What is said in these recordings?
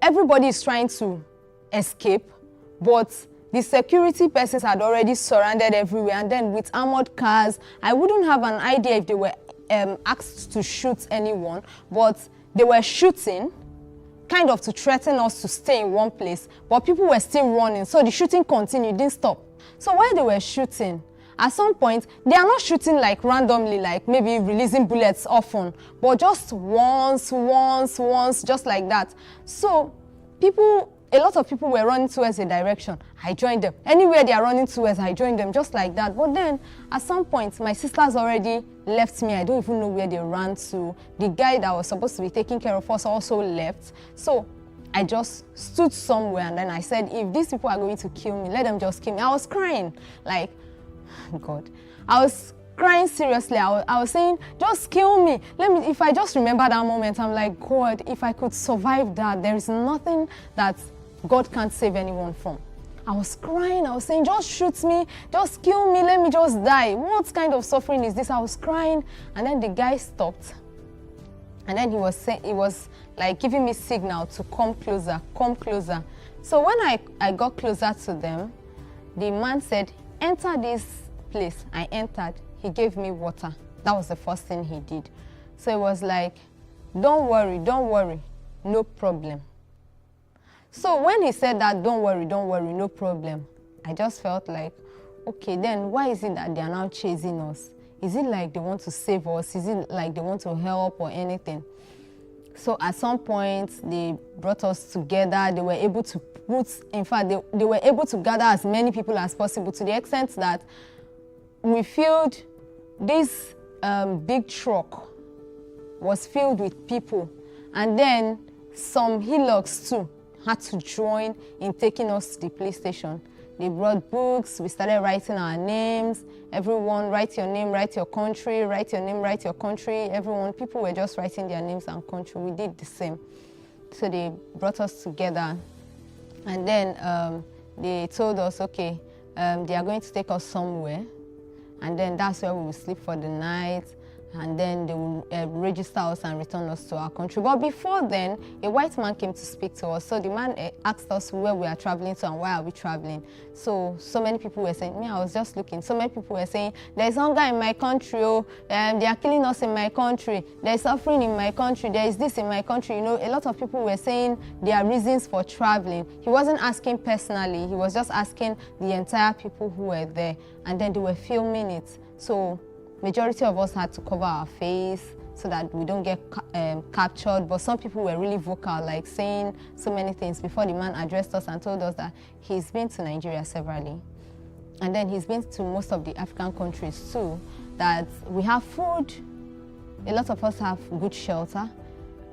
everybody is trying to escape, but the security persons had already surrounded everywhere, and then with armored cars, I wouldn't have an idea if they were asked to shoot anyone, but they were shooting kind of to threaten us to stay in one place, but people were still running, so the shooting continued, didn't stop. So while they were shooting, at some point, they are not shooting like randomly, like maybe releasing bullets often, but just once, just like that. So a lot of people were running towards a direction. I joined them. Anywhere they are running towards, I joined them, just like that. But then, at some point, my sisters already left me. I don't even know where they ran to. The guy that was supposed to be taking care of us also left. So I just stood somewhere, and then I said, if these people are going to kill me, let them just kill me. I was crying, like, God. I was crying seriously. I was saying, just kill me. If I just remember that moment, I'm like, God, if I could survive that, there is nothing that God can't save anyone from. I was crying. I was saying, just shoot me, just kill me, let me just die. What kind of suffering is this? I was crying, and then the guy stopped. And then he was like giving me signal to come closer, come closer. So when I got closer to them, the man said, enter this place. I entered. He gave me water. That was the first thing he did. So it was like, don't worry, no problem. So when he said that, don't worry, no problem, I just felt like, okay, then why is it that they are now chasing us? Is it like they want to save us? Is it like they want to help or anything? So at some point, they brought us together. They were able to they were able to gather as many people as possible, to the extent that we filled this big truck was filled with people. And then some hillocks too had to join in taking us to the police station. They brought books, we started writing our names. Everyone, write your name, write your country, write your name, write your country. Everyone, people were just writing their names and country. We did the same. So they brought us together. And then they told us, okay, they are going to take us somewhere. And then that's where we will sleep for the night. And then they will register us and return us to our country. But before then, a white man came to speak to us. So the man asked us where we are traveling to and why are we traveling. So many people were saying, I was just looking. So many people were saying, there's hunger in my country, they are killing us in my country, there's suffering in my country, there is this in my country. You know, a lot of people were saying their reasons for traveling. He wasn't asking personally, he was just asking the entire people who were there. And then they were filming it. So majority of us had to cover our face so that we don't get captured, but some people were really vocal, like saying so many things before the man addressed us and told us that he's been to Nigeria severally. And then he's been to most of the African countries too, that we have food, a lot of us have good shelter,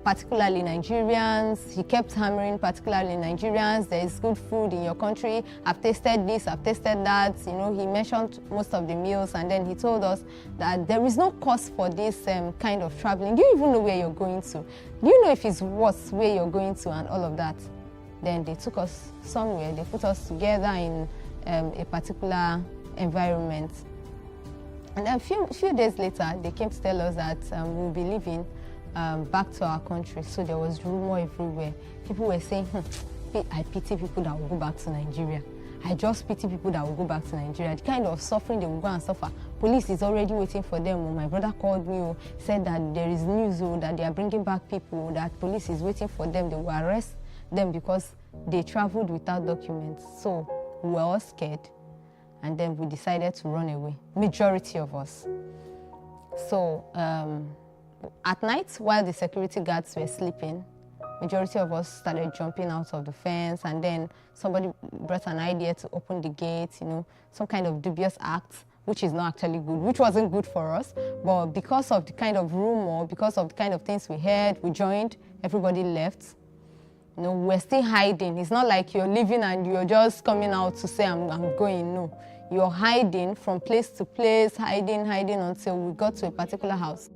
particularly Nigerians. He kept hammering, particularly Nigerians, there is good food in your country. I've tasted this, I've tasted that. You know, he mentioned most of the meals, and then he told us that there is no cost for this kind of traveling. Do you even know where you're going to? Do you know if it's worth where you're going to and all of that? Then they took us somewhere. They put us together in a particular environment. And then a few days later, they came to tell us that we'll be leaving back to our country. So there was rumor everywhere. People were saying, I pity people that will go back to Nigeria. I just pity people that will go back to Nigeria. The kind of suffering they will go and suffer. Police is already waiting for them. My brother called me, said that there is news that they are bringing back people, that police is waiting for them. They will arrest them because they traveled without documents. So we were all scared. And then we decided to run away, majority of us. So at night, while the security guards were sleeping, majority of us started jumping out of the fence, and then somebody brought an idea to open the gate, you know, some kind of dubious act, which is not actually good, which wasn't good for us. But because of the kind of rumor, because of the kind of things we heard, we joined, everybody left. You know, we're still hiding. It's not like you're leaving and you're just coming out to say, I'm going. No, you're hiding from place to place, hiding until we got to a particular house.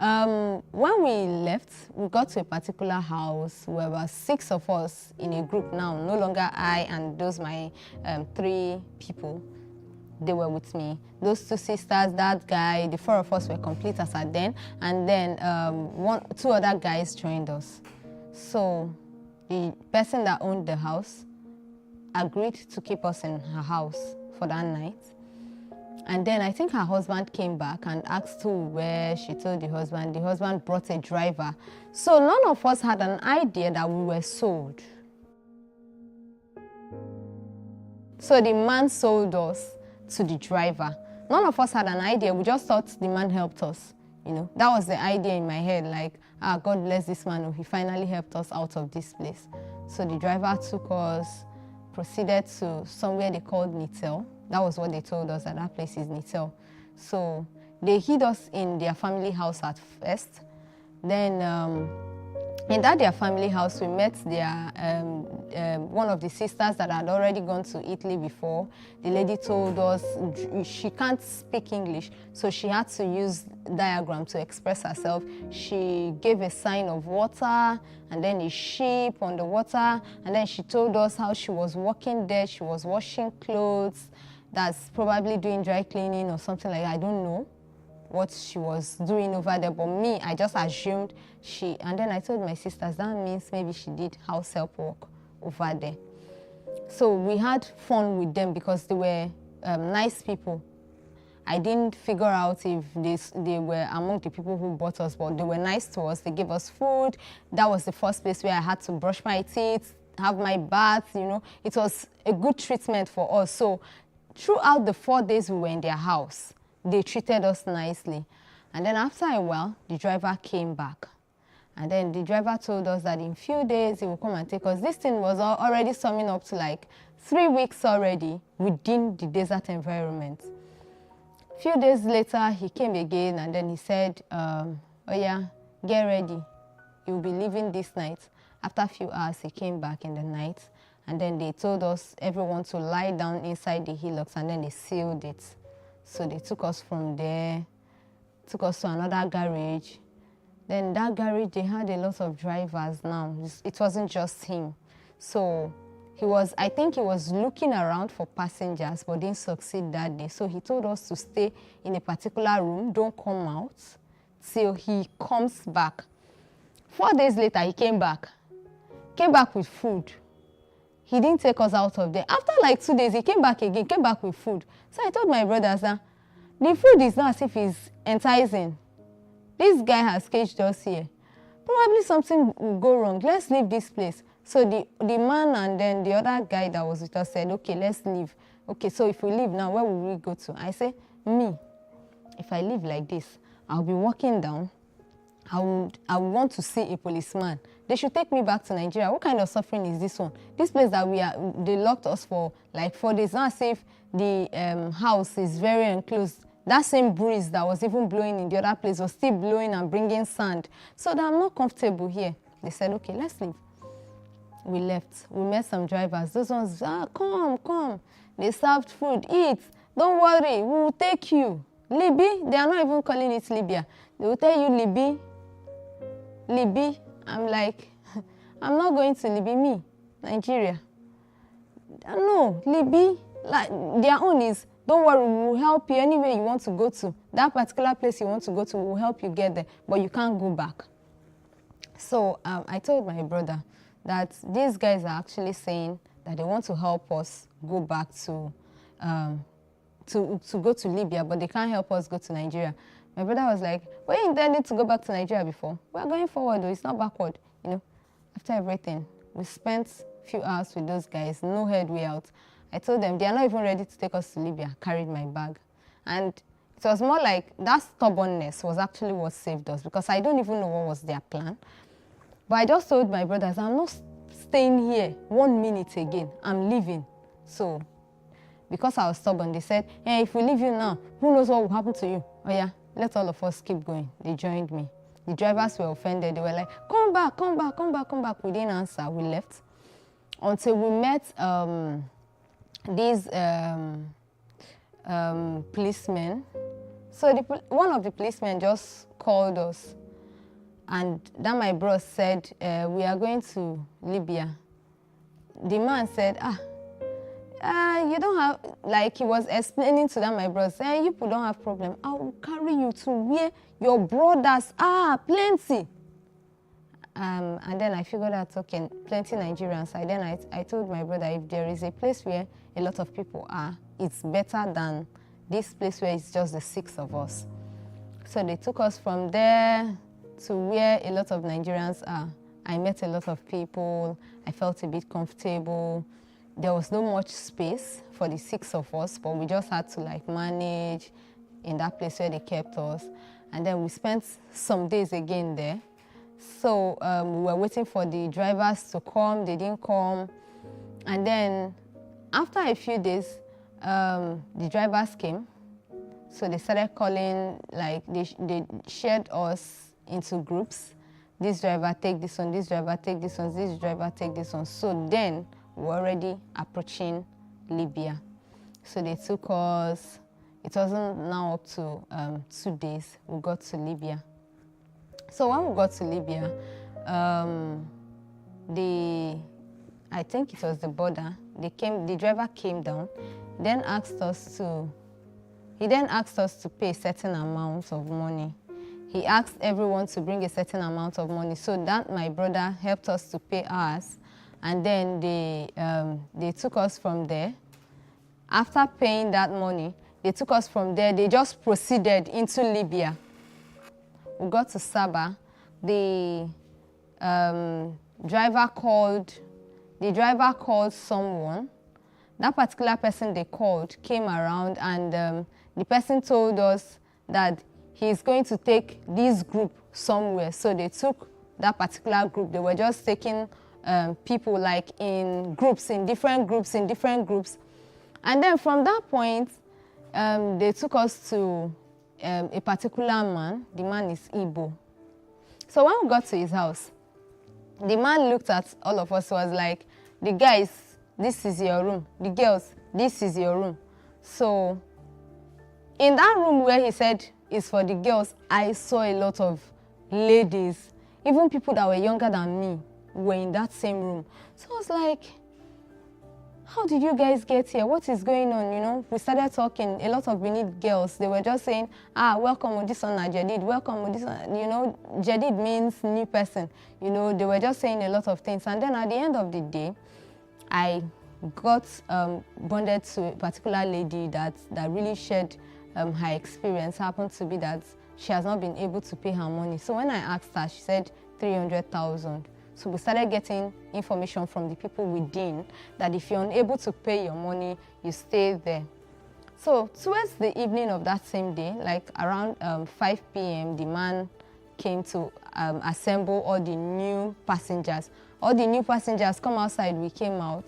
When we left, we got to a particular house. There were about 6 of us in a group now, no longer I and those my 3 people. They were with me. Those 2 sisters, that guy, the 4 of us were complete as at then. And then 2 other guys joined us. So the person that owned the house agreed to keep us in her house for that night. And then I think her husband came back and asked her where. She told the husband brought a driver. So none of us had an idea that we were sold. So the man sold us to the driver. None of us had an idea. We just thought the man helped us. That was the idea in my head, like, God bless this man. Oh, he finally helped us out of this place. So the driver took us, proceeded to somewhere they called Nitel. That was what they told us, that place is Nitel. So they hid us in their family house at first. Then in their family house, we met their one of the sisters that had already gone to Italy before. The lady told us she can't speak English, so she had to use diagram to express herself. She gave a sign of water and then a sheep on the water, and then she told us how she was working there. She was washing clothes, that's probably doing dry cleaning or something like that. I don't know what she was doing over there, but me, I just assumed and then I told my sisters, that means maybe she did house help work over there. So we had fun with them because they were nice people. I didn't figure out if they were among the people who bought us, but they were nice to us. They gave us food. That was the first place where I had to brush my teeth, have my bath, It was a good treatment for us. So throughout the 4 days we were in their house, they treated us nicely. And then after a while, the driver came back. And then the driver told us that in a few days he will come and take us. This thing was already summing up to like 3 weeks already within the desert environment. A few days later, he came again and then he said, oh yeah, get ready. You'll be leaving this night. After a few hours, he came back in the night. And then they told us, everyone to lie down inside the hillocks, and then they sealed it. So they took us from there, took us to another garage. Then that garage, they had a lot of drivers now. It wasn't just him. So I think he was looking around for passengers, but didn't succeed that day. So he told us to stay in a particular room, don't come out till he comes back. 4 days later, he came back with food. He didn't take us out of there. After like 2 days, he came back again, came back with food. So I told my brothers that the food is not as if it's enticing. This guy has caged us here. Probably something will go wrong. Let's leave this place. So the man and then the other guy that was with us said, okay, let's leave. Okay, so if we leave now, where will we go to? I say, if I leave like this, I'll be walking down. I would want to see a policeman. They should take me back to Nigeria. What kind of suffering is this one? This place that they locked us for like 4 days. Not as if the house is very enclosed. That same breeze that was even blowing in the other place was still blowing and bringing sand. So that I'm not comfortable here. They said, okay, let's leave. We left. We met some drivers. Those ones, come. They served food, eat. Don't worry, we will take you. Libya, they are not even calling it Libya. They will tell you Libya. I'm like, I'm not going to Libya, Nigeria. No, Libya, like their own is, don't worry, we will help you anywhere you want to go to. That particular place you want to go to, we will help you get there, but you can't go back. So I told my brother that these guys are actually saying that they want to help us go back to go to Libya, but they can't help us go to Nigeria. My brother was like, we intended to go back to Nigeria before. We're going forward though, it's not backward. After everything, we spent a few hours with those guys, no headway out. I told them they are not even ready to take us to Libya. I carried my bag. And it was more like that stubbornness was actually what saved us, because I don't even know what was their plan. But I just told my brothers, I'm not staying here 1 minute again. I'm leaving. So because I was stubborn, they said, hey, if we leave you now, who knows what will happen to you? Oh yeah, let all of us keep going. They joined me. The drivers were offended. They were like, come back. We didn't answer. We left until we met these policemen. So one of the policemen just called us, and then my bros said, we are going to Libya. The man said, you don't have, like he was explaining to them, my bros, you people don't have problem. I will carry you to where your brothers are, plenty. And then I figured out, okay, plenty Nigerians. I told my brother, if there is a place where a lot of people are, it's better than this place where it's just the 6 of us. So they took us from there to where a lot of Nigerians are. I met a lot of people. I felt a bit comfortable. There was no much space for the 6 of us, but we just had to like manage in that place where they kept us. And then we spent some days again there. So we were waiting for the drivers to come. They didn't come. And then after a few days, the drivers came. So they started calling, like they shared us into groups. This driver take this one, this driver take this one, this driver take this one. So then we're already approaching Libya. So they took us, it wasn't now up to 2 days, we got to Libya. So when we got to Libya, I think it was the border, the driver came down, then asked us to pay a certain amount of money. He asked everyone to bring a certain amount of money. So that my brother helped us to pay ours. And then they took us from there. After paying that money, they took us from there. They just proceeded into Libya. We got to Saba. The driver called someone. That particular person they called came around, and the person told us that he's going to take this group somewhere. So they took that particular group. They were just taking people like in groups, in different groups. And then from that point, they took us to a particular man. The man is Igbo. So when we got to his house, the man looked at all of us, was like, the guys, this is your room. The girls, this is your room. So in that room where he said is for the girls, I saw a lot of ladies, even people that were younger than me were in that same room. So I was like, how did you guys get here? What is going on? You know, we started talking. A lot of Benin girls, they were just saying, welcome with this one, Jadid. Welcome with this one. You know, Jadid means new person. You know, they were just saying a lot of things. And then at the end of the day, I got bonded to a particular lady that really shared her experience. Happened to be that she has not been able to pay her money. So when I asked her, she said 300,000. So we started getting information from the people within that if you're unable to pay your money, you stay there. So towards the evening of that same day, like around 5 p.m., the man came to assemble all the new passengers. All the new passengers come outside, we came out.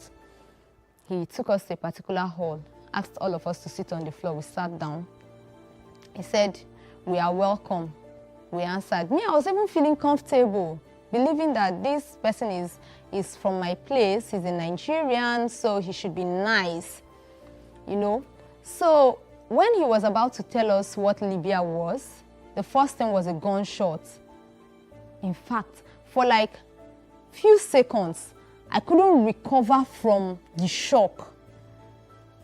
He took us to a particular hall, asked all of us to sit on the floor. We sat down. He said, we are welcome. We answered. Me, I was even feeling comfortable, believing that this person is from my place. He's a Nigerian, so he should be nice, you know. So when he was about to tell us what Libya was, the first thing was a gunshot. In fact, for like few seconds, I couldn't recover from the shock.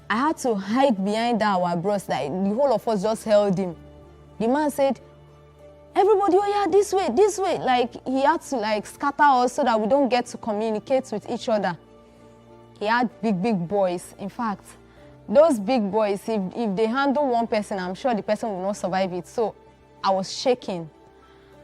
I had to hide behind our bros, like the whole of us just held him. The man said, everybody, oh yeah, this way. Like he had to like scatter us so that we don't get to communicate with each other. He had big boys. In fact, those big boys, if they handle one person, I'm sure the person will not survive it. So I was shaking.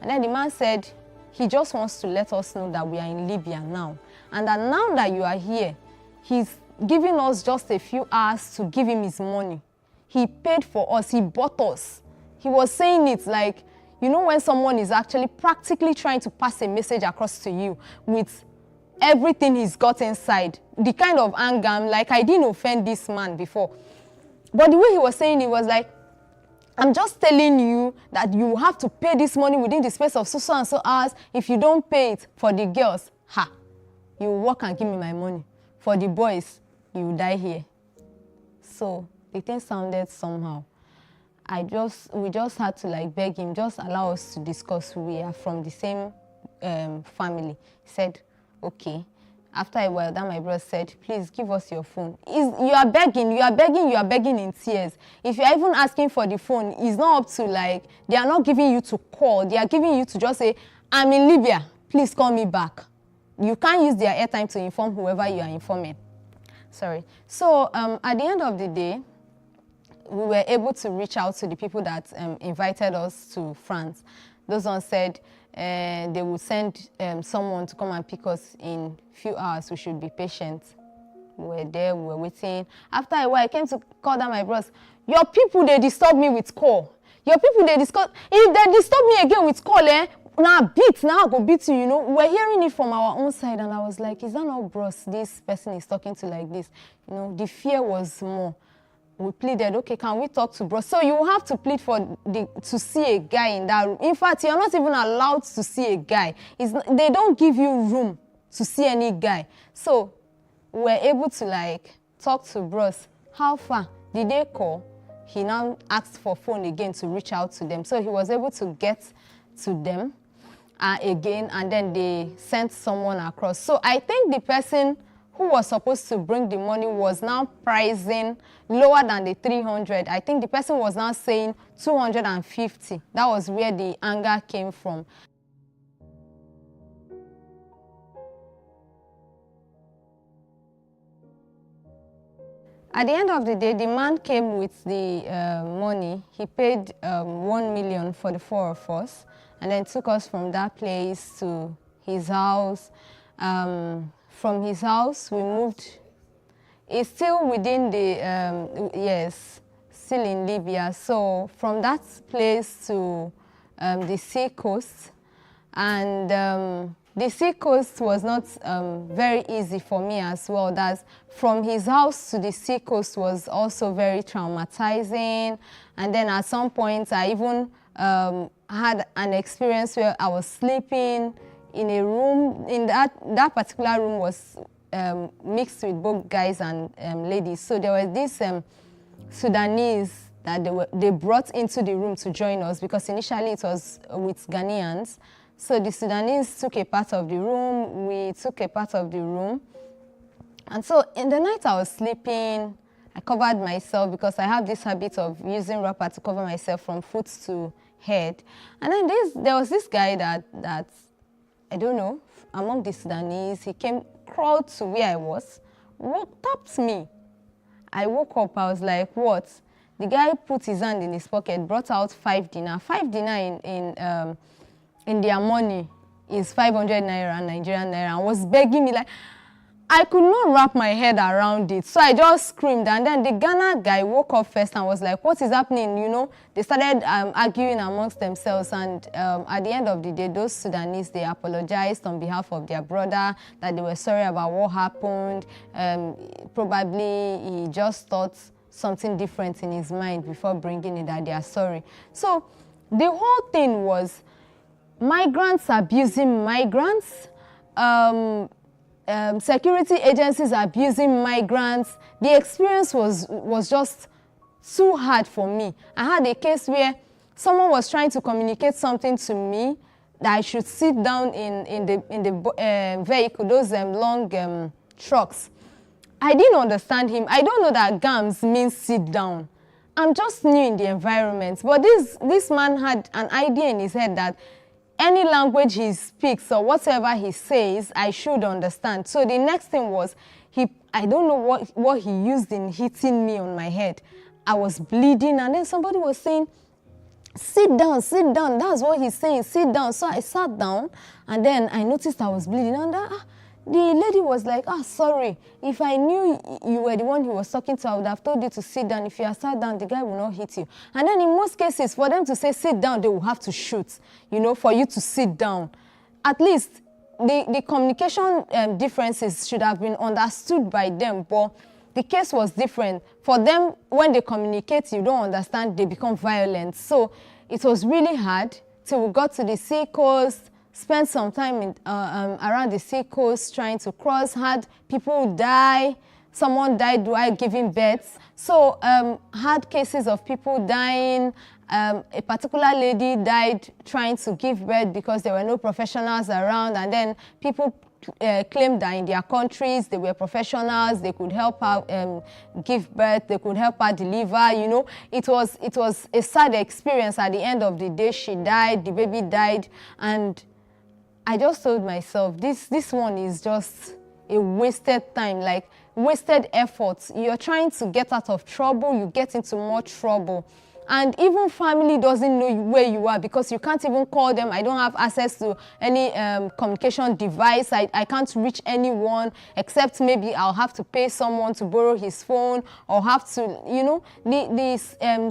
And then the man said, he just wants to let us know that we are in Libya now. And that now that you are here, he's giving us just a few hours to give him his money. He paid for us, he bought us. He was saying it like, you know, when someone is actually practically trying to pass a message across to you with everything he's got inside, the kind of anger, like I didn't offend this man before. But the way he was saying it was like, I'm just telling you that you have to pay this money within the space of so and so hours. If you don't pay it for the girls, you work and give me my money. For the boys, you die here. So the thing sounded somehow. We just had to like beg him, just allow us to discuss. We are from the same family. He said, okay. After a while, then my brother said, please give us your phone. You are begging in tears. If you're even asking for the phone, it's not up to like, they are not giving you to call. They are giving you to just say, I'm in Libya, please call me back. You can't use their airtime to inform whoever you are informing. Sorry. So at the end of the day, we were able to reach out to the people that invited us to France. Those ones said they would send someone to come and pick us in a few hours. We should be patient. We were there, we were waiting. After a while, I came to call down my bros. Your people, they disturb me with call. Your people, they disturb. If they disturb me again with call, now I go beat you, you know. We're hearing it from our own side, and I was like, is that not bros this person is talking to like this? You know, the fear was more. We pleaded, okay, can we talk to bros? So you have to plead to see a guy in that room. In fact, you're not even allowed to see a guy. They don't give you room to see any guy. So we're able to like talk to bros. How far? Did they call? He now asked for phone again to reach out to them. So he was able to get to them again, and then they sent someone across. So I think the person who was supposed to bring the money was now pricing lower than the 300. I think the person was now saying 250. That was where the anger came from. At the end of the day, the man came with the money. He paid 1 million for the 4 of us, and then took us from that place to his house. From his house, we moved. It's still within the, yes, still in Libya. So from that place to the sea coast, and the sea coast was not very easy for me as well. That from his house to the sea coast was also very traumatizing. And then at some point, I even had an experience where I was sleeping in a room. In that particular room was mixed with both guys and ladies. So there was this Sudanese that they brought into the room to join us, because initially it was with Ghanaians. So the Sudanese took a part of the room, we took a part of the room. And so in the night I was sleeping, I covered myself because I have this habit of using wrapper to cover myself from foot to head. And then there was this guy that I don't know, among the Sudanese, he crawled to where I was, tapped me. I woke up, I was like, what? The guy put his hand in his pocket, brought out 5 dinar. 5 dinar in their money is 500 naira, Nigerian naira, and was begging me like, I could not wrap my head around it. So I just screamed, and then the Ghana guy woke up first and was like, what is happening? You know, they started arguing amongst themselves, and at the end of the day, those Sudanese, they apologized on behalf of their brother, that they were sorry about what happened. Probably he just thought something different in his mind before bringing it, that they are sorry. So the whole thing was migrants abusing migrants, security agencies abusing migrants. The experience was just too hard for me. I had a case where someone was trying to communicate something to me that I should sit down in the vehicle, those long trucks. I didn't understand him. I don't know that GAMS means sit down. I'm just new in the environment. But this man had an idea in his head that any language he speaks or whatever he says, I should understand. So the next thing was, I don't know what he used in hitting me on my head. I was bleeding, and then somebody was saying, sit down, sit down. That's what he's saying, sit down. So I sat down, and then I noticed I was bleeding. And the lady was like, sorry, if I knew you were the one he was talking to, I would have told you to sit down. If you are sat down, the guy will not hit you. And then in most cases, for them to say sit down, they will have to shoot, you know, for you to sit down. At least the communication differences should have been understood by them, but the case was different. For them, when they communicate, you don't understand, they become violent. So it was really hard till we got to the sea coast, spent some time around the sea coast trying to cross, had people die. Someone died while giving birth. So had cases of people dying. A particular lady died trying to give birth because there were no professionals around, and then people claimed that in their countries they were professionals, they could help her give birth, they could help her deliver. You know, it was a sad experience. At the end of the day, she died, the baby died, and I just told myself, this one is just a wasted time, like wasted effort. You're trying to get out of trouble, you get into more trouble. And even family doesn't know where you are because you can't even call them. I don't have access to any communication device. I can't reach anyone except maybe I'll have to pay someone to borrow his phone or have to, you know, the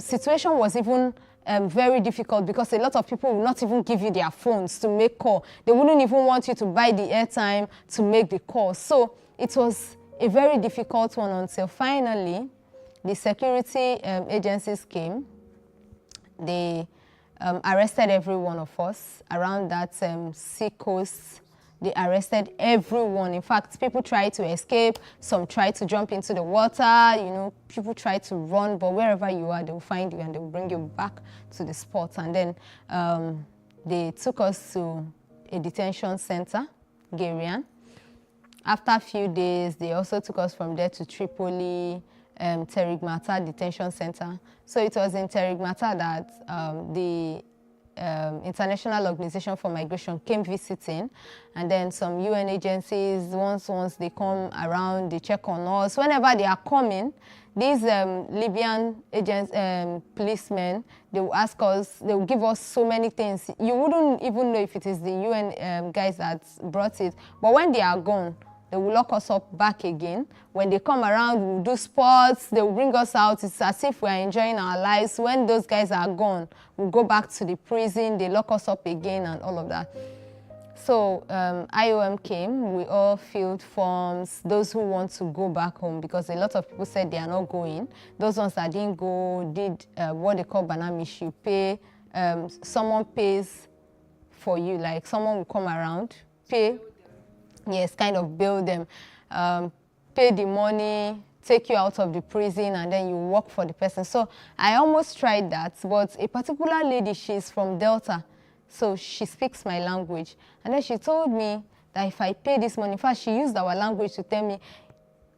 situation was even very difficult because a lot of people will not even give you their phones to make call. They wouldn't even want you to buy the airtime to make the call. So it was a very difficult one until finally the security agencies came. They arrested every one of us around that sea coast. They arrested everyone. In fact, people tried to escape. Some tried to jump into the water. You know, people tried to run, but wherever you are, they will find you and they will bring you back to the spot. And then they took us to a detention center, Garian. After a few days, they also took us from there to Tripoli, Terigmata Detention Center. So it was in Terigmata that the International Organization for Migration came visiting, and then some UN agencies, once they come around, they check on us. Whenever they are coming, these Libyan agents, policemen, they will ask us, they will give us so many things. You wouldn't even know if it is the UN guys that brought it, but when they are gone, they will lock us up back again. When they come around, we'll do sports, they will bring us out. It's as if we're enjoying our lives. When those guys are gone, we'll go back to the prison, they lock us up again and all of that. So IOM came, we all filled forms, those who want to go back home, because a lot of people said they are not going. Those ones that didn't go did what they call banamish. You pay, someone pays for you, like someone will come around, pay. Yes, kind of bill them, pay the money, take you out of the prison, and then you work for the person. So I almost tried that, but a particular lady, she's from Delta, so she speaks my language. And then she told me that if I pay this money, in fact, she used our language to tell me,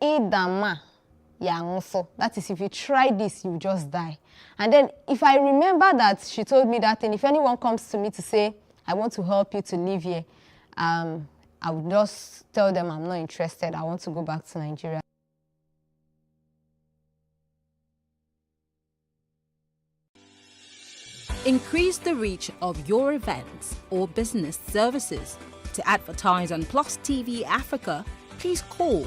Idama, Yangoso. That is, if you try this, you just die. And then if I remember that she told me that, and if anyone comes to me to say, I want to help you to live here, I would just tell them I'm not interested. I want to go back to Nigeria. Increase the reach of your events or business services. To advertise on Plus TV Africa, please call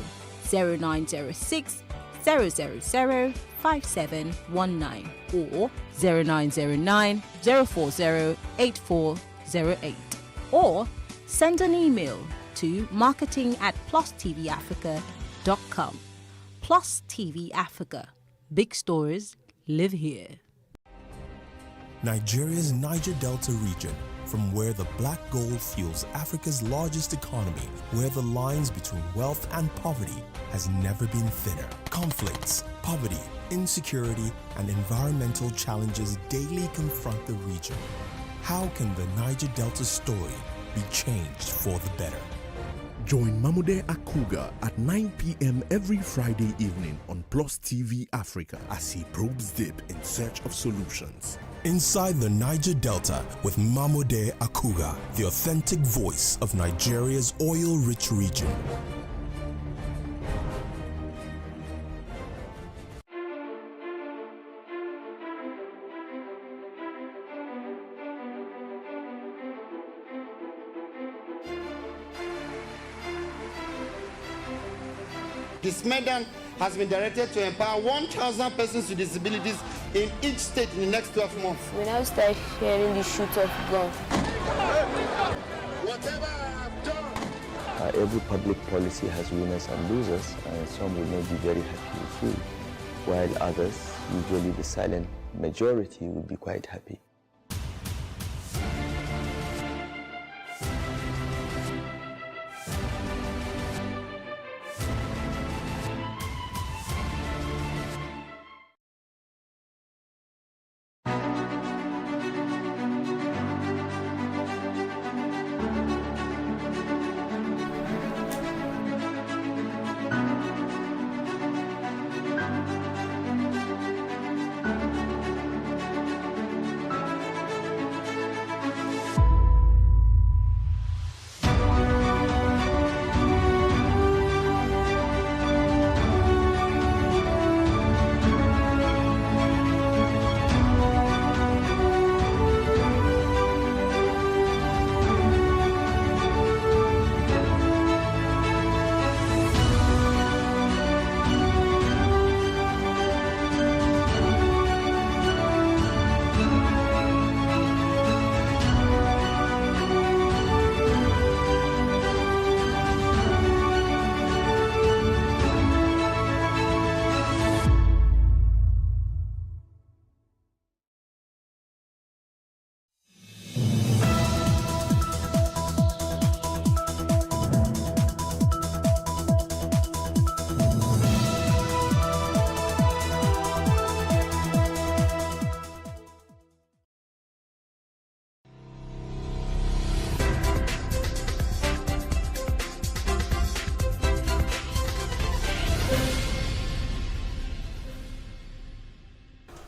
0906 000 5719 or 0909 040 8408, or send an email to marketing@PlusTvAfrica.com. Plus TV Africa. Big stories live here. Nigeria's Niger Delta region, from where the black gold fuels Africa's largest economy, where the lines between wealth and poverty has never been thinner. Conflicts, poverty, insecurity, and environmental challenges daily confront the region. How can the Niger Delta story be changed for the better? Join Mamode Akuga at 9 p.m. every Friday evening on Plus TV Africa as he probes deep in search of solutions. Inside the Niger Delta with Mamode Akuga, the authentic voice of Nigeria's oil-rich region. This Medan has been directed to empower 1,000 persons with disabilities in each state in the next 12 months. We now start hearing the shoot of guns. Whatever I've done. Every public policy has winners and losers, and some will not be very happy with you, while others, usually the silent majority, will be quite happy.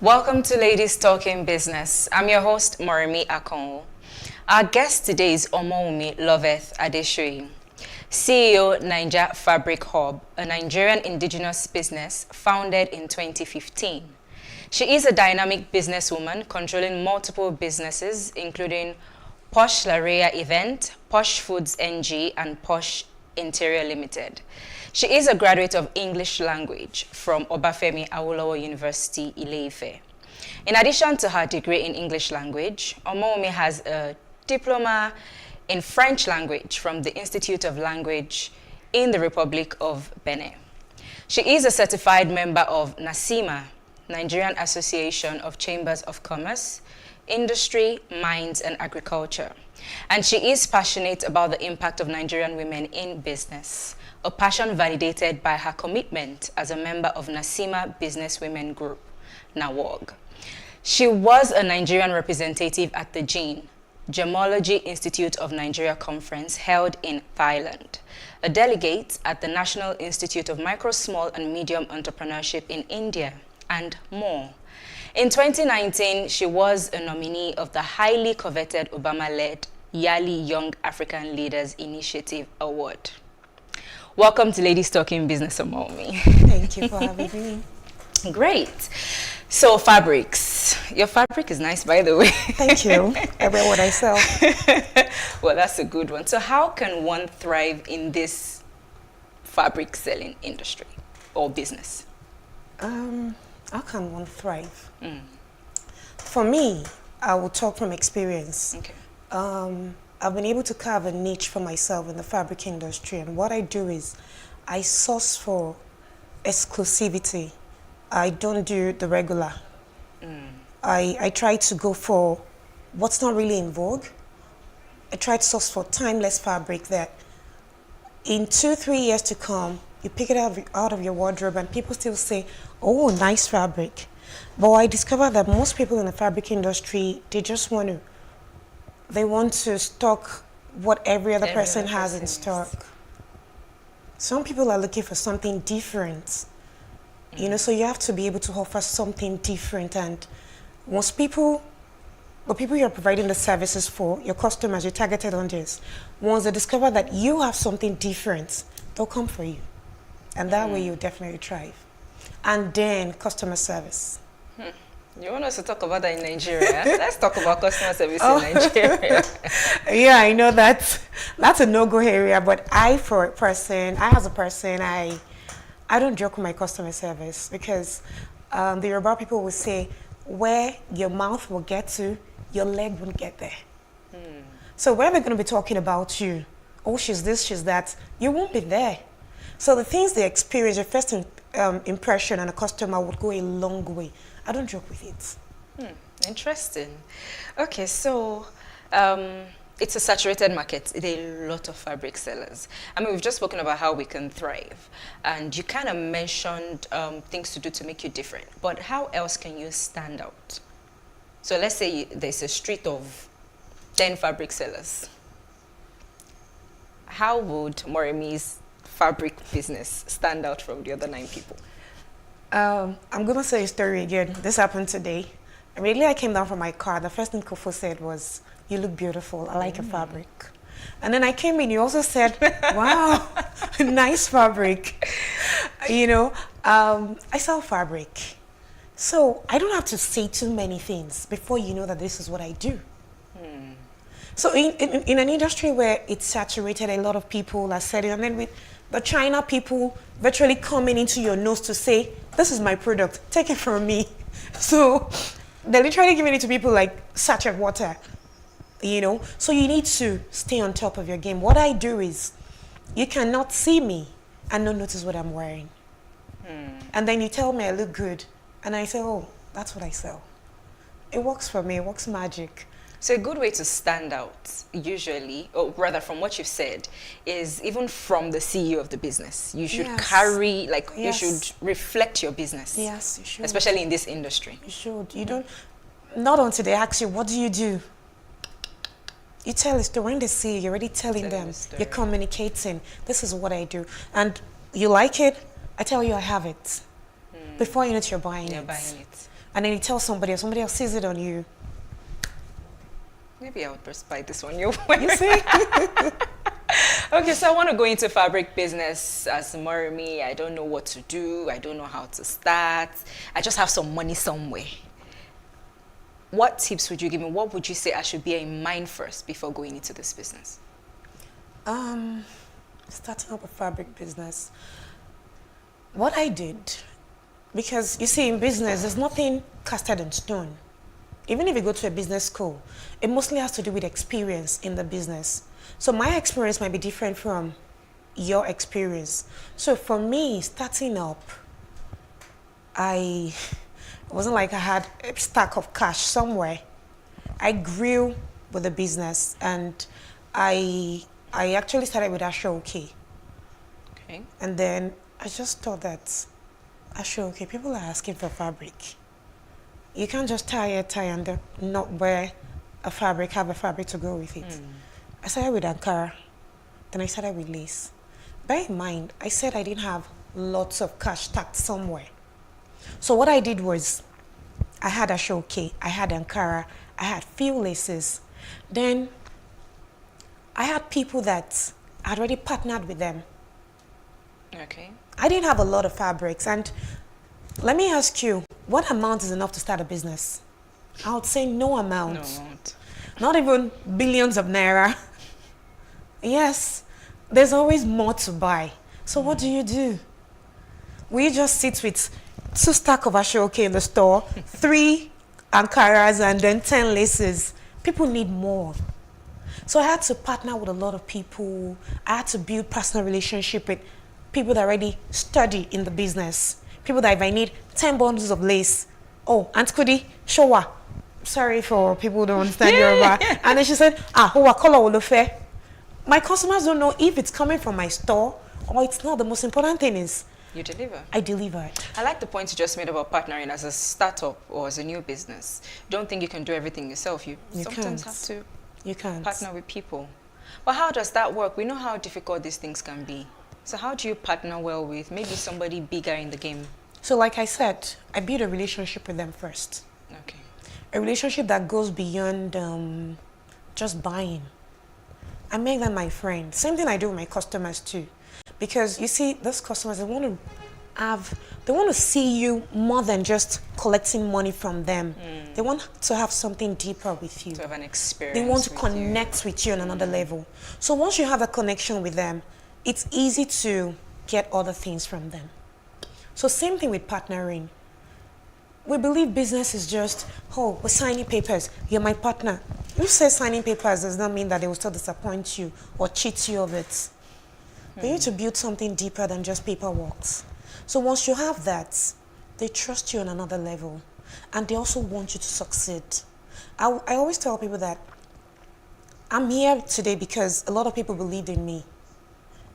Welcome to Ladies Talking Business. I'm your host, Moremi Akon. Our guest today is Omoumi Loveth Adeshui, CEO, Niger Fabric Hub, a Nigerian indigenous business founded in 2015. She is a dynamic businesswoman controlling multiple businesses, including Posh Lareya Event, Posh Foods NG, and Posh Interior Limited. She is a graduate of English language from Obafemi Awolowo University, Ile-Ife. In addition to her degree in English language, Omoumi has a diploma in French language from the Institute of Language in the Republic of Benin. She is a certified member of NASIMA, Nigerian Association of Chambers of Commerce, Industry, Mines, and Agriculture. And she is passionate about the impact of Nigerian women in business, a passion validated by her commitment as a member of NASIMA Business Women Group, NAWOG. She was a Nigerian representative at the Gemology Institute of Nigeria conference held in Thailand, a delegate at the National Institute of Micro, Small, and Medium Entrepreneurship in India, and more. In 2019, she was a nominee of the highly coveted Obama-led Yali Young African Leaders Initiative Award. Welcome to Ladies Talking Business, Omoumi. Thank you for having me. Great. So fabrics. Your fabric is nice, by the way. Thank you. I wear what I sell. Well, that's a good one. So how can one thrive in this fabric selling industry or business? How can one thrive? For me, I will talk from experience. Okay. I've been able to carve a niche for myself in the fabric industry, and what I do is I source for exclusivity. I don't do the regular. I try to go for what's not really in vogue. I try to source for timeless fabric that in 2-3 years to come, you pick it out of your wardrobe and people still say, oh, nice fabric. But I discovered that most people in the fabric industry, they just want to stock what every other person has in stock. Some people are looking for something different. You know, so you have to be able to offer something different. And most people, the people you're providing the services for, your customers, your targeted audience, once they discover that you have something different, they'll come for you. And that way you'll definitely thrive. And then customer service. You want us to talk about that in Nigeria? Let's talk about customer service in Nigeria. Yeah, I know that's a no-go area, but as a person, I don't joke with my customer service because the Yoruba people will say, where your mouth will get to, your leg won't get there. So where they're going to be talking about you, oh, she's this, she's that, you won't be there. So the things they experience, your first impression on a customer would go a long way. I don't joke with it. Interesting. Okay, so it's a saturated market. There are a lot of fabric sellers. I mean, we've just spoken about how we can thrive. And you kind of mentioned things to do to make you different. But how else can you stand out? So let's say there's a street of 10 fabric sellers. How would Moremi's fabric business stand out from the other 9 people? I'm going to say a story again. This happened today. Immediately I came down from my car. The first thing Kofo said was, you look beautiful. I like your fabric. And then I came in. You also said, wow, nice fabric. You know, I sell fabric. So I don't have to say too many things before you know that this is what I do. So in an industry where it's saturated, a lot of people are selling, and then with the China people virtually coming into your nose to say, this is my product, take it from me. So they're literally giving it to people like sachet water, you know? So you need to stay on top of your game. What I do is, you cannot see me and not notice what I'm wearing. And then you tell me I look good, and I say, oh, that's what I sell. It works for me, it works magic. So a good way to stand out, usually, or rather from what you've said, is even from the CEO of the business. You should carry, like, you should reflect your business. Yes, you should. Especially in this industry. You should. You don't, not until they ask you, what do? You tell a story. When they see you, you're already telling them. You're communicating. This is what I do. And you like it, I tell you I have it. Before you know it, you're buying it. and then you tell somebody else sees it on you. Maybe I would just buy this one you're wearing. You see? Okay, so I want to go into fabric business as Moremi. I don't know what to do. I don't know how to start. I just have some money somewhere. What tips would you give me? What would you say I should bear in mind first before going into this business? Starting up a fabric business. What I did, because you see in business, there's nothing casted in stone. Even if you go to a business school, it mostly has to do with experience in the business. So my experience might be different from your experience. So for me, starting up, it wasn't like I had a stack of cash somewhere. I grew with the business, and I actually started with Ashoke. Okay. And then I just thought that Ashoke, people are asking for fabric. You can't just tie and then not wear a fabric, have a fabric to go with it. I started with Ankara, then I started with lace. Bear in mind, I said I didn't have lots of cash stacked somewhere. So what I did was, I had Ashoke, I had Ankara, I had few laces. Then I had people that I'd already partnered with them. Okay. I didn't have a lot of fabrics, and let me ask you, what amount is enough to start a business? I would say no amount. No amount. Not even billions of naira. Yes, there's always more to buy. So what do? We just sit with 2 stacks of Ashoke in the store, 3 Ankaras, and then 10 laces. People need more. So I had to partner with a lot of people. I had to build personal relationship with people that already study in the business. People that if I need 10 bundles of lace, oh, Aunt Kudi, showa. Sorry for people who don't understand Yoruba. And then she said, what color will fair? My customers don't know if it's coming from my store or it's not. The most important thing is you deliver. I deliver it. I like the point you just made about partnering as a startup or as a new business. Don't think you can do everything yourself. You sometimes have to partner with people. But how does that work? We know how difficult these things can be. So how do you partner well with maybe somebody bigger in the game? So like I said, I build a relationship with them first. Okay. A relationship that goes beyond just buying. I make them my friend. Same thing I do with my customers too. Because you see, those customers, they want to see you more than just collecting money from them. They want to have something deeper with you. To have an experience. They want to connect with you on another level. So once you have a connection with them, it's easy to get other things from them. So same thing with partnering. We believe business is just, we're signing papers, you're my partner. Who says signing papers does not mean that they will still disappoint you or cheat you of it. They need to build something deeper than just paperwork. So once you have that, they trust you on another level, and they also want you to succeed. I always tell people that I'm here today because a lot of people believed in me,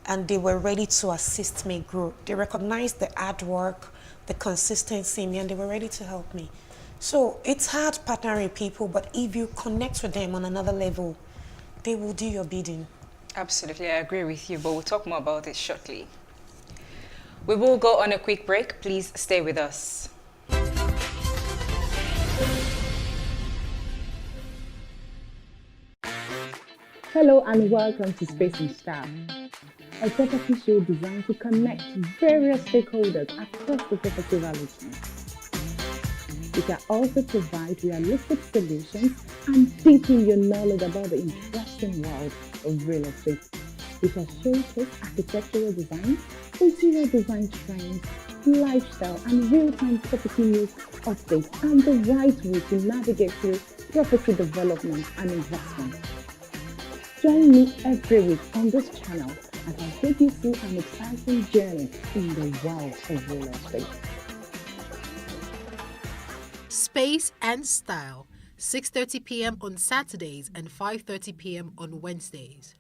and they were ready to assist me grow. They recognized the hard work, the consistency in me, and they were ready to help me. So it's hard partnering with people, but if you connect with them on another level, they will do your bidding. Absolutely, I agree with you, but we'll talk more about this shortly. We will go on a quick break. Please stay with us. Hello and welcome to Space and Style, a property show designed to connect various stakeholders across the property value chain. We can also provide realistic solutions and deepen your knowledge about the interesting world of real estate. We shall showcase architectural design, interior design trends, lifestyle and real-time property news updates, and the right way to navigate through property development and investment. Join me every week on this channel as I take you through an exciting journey in the world of real estate. Space and Style, 6:30 p.m. on Saturdays and 5:30 p.m. on Wednesdays.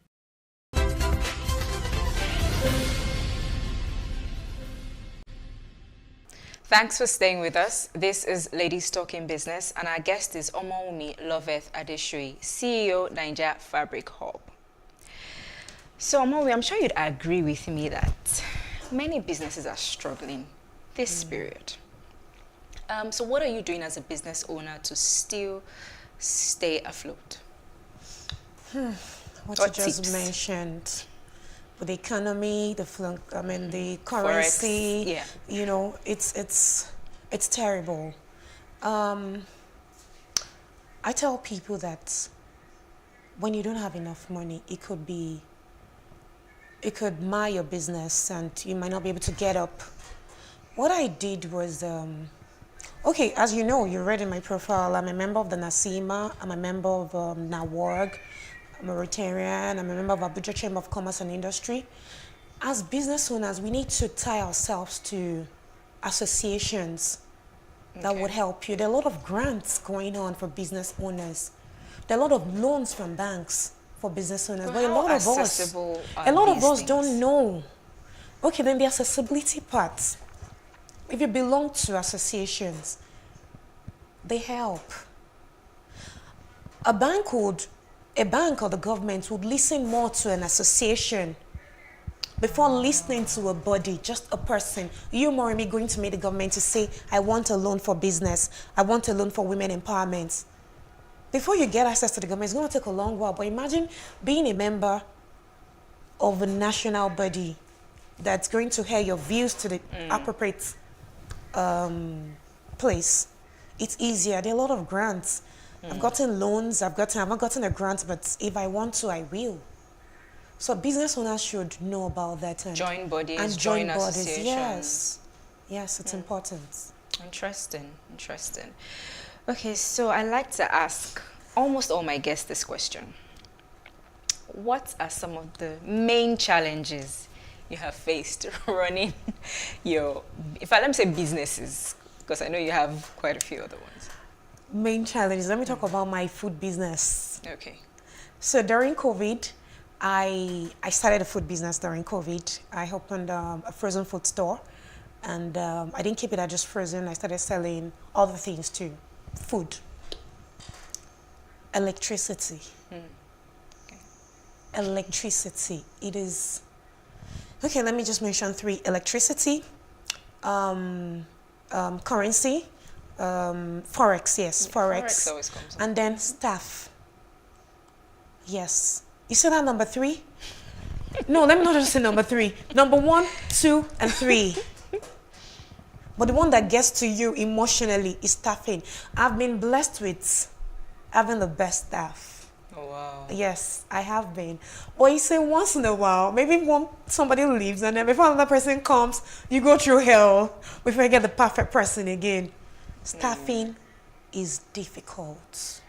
Thanks for staying with us. This is Ladies Talking Business, and our guest is Omoumi Loveth Adeshui, CEO, Naija Fabric Hub. So, Omoumi, I'm sure you'd agree with me that many businesses are struggling this period. So what are you doing as a business owner to still stay afloat? What you just mentioned, with the economy, the currency, Forex, you know, it's terrible. I tell people that when you don't have enough money, it could mar your business and you might not be able to get up. What I did was, okay, as you know, you read in my profile, I'm a member of the NASIMA, I'm a member of NAWARG, I'm a Rotarian, I'm a member of Abuja Chamber of Commerce and Industry. As business owners, we need to tie ourselves to associations that would help you. There are a lot of grants going on for business owners. There are a lot of loans from banks for business owners. But a lot of us don't know. Okay, then the accessibility part. If you belong to associations, they help. A bank or the government would listen more to an association before listening to a body, just a person. You, Moremi, going to meet the government to say, I want a loan for business. I want a loan for women empowerment. Before you get access to the government, it's going to take a long while. But imagine being a member of a national body that's going to hear your views to the appropriate place. It's easier. There are a lot of grants. I've gotten loans. I've not gotten a grant, but if I want to, I will. So business owners should know about that. And join bodies, and join bodies. associations. Yes, it's important. Interesting. Okay, so I like to ask almost all my guests this question. What are some of the main challenges you have faced running let me say businesses, because I know you have quite a few other ones. Main challenges. Let me talk about my food business. Okay. So during COVID, I started a food business during COVID. I opened a frozen food store, and I didn't keep it at just frozen. I started selling other things too. Food. Electricity. Okay. Electricity. It is... Okay, let me just mention 3. Electricity, currency, Forex, yes, Forex always comes up. And then staff. Yes. You said that number 3? No, let me not just say number 3. Number 1, 2, and 3. But the one that gets to you emotionally is staffing. I've been blessed with having the best staff. Oh, wow. Yes, I have been. Or you say once in a while, maybe somebody leaves and then before another person comes, you go through hell before you get the perfect person again. Staffing is difficult.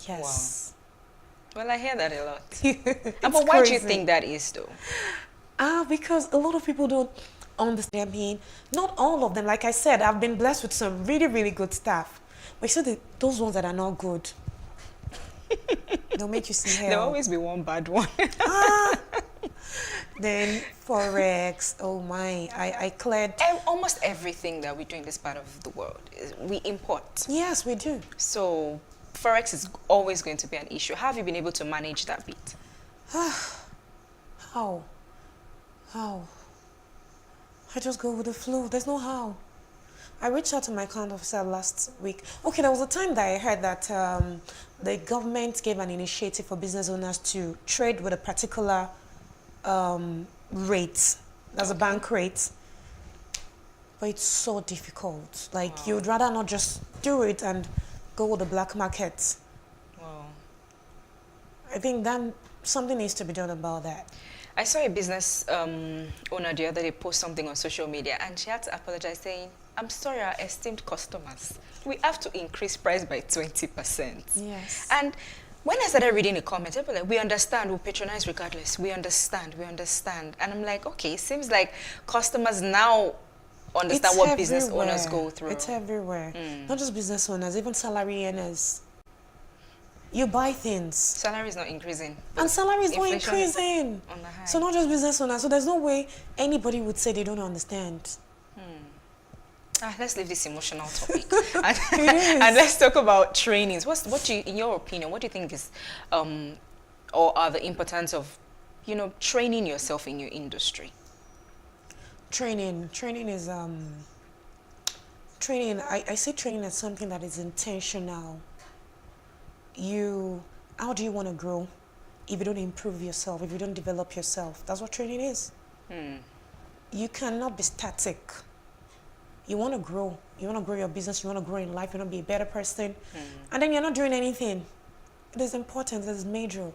Yes. Wow. Well, I hear that a lot. But why do you think that is, though? Because a lot of people don't understand. I mean, not all of them. Like I said, I've been blessed with some really, really good staff. But you see, those ones that are not good, they'll make you see hell. There'll always be one bad one. Then Forex, oh my, I cleared... Almost everything that we do in this part of the world, we import. Yes, we do. So Forex is always going to be an issue. How have you been able to manage that bit? How? I just go with the flow. There's no how. I reached out to my account officer last week. Okay, there was a time that I heard that the government gave an initiative for business owners to trade with a particular rate. That's a bank rate. But it's so difficult. Like, you'd rather not just do it and go with the black market. Wow. I think that something needs to be done about that. I saw a business owner the other day post something on social media, and she had to apologize saying, I'm sorry, our esteemed customers, we have to increase price by 20%. Yes. And when I started reading the comments, people were like, we understand, we'll patronize regardless. We understand. And I'm like, okay, it seems like customers now understand what business owners go through. It's everywhere. Not just business owners, even salary earners. You buy things. Salary is not increasing. And salary is not increasing. On the high. So not just business owners. So there's no way anybody would say they don't understand. Let's leave this emotional topic and let's talk about trainings. What do you, in your opinion, what do you think is or are the importance of, training yourself in your industry? Training Training, I see training as something that is intentional. How do you want to grow if you don't improve yourself, if you don't develop yourself? That's what training is. You cannot be static. You want to grow. You want to grow your business. You want to grow in life. You want to be a better person. And then you're not doing anything. It is important. It is major.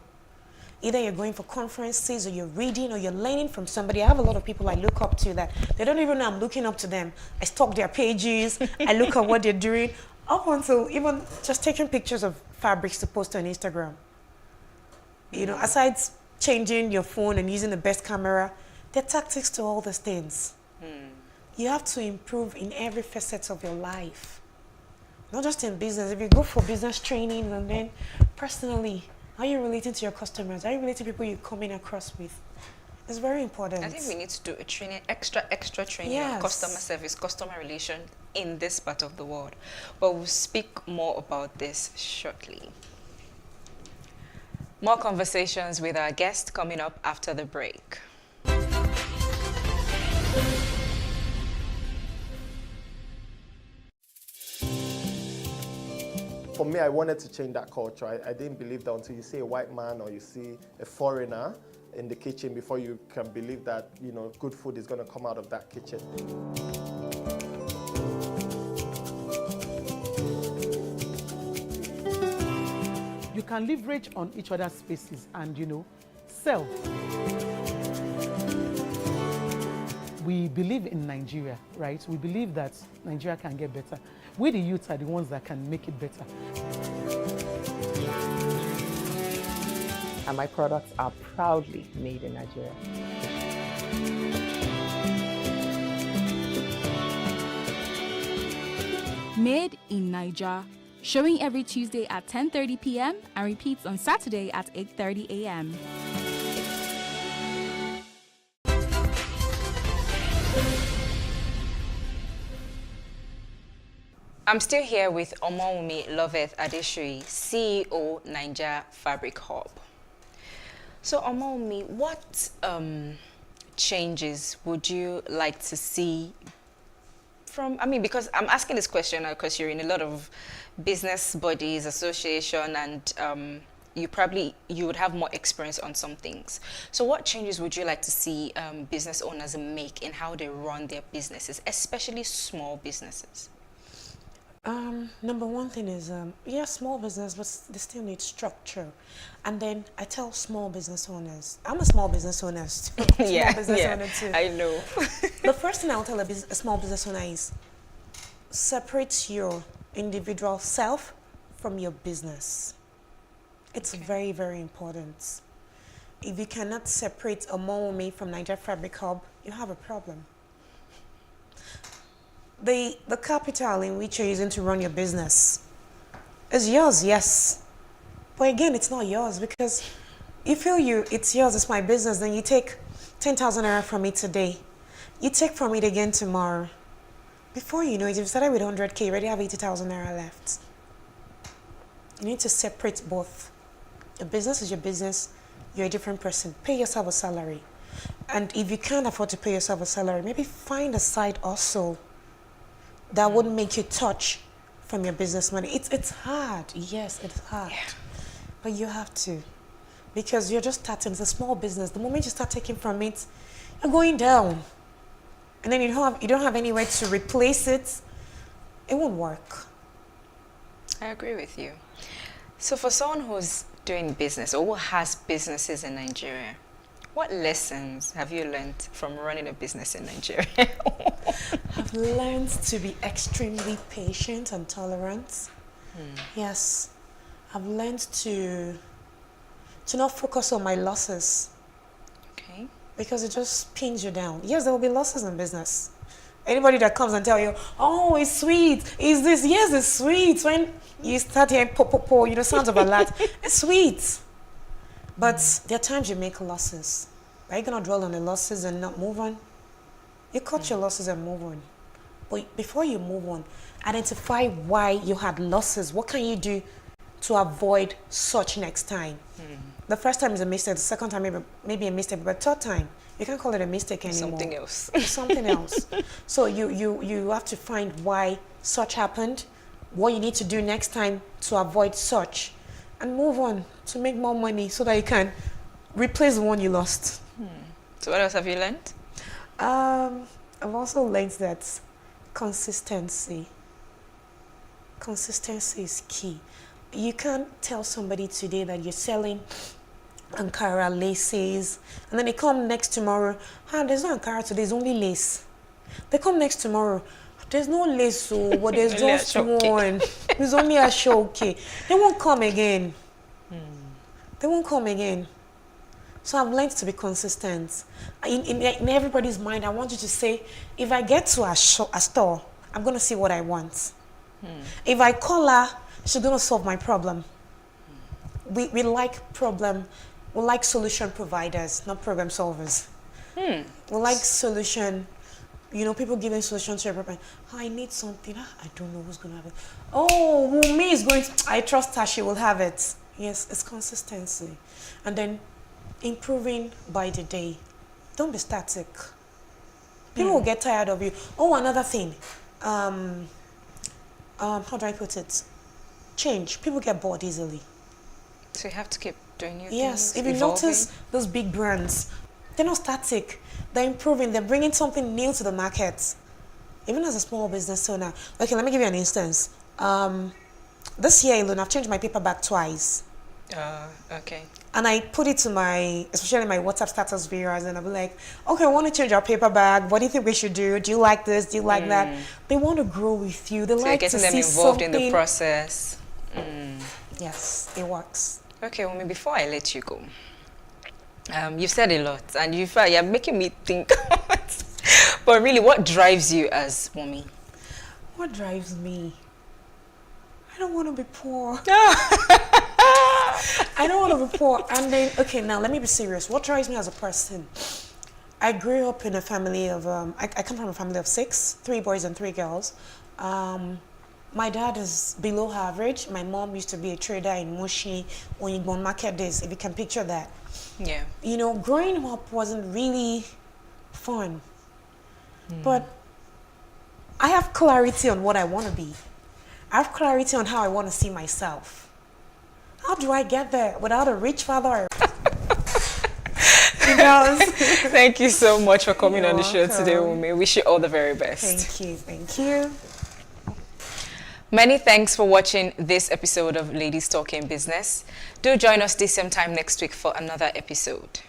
Either you're going for conferences or you're reading or you're learning from somebody. I have a lot of people I look up to that they don't even know I'm looking up to them. I stalk their pages. I look at what they're doing. Up until even just taking pictures of fabrics to post on Instagram. You know, aside changing your phone and using the best camera, there are tactics to all these things. You have to improve in every facet of your life. Not just in business. If you go for business training and then personally, how are you relating to your customers? How are you relating to people you're coming across with? It's very important. I think we need to do a training, extra training on customer service, customer relation in this part of the world. But we'll speak more about this shortly. More conversations with our guest coming up after the break. For me, I wanted to change that culture. I didn't believe that until you see a white man or you see a foreigner in the kitchen before you can believe that, you know, good food is going to come out of that kitchen. You can leverage on each other's spaces and, you know, sell. We believe in Nigeria, right? We believe that Nigeria can get better. We, the youth, are the ones that can make it better. And my products are proudly made in Nigeria. Made in Nigeria, showing every Tuesday at 10:30 p.m. and repeats on Saturday at 8:30 a.m. I'm still here with Omowumi Loveth Adeshoyi, CEO, Naija Fabric Hub. So Omowumi, what changes would you like to see from, because I'm asking this question because you're in a lot of business bodies, association, and you would have more experience on some things. So what changes would you like to see business owners make in how they run their businesses, especially small businesses? Number one thing is, small business, but they still need structure. And then I tell small business owners, I'm a small business owner too. Owner too. I know. The first thing I'll tell a small business owner is separate your individual self from your business. It's very, very important. If you cannot separate Omowumi from Naija Fabric Hub, you have a problem. The capital in which you're using to run your business is yours, yes. But again, it's not yours because you feel it's yours, it's my business, then you take 10,000 naira from it today. You take from it again tomorrow. Before you know it, you've started with 100K, you already have 80,000 naira left. You need to separate both. Your business is your business, you're a different person. Pay yourself a salary. And if you can't afford to pay yourself a salary, maybe find a side also that wouldn't make you touch from your business money. It's hard. Yes, it's hard. Yeah. But you have to. Because you're just starting. It's a small business. The moment you start taking from it, you're going down. And then you don't have anywhere to replace it. It won't work. I agree with you. So for someone who's doing business or who has businesses in Nigeria, what lessons have you learned from running a business in Nigeria? I've learned to be extremely patient and tolerant. Yes. I've learned to not focus on my losses. Okay. Because it just pins you down. Yes, there will be losses in business. Anybody that comes and tell you, oh, it's sweet, is this? Yes, it's sweet. When you start hearing po, sounds of a lot, it's sweet. But there are times you make losses. Are you going to dwell on the losses and not move on? You cut your losses and move on. But before you move on, identify why you had losses. What can you do to avoid such next time? The first time is a mistake. The second time maybe a mistake. But third time, you can't call it a mistake anymore. Something else. Something else. So you have to find why such happened, what you need to do next time to avoid such, and move on to make more money so that you can replace the one you lost. So what else have you learned? I've also learned that consistency is key. You can't tell somebody today that you're selling Ankara laces, and then they come next tomorrow, there's no Ankara today, there's only lace. They come next tomorrow, there's no lace, so but there's just one. There's only a show, They won't come again. They won't come again. So I've learned to be consistent. In everybody's mind, I want you to say, if I get to a store, I'm going to see what I want. If I call her, she's going to solve my problem. We like solution providers, not problem solvers. We like solution, people giving solutions to everybody. I need something. I don't know who's going to have it. Oh, Wumi is going to, I trust her, she will have it. Yes, it's consistency. And then improving by the day. Don't be static. People will get tired of you. Oh, another thing. How do I put it? Change. People get bored easily. So you have to keep doing your Yes, things, if you evolving. notice those big brands, they're not static. They're improving. They're bringing something new to the market. Even as a small business owner. Okay, let me give you an instance. This year alone, I've changed my paper bag twice. Okay. And I put it to especially my WhatsApp status viewers, and I'll be like, okay, I want to change our paper bag. What do you think we should do? Do you like this? Do you like that? They want to grow with you. They So like you're to getting them see involved something. in the process. Yes, it works. Okay, well, before I let you go, you've said a lot, and you're making me think. But really, what drives you as Wumi? What drives me? I don't want to be poor. I don't want to be poor. And then, okay, now let me be serious. What drives me as a person? I grew up in a family of, I come from a family of 6, 3 boys and 3 girls. My dad is below average. My mom used to be a trader in Moshi on Igbon market days, if you can picture that. Yeah. Growing up wasn't really fun. But I have clarity on what I want to be. I have clarity on how I want to see myself. How do I get there without a rich father? Thank you so much for coming You're on the show today, welcome. Wumi. Wish you all the very best. Thank you. Many thanks for watching this episode of Ladies Talking Business. Do join us this same time next week for another episode.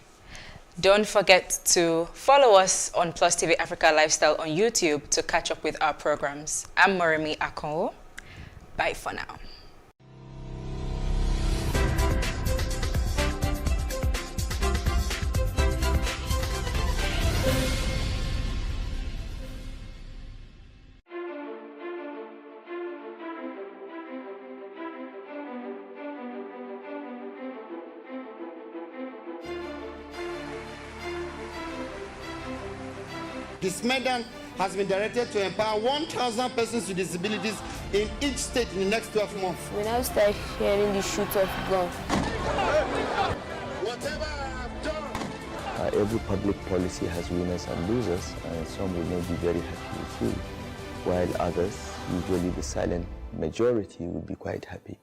Don't forget to follow us on PlusTvAfrica Lifestyle on YouTube to catch up with our programs. I'm Moremi Akonwo. Bye for now. This medal has been directed to empower 1,000 persons with disabilities in each state in the next 12 months. We now start hearing the shoot of gun. Every public policy has winners and losers, and some will not be very happy with you, while others, usually the silent majority, will be quite happy.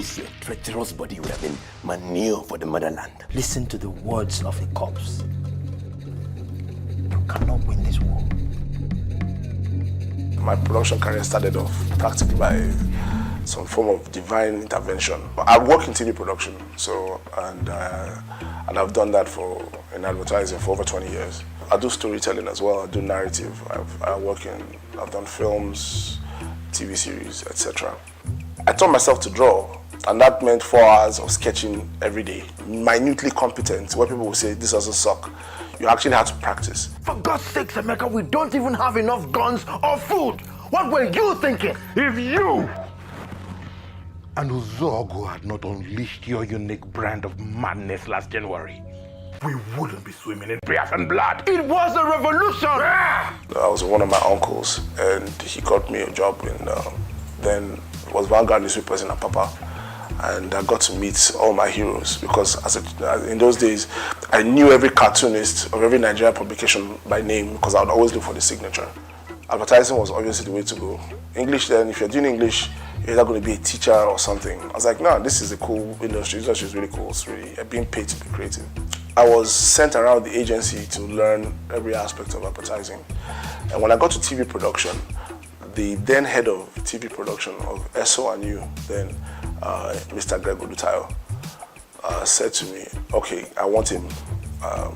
This your treacherous body would have been manure for the motherland. Listen to the words of a corpse. You cannot win this war. My production career started off practically by some form of divine intervention. I work in TV production, and I've done that in advertising for over 20 years. I do storytelling as well. I do narrative. I've done films, TV series, etc. I taught myself to draw, and that meant 4 hours of sketching every day, minutely competent, where people will say, this doesn't suck. You actually have to practice. For God's sake, Emeka, we don't even have enough guns or food. What were you thinking? If you and Uzogo had not unleashed your unique brand of madness last January, we wouldn't be swimming in beers and blood. It was a revolution! I was one of my uncles, and he got me a job in, then it was Vanguard newspapers in Apapa. And I got to meet all my heroes because in those days, I knew every cartoonist of every Nigerian publication by name because I would always look for the signature. Advertising was obviously the way to go. English then, if you're doing English, you're either going to be a teacher or something. I was like, no, this is a cool industry. This industry is really cool. It's really being paid to be creative. I was sent around the agency to learn every aspect of advertising. And when I got to TV production, the then head of TV production of SO and U, then Mr. Greg Odutayo, said to me, okay, I want him.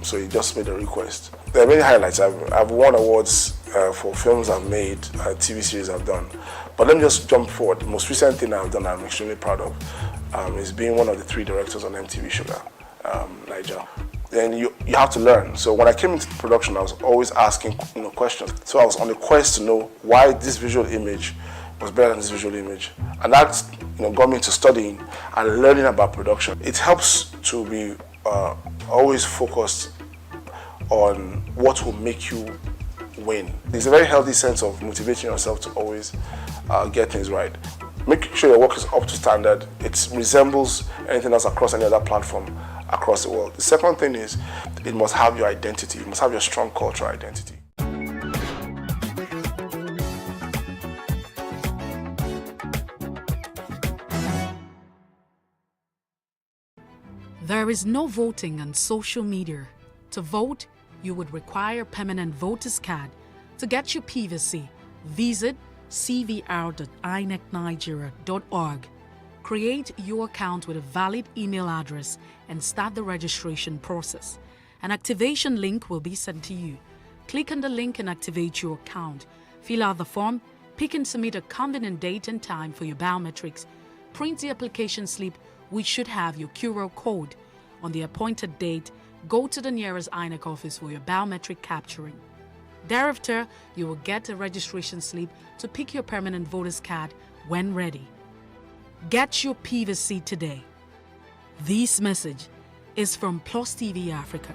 So he just made a request. There are many highlights. I've won awards for films I've made, TV series I've done. But let me just jump forward. The most recent thing I've done I'm extremely proud of is being one of the 3 directors on MTV Sugar, Niger. Then you have to learn. So when I came into production, I was always asking questions. So I was on a quest to know why this visual image was better than this visual image. And that got me into studying and learning about production. It helps to be always focused on what will make you win. There's a very healthy sense of motivating yourself to always get things right. Make sure your work is up to standard. It resembles anything else across any other platform across the world. The second thing is it must have your identity. It must have your strong cultural identity. There is no voting on social media. To vote, you would require a permanent voter's card. To get your PVC, visit cvr.inecnigeria.org. Create your account with a valid email address and start the registration process. An activation link will be sent to you. Click on the link and activate your account. Fill out the form, pick and submit a convenient date and time for your biometrics. Print the application slip, which should have your QR code. On the appointed date, go to the nearest INEC office for your biometric capturing. Thereafter, you will get a registration slip to pick your permanent voter's card when ready. Get your PVC today. This message is from PlusTvAfrica.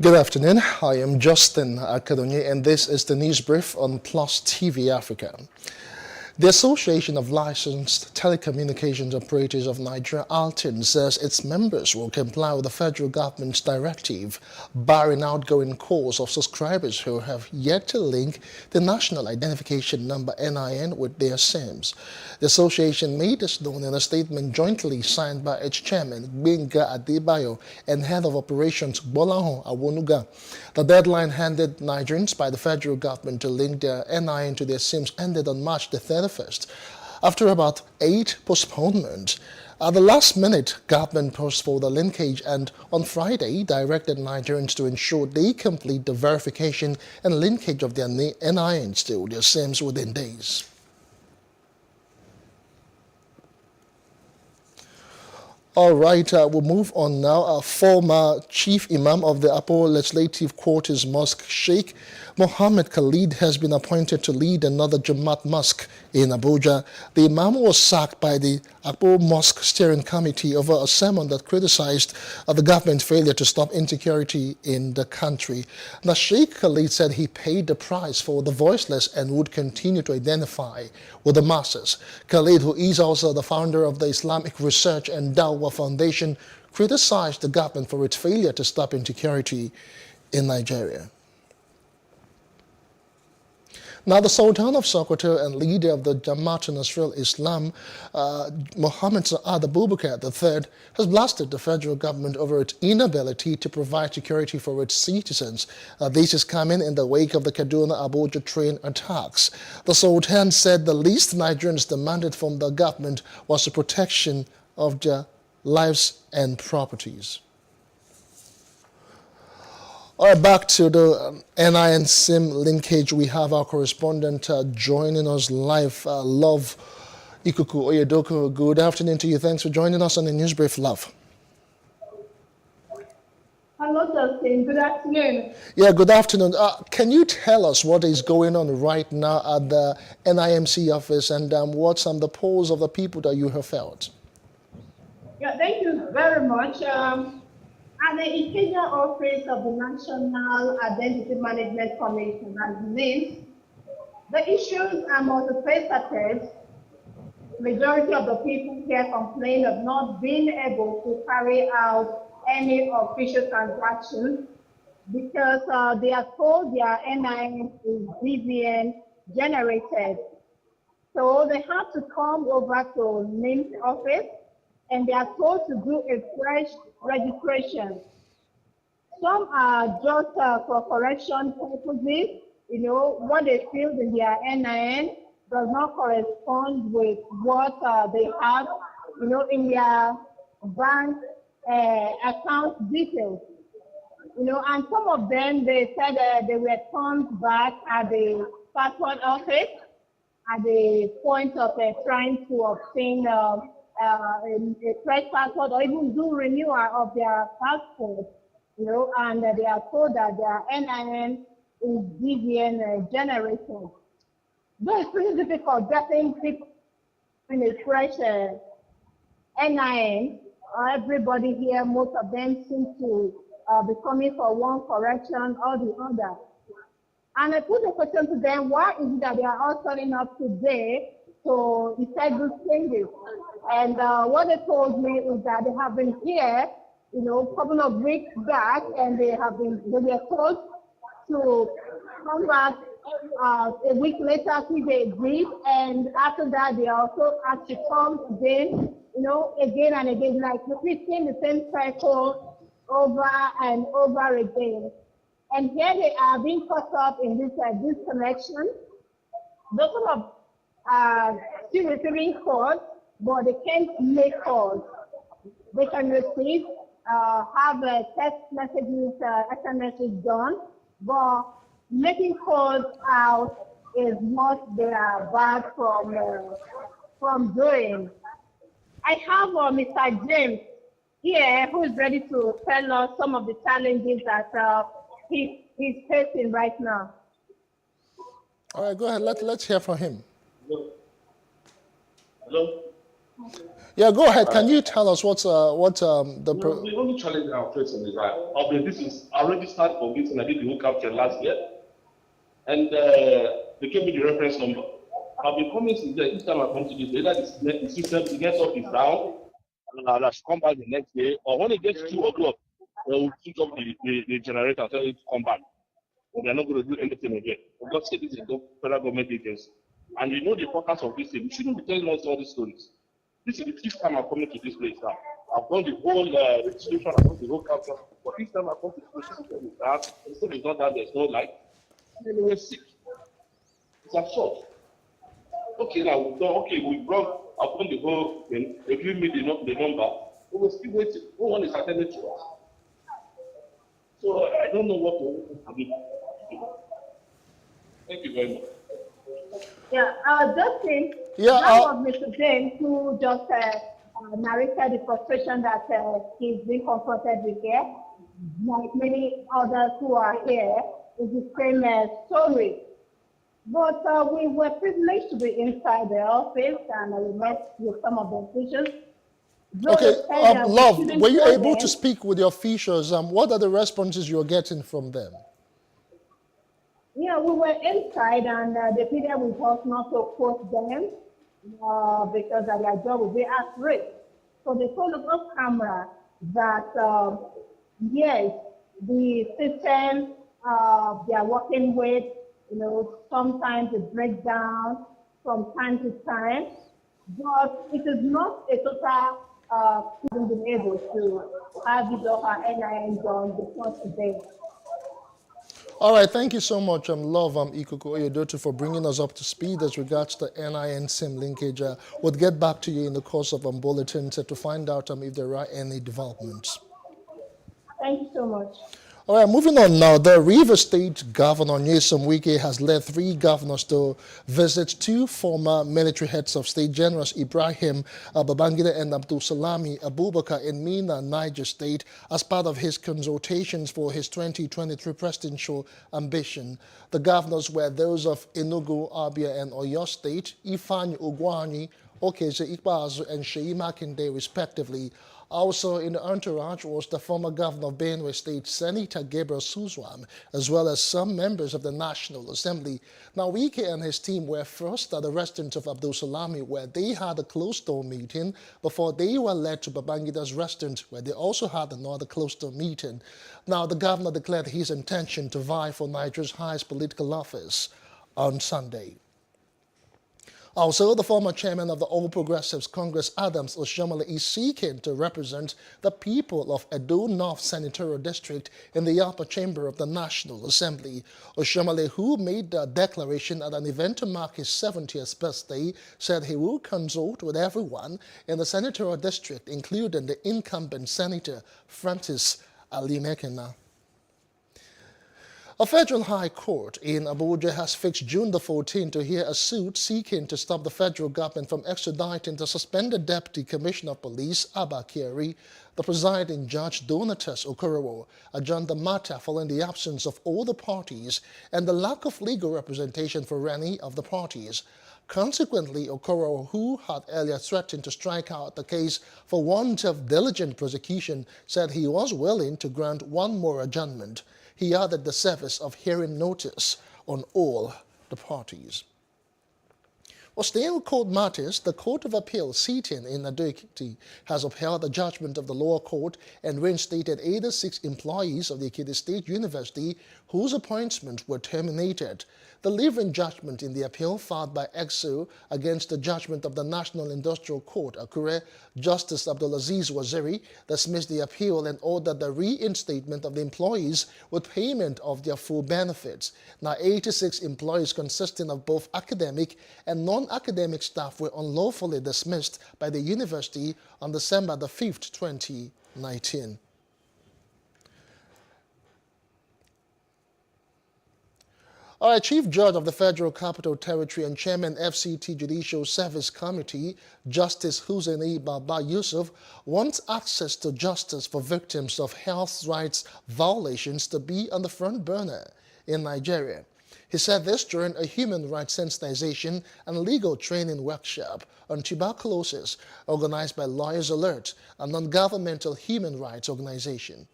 Good afternoon, I am Justin Akadonye and this is the news brief on Plus TV Africa. The Association of Licensed Telecommunications Operators of Nigeria, ALTIN, says its members will comply with the federal government's directive barring outgoing calls of subscribers who have yet to link the National Identification Number (NIN) with their SIMs. The association made this known in a statement jointly signed by its chairman, Benga Adebayo, and head of operations, Bolahon Awonuga. The deadline handed Nigerians by the federal government to link their NIN to their SIMs ended on March the 31st. After about 8 postponements, at the last minute, government postponed the linkage and on Friday directed Nigerians to ensure they complete the verification and linkage of their NINs to their SIMs within days. All right, we'll move on now. Our former chief imam of the Upper Legislative Quarters Mosque, Sheikh Mohammed Khalid, has been appointed to lead another Jamaat mosque in Abuja. The imam was sacked by the Upper Mosque Steering Committee over a sermon that criticized the government's failure to stop insecurity in the country. Now, Sheikh Khalid said he paid the price for the voiceless and would continue to identify with the masses. Khalid, who is also the founder of the Islamic Research and Dawah Foundation, criticized the government for its failure to stop insecurity in Nigeria. Now, the Sultan of Sokoto and leader of the Jamaat Nasrul Islam, Mohammed Saad Abubakar III, has blasted the federal government over its inability to provide security for its citizens. This is coming in the wake of the Kaduna-Abuja train attacks. The Sultan said the least Nigerians demanded from the government was the protection of their lives and properties. All right, back to the NIN SIM linkage. We have our correspondent joining us live, Love Ikuku Oyedoku. Good afternoon to you. Thanks for joining us on the News Brief, Love. Hello, Justin. Good afternoon. Yeah, good afternoon. Can you tell us what is going on right now at the NIMC office and what some of the polls of the people that you have felt? Yeah, thank you very much. At the Ikeja office of the National Identity Management Commission, as named, the issues are multifaceted. Majority of the people here complain of not being able to carry out any official transactions because they are told their NIN is BVN generated. So they have to come over to NIM's office and they are told to do a fresh registration. Some are just for correction purposes. You know, what they filled in their NIN does not correspond with what they have, you know, in their bank account details. You know, and some of them, they said they were turned back at the passport office at the point of trying to obtain a fresh passport or even do renewal of their passport, you know, and they are told that their NIN is BVN generated. Though it's pretty difficult getting people in a fresh NIN, everybody here, most of them seem to be coming for one correction or the other. And I put a question to them, why is it that they are all turning up today to effect these changes? And what they told me is that they have been here, you know, a couple of weeks back, and they were told to come back a week later after they agreed, and after that they also asked to come again, you know, again and again, like repeating the same cycle over and over again. And here they are being caught up in this disconnection. Those of still receiving calls, but they can't make calls. They can receive, have text messages, SMS done, but making calls out is what they are barred from doing. I have Mr. James here who is ready to tell us some of the challenges that he's facing right now. All right, go ahead. Let's hear from him. Hello? Yeah, go ahead. Can you tell us what's the The only challenge I'm facing is that this is I registered for this and I did the whole capture last year, and they gave me the reference number. I've been coming since then. Each time I come to this, either the system, the network is down, and I should come back the next day, or when it gets 2 o'clock, they will switch off the generator and tell it to come back. And they're not going to do anything again. For God's sake, this is the federal government agency. And you know the purpose of this thing. You shouldn't be telling us all these stories. This is the 5th time I'm coming to this place now. I've done the whole registration, I've done the whole capture. But each time I come to this place, the system is not that there's no light. And then they were sick. It's absurd. Okay, now we've done, okay, we've brought upon the whole thing, they give me the number, but we're still waiting. No one is attending to us. So I don't know what to do. Thank you very much. Yeah, Justin, Yeah, that was Mr. James who just narrated the frustration that he's being confronted with here. Like many others who are here, is the same story. But we were privileged to be inside the office and we met with some of the officials. Okay, Love, were you able to them. speak with your officials? What are the responses you're getting from them? Yeah, we were inside and they pleaded with us not to quote them because their job will be at risk. So they told us off camera that yes, the system they are working with, sometimes it breaks down from time to time, but it is not a total being able to have it or her NIN done before today. All right, thank you so much, Love Ikuku Oyedotu, for bringing us up to speed as regards to NIN SIM linkage. We'll get back to you in the course of bulletins to find out if there are any developments. Thank you so much. All right, moving on now. The Rivers State Governor Nyesom Wike has led 3 governors to visit 2 former military heads of state, Generals Ibrahim Babangida and Abdul Salami Abubakar in Mina, Niger State, as part of his consultations for his 2023 presidential ambition. The governors were those of Enugu, Abia, and Oyo State, Ifeanyi Ugwuanyi, Okeze Ikpeazu, and Seyi Makinde, respectively. Also in the entourage was the former governor of Benue State, Senator Gabriel Suzwam, as well as some members of the National Assembly. Now, Wike and his team were first at the residence of Abdul Salami, where they had a closed-door meeting before they were led to Babangida's residence, where they also had another closed-door meeting. Now, the governor declared his intention to vie for Nigeria's highest political office on Sunday. Also, the former chairman of the All Progressives Congress, Adams Oshiomhole, is seeking to represent the people of Edo North Senatorial District in the upper chamber of the National Assembly. Oshiomhole, who made the declaration at an event to mark his 70th birthday, said he will consult with everyone in the senatorial district, including the incumbent Senator Francis Alimekena. A federal high court in Abuja has fixed June the 14th to hear a suit seeking to stop the federal government from extraditing the suspended Deputy Commissioner of Police, Abba Kyari. The presiding judge, Donatus Okorowo, adjourned the matter following the absence of all the parties and the lack of legal representation for any of the parties. Consequently, Okorowo, who had earlier threatened to strike out the case for want of diligent prosecution, said he was willing to grant one more adjournment. He added the service of hearing notice on all the parties. Well, staying with court matters, the Court of Appeal sitting in Ado-Ekiti has upheld the judgment of the lower court and reinstated 86 employees of the Ekiti State University whose appointments were terminated. The leaving judgment in the appeal filed by EXO against the judgment of the National Industrial Court, Akure, Justice Abdulaziz Waziri, dismissed the appeal and ordered the reinstatement of the employees with payment of their full benefits. Now, 86 employees consisting of both academic and non-academic staff were unlawfully dismissed by the university on December the 5th, 2019. All right, Chief Judge of the Federal Capital Territory and Chairman FCT Judicial Service Committee, Justice Hussaini Baba Yusuf, wants access to justice for victims of health rights violations to be on the front burner in Nigeria. He said this during a human rights sensitization and legal training workshop on tuberculosis organized by Lawyers Alert, a non-governmental human rights organization.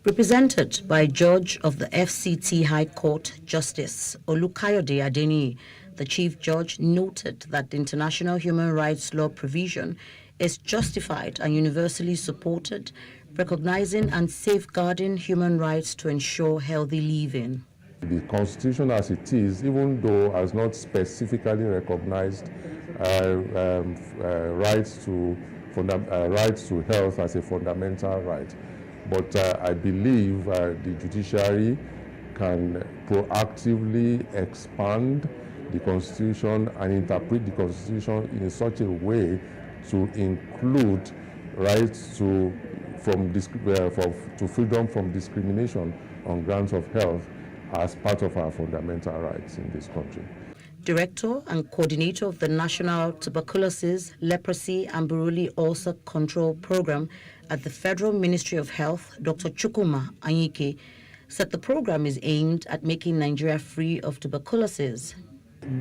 Represented by Judge of the FCT High Court, Justice Olukayode Adeni, the Chief Judge noted that the international human rights law provision is justified and universally supported, recognizing and safeguarding human rights to ensure healthy living. The Constitution as it is, even though has not specifically recognized rights to health as a fundamental right, but I believe the judiciary can proactively expand the Constitution and interpret the Constitution in such a way to include rights to freedom from discrimination on grounds of health as part of our fundamental rights in this country. Director and coordinator of the National Tuberculosis, Leprosy and Buruli Ulcer Control Program at the Federal Ministry of Health, Dr. Chukwuma Anyike, said the program is aimed at making Nigeria free of tuberculosis.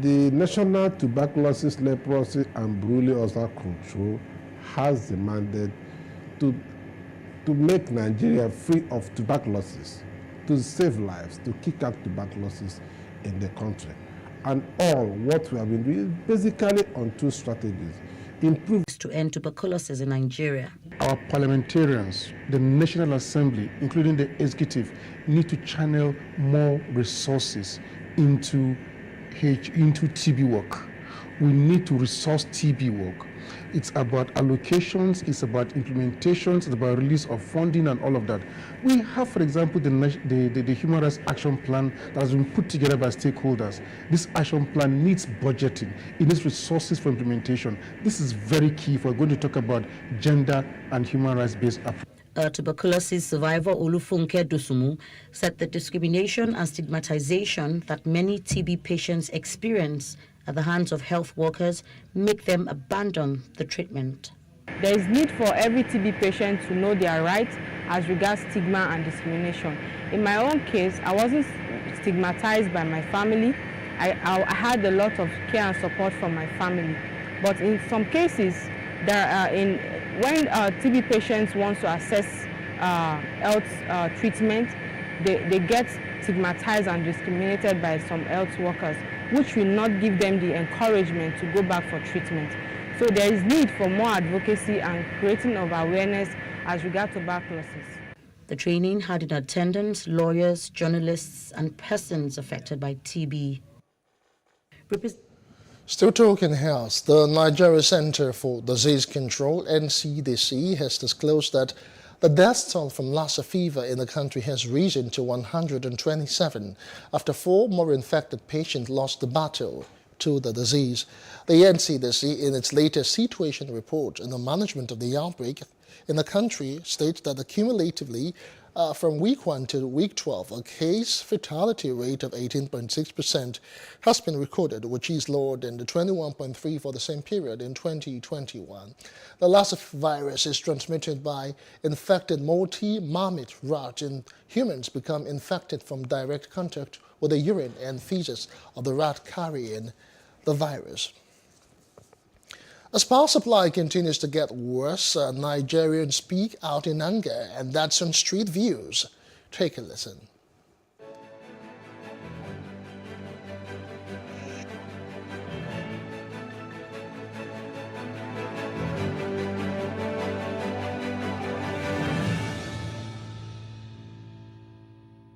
The National Tuberculosis, Leprosy and Buruli Ulcer Control has demanded to make Nigeria free of tuberculosis, to save lives, to kick out tuberculosis in the country. And all what we have been doing is basically on two strategies. Improve to end tuberculosis in Nigeria. Our parliamentarians, the National Assembly, including the executive, need to channel more resources into TB work. We need to resource TB work. It's about allocations, it's about implementations, it's about release of funding and all of that. We have, for example, the Human Rights Action Plan that has been put together by stakeholders. This action plan needs budgeting, it needs resources for implementation. This is very key if we're going to talk about gender and human rights-based approach. Tuberculosis survivor Olufunke Dosumu said the discrimination and stigmatization that many TB patients experience at the hands of health workers make them abandon the treatment. There is need for every TB patient to know their rights as regards stigma and discrimination. In my own case, I wasn't stigmatized by my family. I had a lot of care and support from my family. But in some cases, when TB patients want to access health treatment, they get stigmatized and discriminated by some health workers, which will not give them the encouragement to go back for treatment. So there is need for more advocacy and creating of awareness as regards tuberculosis. The training had in attendance lawyers, journalists, and persons affected by TB. Still talking health, the Nigeria Center for Disease Control, NCDC, has disclosed that the death toll from Lassa fever in the country has risen to 127 after 4 more infected patients lost the battle to the disease. The NCDC, in its latest situation report on the management of the outbreak in the country, states that cumulatively from week 1 to week 12, a case fatality rate of 18.6% has been recorded, which is lower than the 21.3% for the same period in 2021. The Lassa virus is transmitted by infected multi-marmot rat, and humans become infected from direct contact with the urine and feces of the rat carrying the virus. As power supply continues to get worse, Nigerians speak out in anger, and that's on Street Views. Take a listen.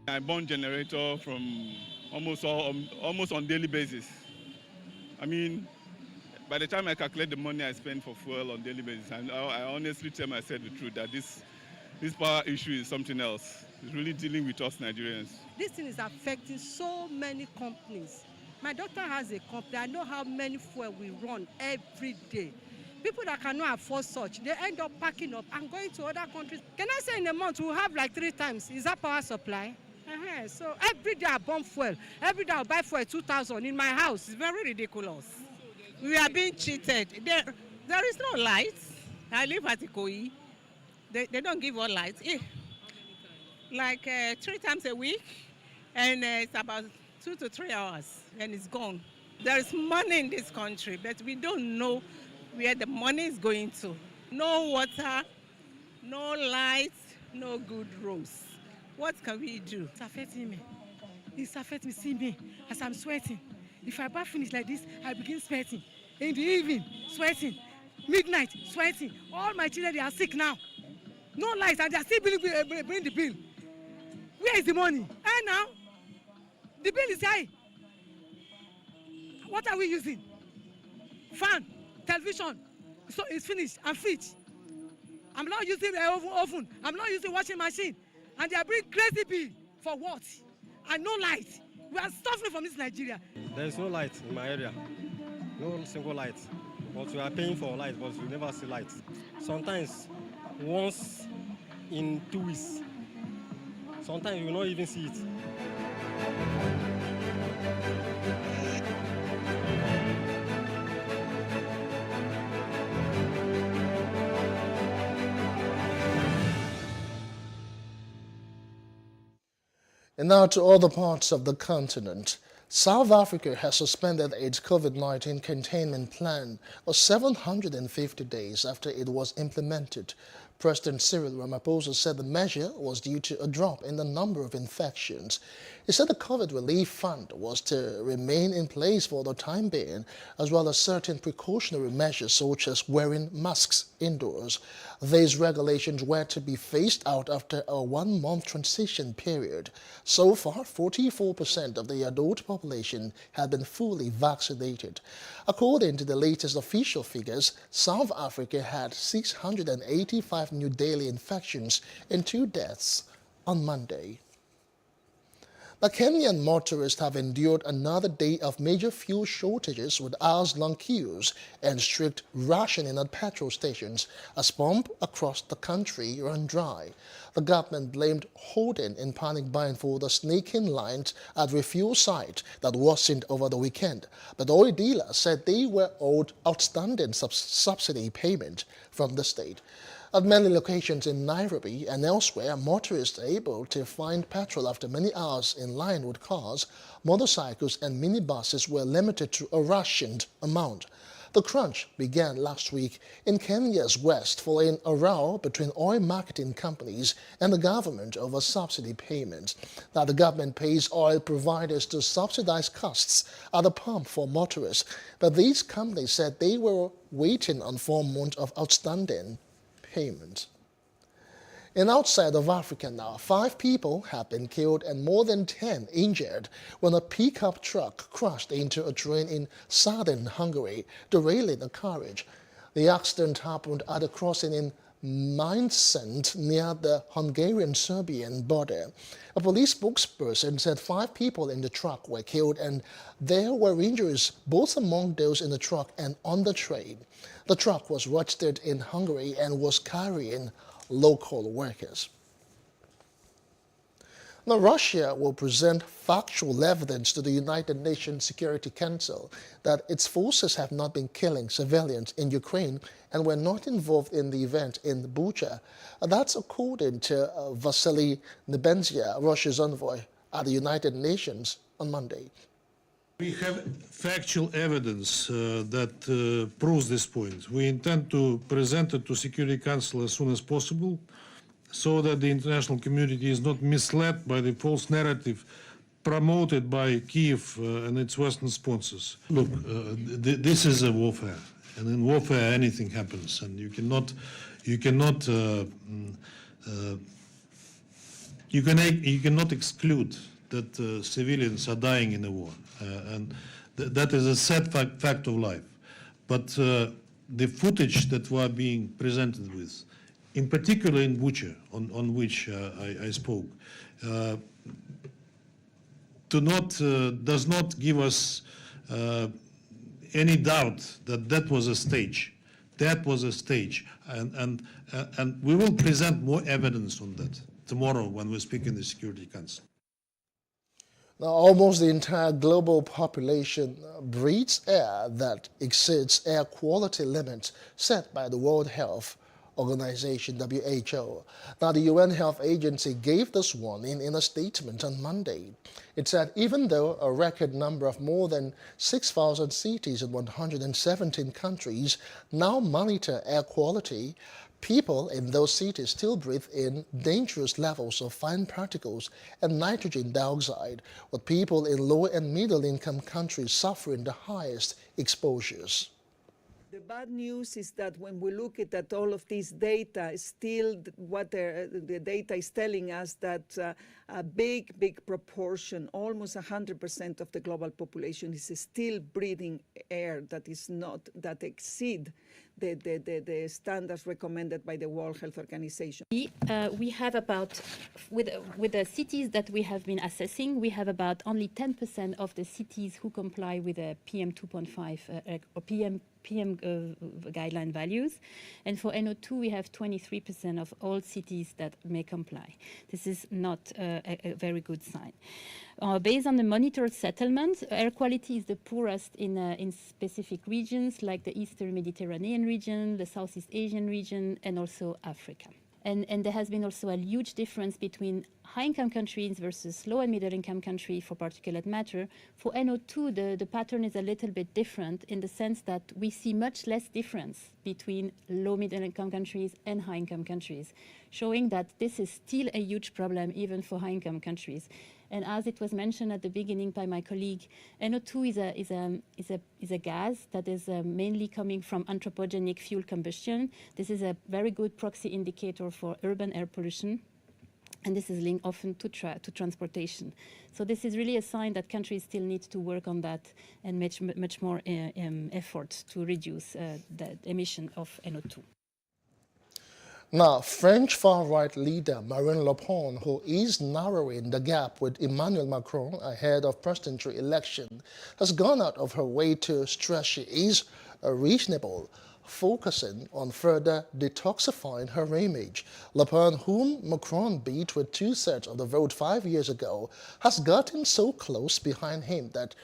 I burn generator from almost on daily basis. I mean, by the time I calculate the money I spend for fuel on daily basis, and I honestly tell myself the truth that this power issue is something else. It's really dealing with us Nigerians. This thing is affecting so many companies. My daughter has a company. I know how many fuel we run every day. People that cannot afford such, they end up packing up and going to other countries. Can I say in a month we'll have like 3 times? Is that power supply? So every day I burn fuel. Every day I buy fuel 2,000 in my house. It's very ridiculous. We are being cheated. There is no light. I live at Ikoyi. They don't give us light. Like 3 times a week, and it's about 2 to 3 hours, and it's gone. There is money in this country, but we don't know where the money is going to. No water, no light, no good roads. What can we do? It's affecting me. It's affecting me. See me as I'm sweating. If I bath finish like this, I begin sweating. In the evening, sweating. Midnight, sweating. All my children, they are sick now. No lights, and they are still bring the bill. Where is the money? And now, the bill is high. What are we using? Fan, television. So it's finished. I'm fit. I'm not using the oven. I'm not using washing machine. And they are bringing crazy bill for what? And no light. We are suffering from this Nigeria. There is no light in my area, no single light. But we are paying for light, but we never see light. Sometimes, once in 2 weeks, sometimes you will not even see it. And now to other parts of the continent. South Africa has suspended its COVID-19 containment plan for 750 days after it was implemented. President Cyril Ramaphosa said the measure was due to a drop in the number of infections. He said the COVID relief fund was to remain in place for the time being, as well as certain precautionary measures such as wearing masks indoors. These regulations were to be phased out after a 1-month transition period. So far, 44% of the adult population had been fully vaccinated. According to the latest official figures, South Africa had 685 new daily infections and 2 deaths on Monday. The Kenyan motorists have endured another day of major fuel shortages with hours-long queues and strict rationing at petrol stations as pumps across the country run dry. The government blamed hoarding and panic buying for the snaking lines at refuel sites that worsened over the weekend, but oil dealers said they were owed outstanding subsidy payment from the state. At many locations in Nairobi and elsewhere, motorists are able to find petrol after many hours in line with cars. Motorcycles and minibuses were limited to a rationed amount. The crunch began last week in Kenya's west following a row between oil marketing companies and the government over subsidy payments. Now, the government pays oil providers to subsidize costs at the pump for motorists, but these companies said they were waiting on 4 months of outstanding payment. And outside of Africa now, 5 people have been killed and more than 10 injured when a pickup truck crashed into a train in southern Hungary, derailing a carriage. The accident happened at a crossing in Mainzend near the Hungarian-Serbian border. A police spokesperson said 5 people in the truck were killed and there were injuries both among those in the truck and on the train. The truck was registered in Hungary and was carrying local workers. Now, Russia will present factual evidence to the United Nations Security Council that its forces have not been killing civilians in Ukraine and were not involved in the event in Bucha. That's according to Vasily Nebenzia, Russia's envoy at the United Nations on Monday. We have factual evidence that proves this point. We intend to present it to Security Council as soon as possible so that the international community is not misled by the false narrative promoted by Kiev and its Western sponsors. Look, this is a warfare, and in warfare anything happens, and you cannot exclude that civilians are dying in a war, and that is a sad fact of life. But the footage that we are being presented with, in particular in Bucha, on which I spoke, does not give us any doubt that that was a stage. That was a stage, and we will present more evidence on that tomorrow when we speak in the Security Council. Now, almost the entire global population breathes air that exceeds air quality limits set by the World Health Organization, WHO. Now, the UN Health Agency gave this warning in a statement on Monday. It said even though a record number of more than 6,000 cities in 117 countries now monitor air quality, people in those cities still breathe in dangerous levels of fine particles and nitrogen dioxide, with people in low and middle-income countries suffering the highest exposures. The bad news is that when we look at all of this data, still what the data is telling us that a big proportion, almost 100% of the global population is still breathing air that exceed the standards recommended by the World Health Organization. We have about, with the cities that we have been assessing, we have about only 10% of the cities who comply with the PM 2.5 or PM guideline values. And for NO2, we have 23% of all cities that may comply. This is not a very good sign. Based on the monitored settlements, air quality is the poorest in specific regions like the Eastern Mediterranean region, the Southeast Asian region, and also Africa. And there has been also a huge difference between high-income countries versus low and middle-income countries for particulate matter. For NO2, the pattern is a little bit different in the sense that we see much less difference between low-middle-income countries and high-income countries, showing that this is still a huge problem even for high-income countries. And as it was mentioned at the beginning by my colleague, NO2 is a gas that is mainly coming from anthropogenic fuel combustion. This is a very good proxy indicator for urban air pollution, and this is linked often to transportation. So this is really a sign that countries still need to work on that and much more effort to reduce the emission of NO2. Now, French far-right leader Marine Le Pen, who is narrowing the gap with Emmanuel Macron ahead of presidential election, has gone out of her way to stress she is reasonable, focusing on further detoxifying her image. Le Pen, whom Macron beat with 2/3 of the vote 5 years ago, has gotten so close behind him that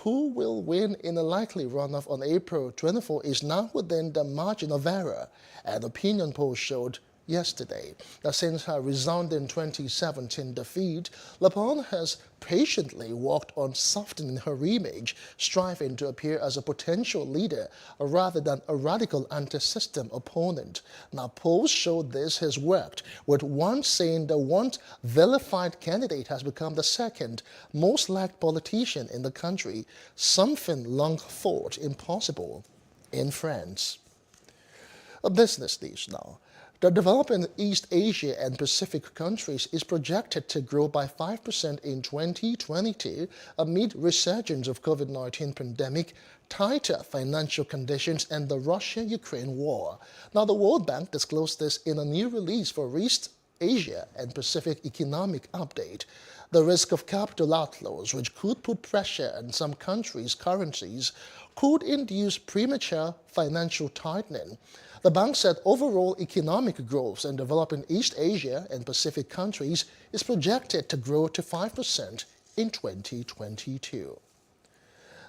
who will win in a likely runoff on April 24 is now within the margin of error, an opinion poll showed yesterday. Now, since her resounding 2017 defeat, Le Pen has patiently worked on softening her image, striving to appear as a potential leader rather than a radical anti-system opponent. Now, polls show this has worked, with one saying the once vilified candidate has become the second most liked politician in the country, something long thought impossible in France. A business news now. The developing East Asia and Pacific countries is projected to grow by 5% in 2022 amid resurgence of COVID-19 pandemic, tighter financial conditions, and the Russia-Ukraine war. Now, the World Bank disclosed this in a new release for East Asia and Pacific Economic Update. The risk of capital outflows, which could put pressure on some countries' currencies, could induce premature financial tightening. The bank said overall economic growth in developing East Asia and Pacific countries is projected to grow to 5% in 2022.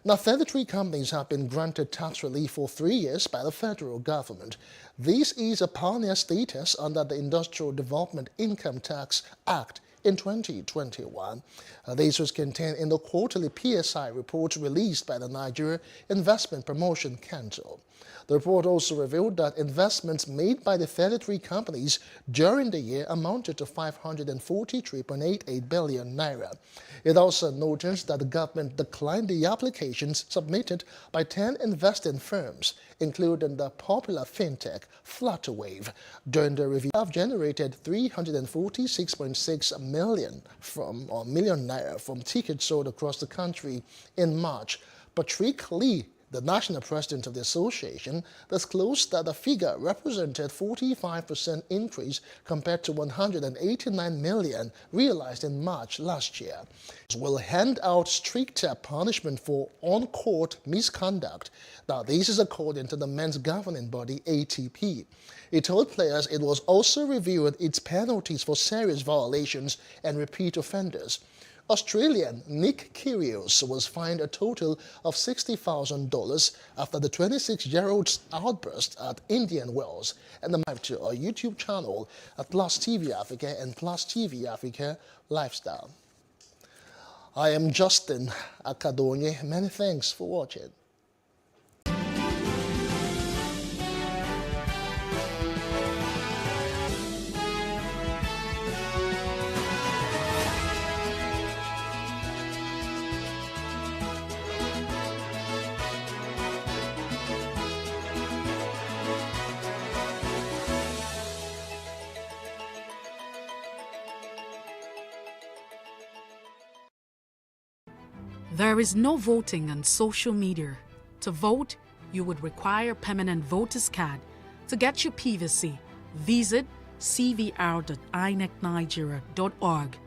Now, 33 companies have been granted tax relief for 3 years by the federal government. This is a pioneer status under the Industrial Development Income Tax Act in 2021. This was contained in the quarterly PSI report released by the Nigeria Investment Promotion Council. The report also revealed that investments made by the 33 companies during the year amounted to 543.88 billion naira. It also noticed that the government declined the applications submitted by 10 investing firms, including the popular fintech Flutterwave. During the review, have generated 346.6 million naira from tickets sold across the country in March. Patrick Lee, the national president of the association, disclosed that the figure represented 45% increase compared to 189 million realized in March last year. It will hand out stricter punishment for on-court misconduct. Now, this is according to the men's governing body ATP. It told players it was also reviewing its penalties for serious violations and repeat offenders. Australian Nick Kyrgios was fined a total of $60,000 after the 26-year-old's outburst at Indian Wells, and subscribe to our YouTube channel at PlusTvAfrica and PlusTvAfrica Lifestyle. I am Justin Akadonye. Many thanks for watching. There is no voting on social media. To vote, you would require a permanent voter's card. To get your PVC, visit cvr.inecnigeria.org.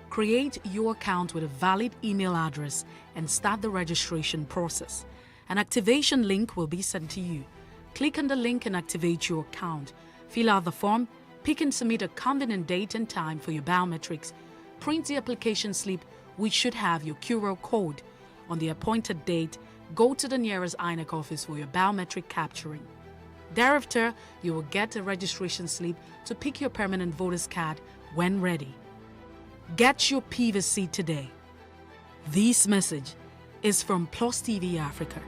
Create your account with a valid email address and start the registration process. An activation link will be sent to you. Click on the link and activate your account. Fill out the form, pick and submit a convenient date and time for your biometrics. Print the application slip, which should have your QR code. On the appointed date, go to the nearest INEC office for your biometric capturing. Thereafter, you will get a registration slip to pick your permanent voter's card when ready. Get your PVC today. This message is from PlusTvAfrica.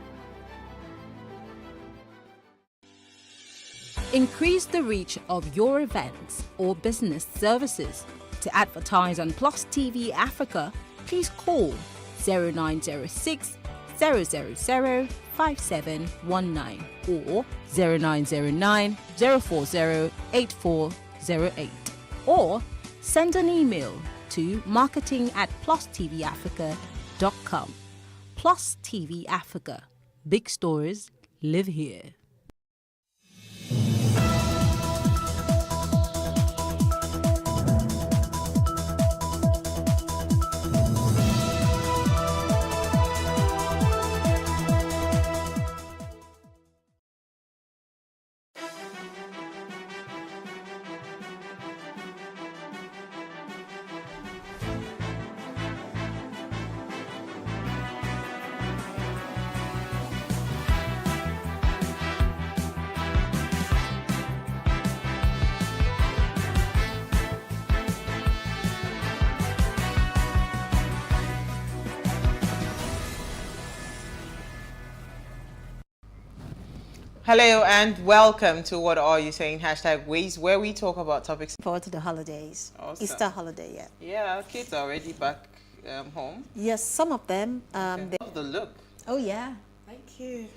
Increase the reach of your events or business services. To advertise on PlusTvAfrica, please call 0906 000 5719 or 0909 040 8408, or send an email to marketing@PlusTvAfrica.com. Plus TV Africa. Big stories live here. Hello and welcome to What Are You Saying? #Ways, where we talk about topics. Forward to the holidays. Awesome. Easter holiday, yeah. Yeah, our kids are already back home. Yes, some of them. Love the look. Oh yeah, thank you.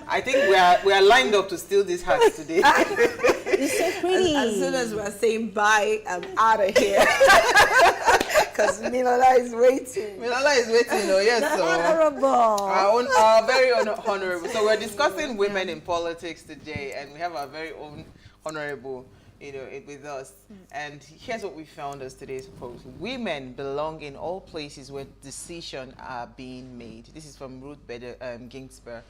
I think we are lined up to steal these hats today. It's so pretty. As soon as we're saying bye, I'm out of here. Because Milola is waiting. Milola is waiting, oh yes. The honorable. Our very honorable. So we're discussing women in politics today, and we have our very own honorable, with us. And here's what we found as today's post: women belong in all places where decisions are being made. This is from Ruth Bader Ginsburg.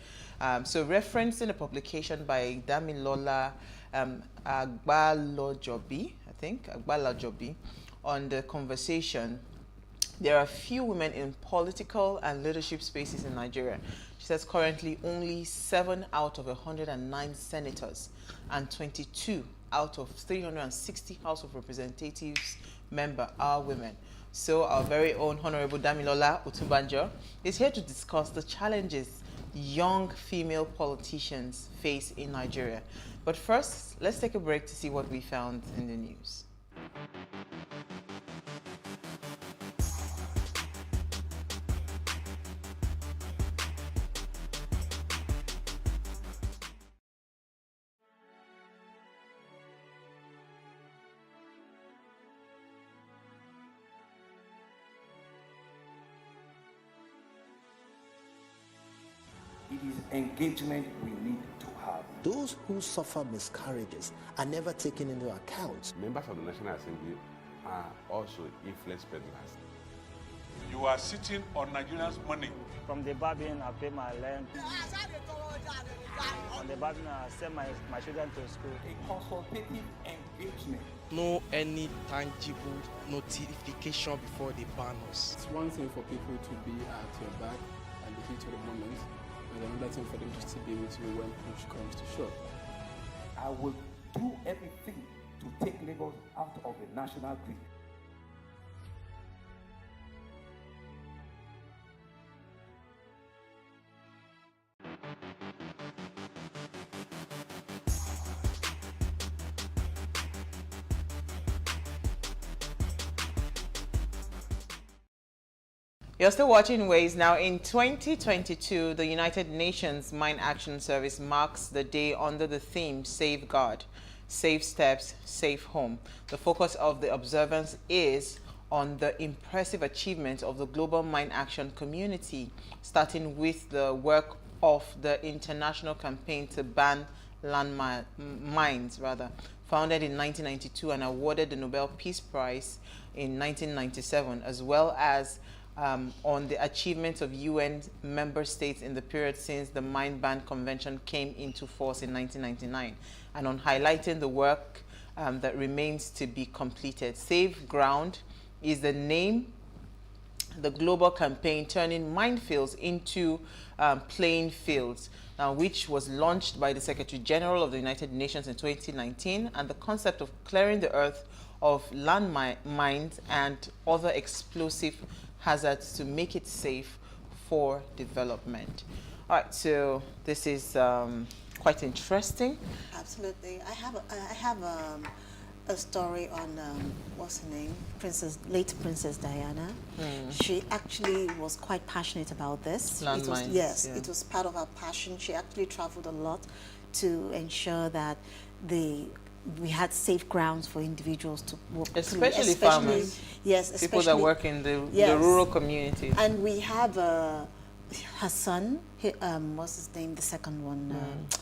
So referencing a publication by Damilola Agbalojobi, Agbalojobi, on the conversation, there are few women in political and leadership spaces in Nigeria. She says currently only 7 out of 109 senators and 22 out of 360 House of Representatives members are women. So our very own Honorable Damilola Otunbanjo is here to discuss the challenges young female politicians face in Nigeria. But first, let's take a break to see what we found in the news. It is engagement we need to have. Those who suffer miscarriages are never taken into account. Members of the National Assembly are also influence peddlers. You are sitting on Nigerians' money. From the Babin, I pay my rent. On the Babin, I send my children to school. A consultative engagement. No any tangible notification before they ban us. It's one thing for people to be at your back and the heat of the moment, and another thing for them to still be with you when push comes to shove. I will do everything to take Lagos out of the national grid. You're still watching Ways. Now, in 2022, the United Nations Mine Action Service marks the day under the theme Safeguard, Safe Steps, Safe Home. The focus of the observance is on the impressive achievements of the global mine action community, starting with the work of the international campaign to ban mines, founded in 1992 and awarded the Nobel Peace Prize in 1997, as well as on the achievements of UN member states in the period since the Mine Ban Convention came into force in 1999, and on highlighting the work that remains to be completed. Save Ground is the name, the global campaign turning minefields into playing fields, which was launched by the Secretary General of the United Nations in 2019, and the concept of clearing the earth of landmines and other explosive hazards to make it safe for development. All right, so this is quite interesting. Absolutely. I have a story on what's her name, late Princess Diana. She actually was quite passionate about this. It was part of her passion. She actually traveled a lot to ensure that we had safe grounds for individuals to walk especially farmers. Yes, people that work in the rural communities. And we have her son, what's his name, the second one?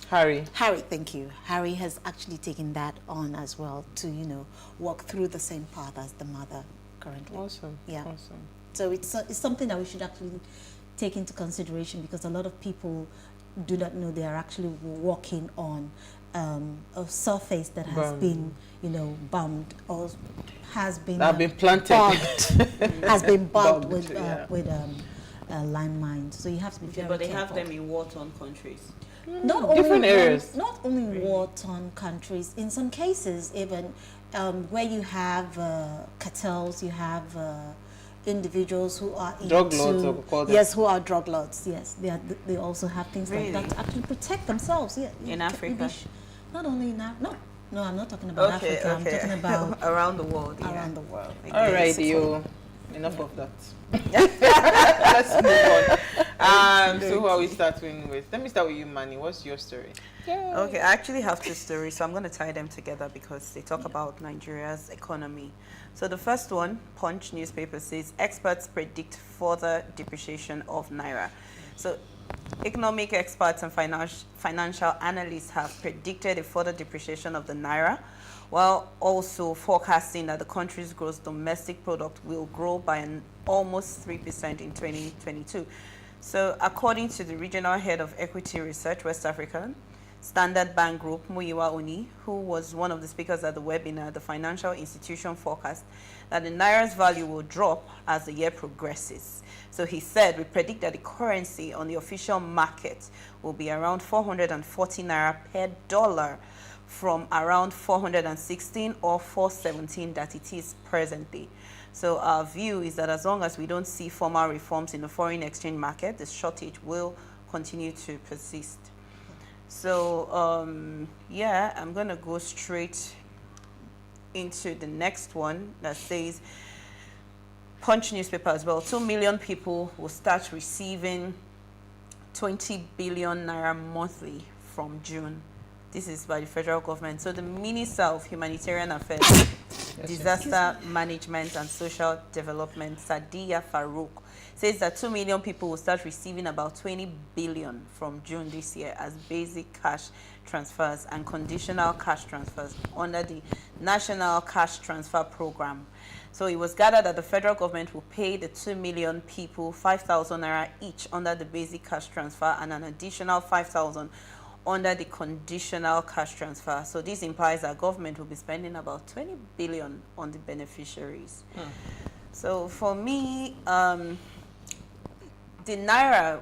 Harry. Harry, thank you. Harry has actually taken that on as well to, walk through the same path as the mother currently. Awesome. Yeah. Awesome. So it's something that we should actually take into consideration, because a lot of people do not know they are actually walking on a surface that has been, bombed or has been planted, has been bombed with landmines. So you have to be very careful. But they have them in war-torn countries. Not different areas. Not only war-torn countries. In some cases, even where you have cartels, you have individuals who are drug lords. Yes, who are drug lords. Yes, they also have things like that to actually protect themselves. Yeah, in Africa. Not only in Africa. No, I'm not talking about Africa. I'm talking about around the world. Around the world. All right, enough of that. Let's move on. So who are we starting with? Let me start with you, Manny. What's your story? Okay, I actually have two stories, so I'm going to tie them together because they talk about Nigeria's economy. So the first one, Punch newspaper says, experts predict further depreciation of Naira. So economic experts and financial analysts have predicted a further depreciation of the Naira, while also forecasting that the country's gross domestic product will grow by almost 3% in 2022. So according to the regional head of equity research, West Africa, Standard Bank Group, Muyiwa Oni, who was one of the speakers at the webinar, the financial institution forecast that the Naira's value will drop as the year progresses. So he said, we predict that the currency on the official market will be around 440 Naira per dollar from around 416 or 417 that it is presently. So our view is that as long as we don't see formal reforms in the foreign exchange market, the shortage will continue to persist. So, yeah, I'm going to go straight into the next one that says, Punch newspaper as well, 2 million people will start receiving 20 billion Naira monthly from June. This is by the federal government. So the Minister of Humanitarian Affairs, Disaster Management and Social Development, Sadiya Farouk, says that 2 million people will start receiving about 20 billion from June this year as basic cash transfers and conditional cash transfers under the National Cash Transfer Program. So it was gathered that the federal government will pay the 2 million people 5,000 Naira each under the basic cash transfer and an additional 5,000 under the conditional cash transfer. So this implies that government will be spending about 20 billion on the beneficiaries. So for me, the Naira,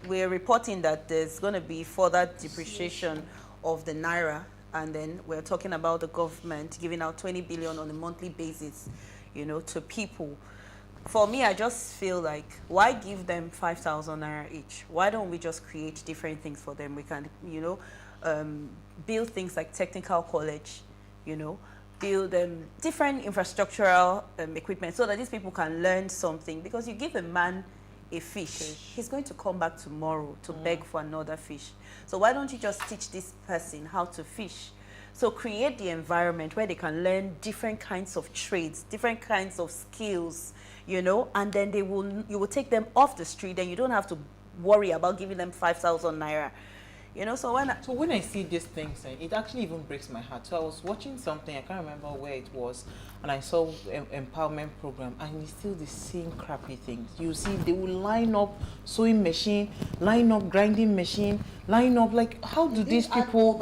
we're reporting that there's going to be further depreciation of the Naira, and then we're talking about the government giving out 20 billion on a monthly basis, to people. For me, I just feel like, why give them 5,000 Naira each? Why don't we just create different things for them? We can, build things like technical college, build different infrastructural equipment so that these people can learn something. Because you give a man a fish, he's going to come back tomorrow to beg for another fish. So why don't you just teach this person how to fish? So create the environment where they can learn different kinds of trades, different kinds of skills, and then you will take them off the street, and you don't have to worry about giving them 5,000 naira. You know, so when I see these things, it actually even breaks my heart. So I was watching something, I can't remember where it was, and I saw empowerment program, and it's still the same crappy things. You see, they will line up sewing machine, line up grinding machine, line up, like, how do these people,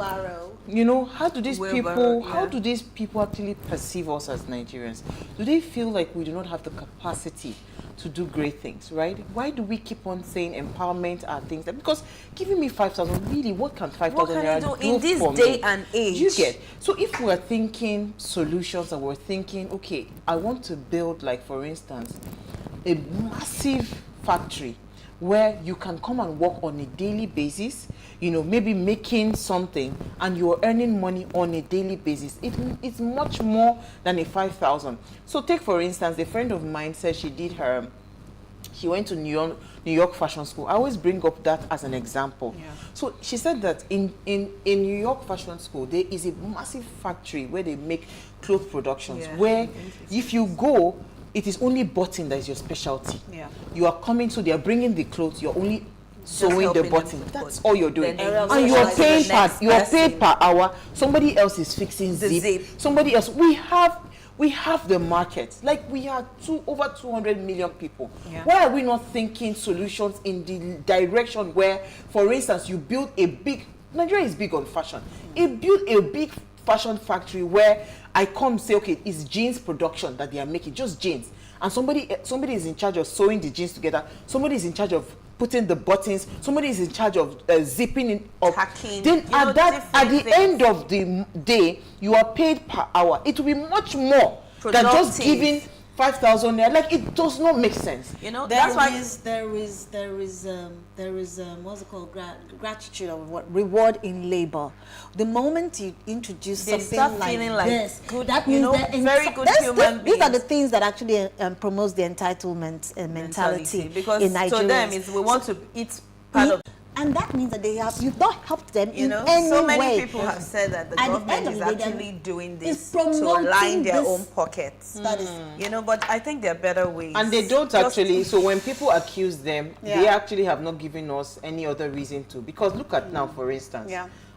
you know, how do these people actually perceive us as Nigerians? Do they feel like we do not have the capacity to do great things, right? Why do we keep on saying empowerment are things that, because giving me 5,000, really, what can 5,000 naira do in this day and age? You get? So if we're thinking solutions and we're thinking, okay, I want to build, like, for instance, a massive factory where you can come and work on a daily basis, you know, maybe making something and you're earning money on a daily basis. It's much more than a 5,000. So take, for instance, a friend of mine said she went to New York Fashion School. I always bring up that as an example. Yeah. So she said that in New York Fashion School, there is a massive factory where they make clothes productions, where if you go, it is only button that is your specialty. Yeah. You are coming, so they are bringing the clothes, you're only sewing the button. That's all you're doing. And you are paid per hour. Somebody else is fixing the zip. Somebody else. We have the market. Like, we are over 200 million people. Yeah. Why are we not thinking solutions in the direction where, for instance, you build a big, Nigeria is big on fashion. Build a big fashion factory where I come say, okay, it's jeans production that they are making, just jeans. And somebody is in charge of sewing the jeans together. Somebody is in charge of putting the buttons. Somebody is in charge of zipping it up. Hacking. Then at the end of the day, you are paid per hour. It will be much more than just giving 5,000 naira. Like, it does not make sense. You know, there is what's it called, gratitude, or what, reward in labor. The moment you introduce something like this, that means very good human beings. These are the things that actually promotes the entitlement mentality because in Nigeria. To them is we want to eat part of. And that means that you've not helped them in any way. So many people have said that the government is actually doing this to line their own pockets. That is, but I think there are better ways. And they don't actually, so when people accuse them, they actually have not given us any other reason to. Because look at now, for instance,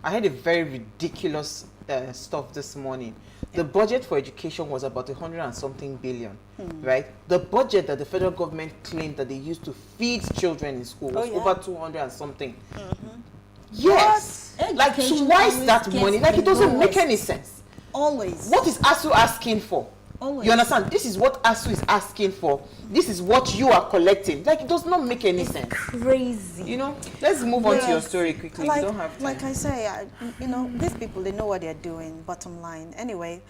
I had a very ridiculous stuff this morning. The budget for education was about 100 and something billion, right? The budget that the federal government claimed that they used to feed children in school was over 200 and something. Yes, like, twice that money. Like, it doesn't make any sense. Always. What is ASU asking for? Always. You understand? This is what ASU is asking for. This is what you are collecting. Like, it does not make any sense. Crazy. You know, let's move on to your story quickly. Like, we don't have time. Like I say, these people, they know what they're doing, bottom line. Anyway,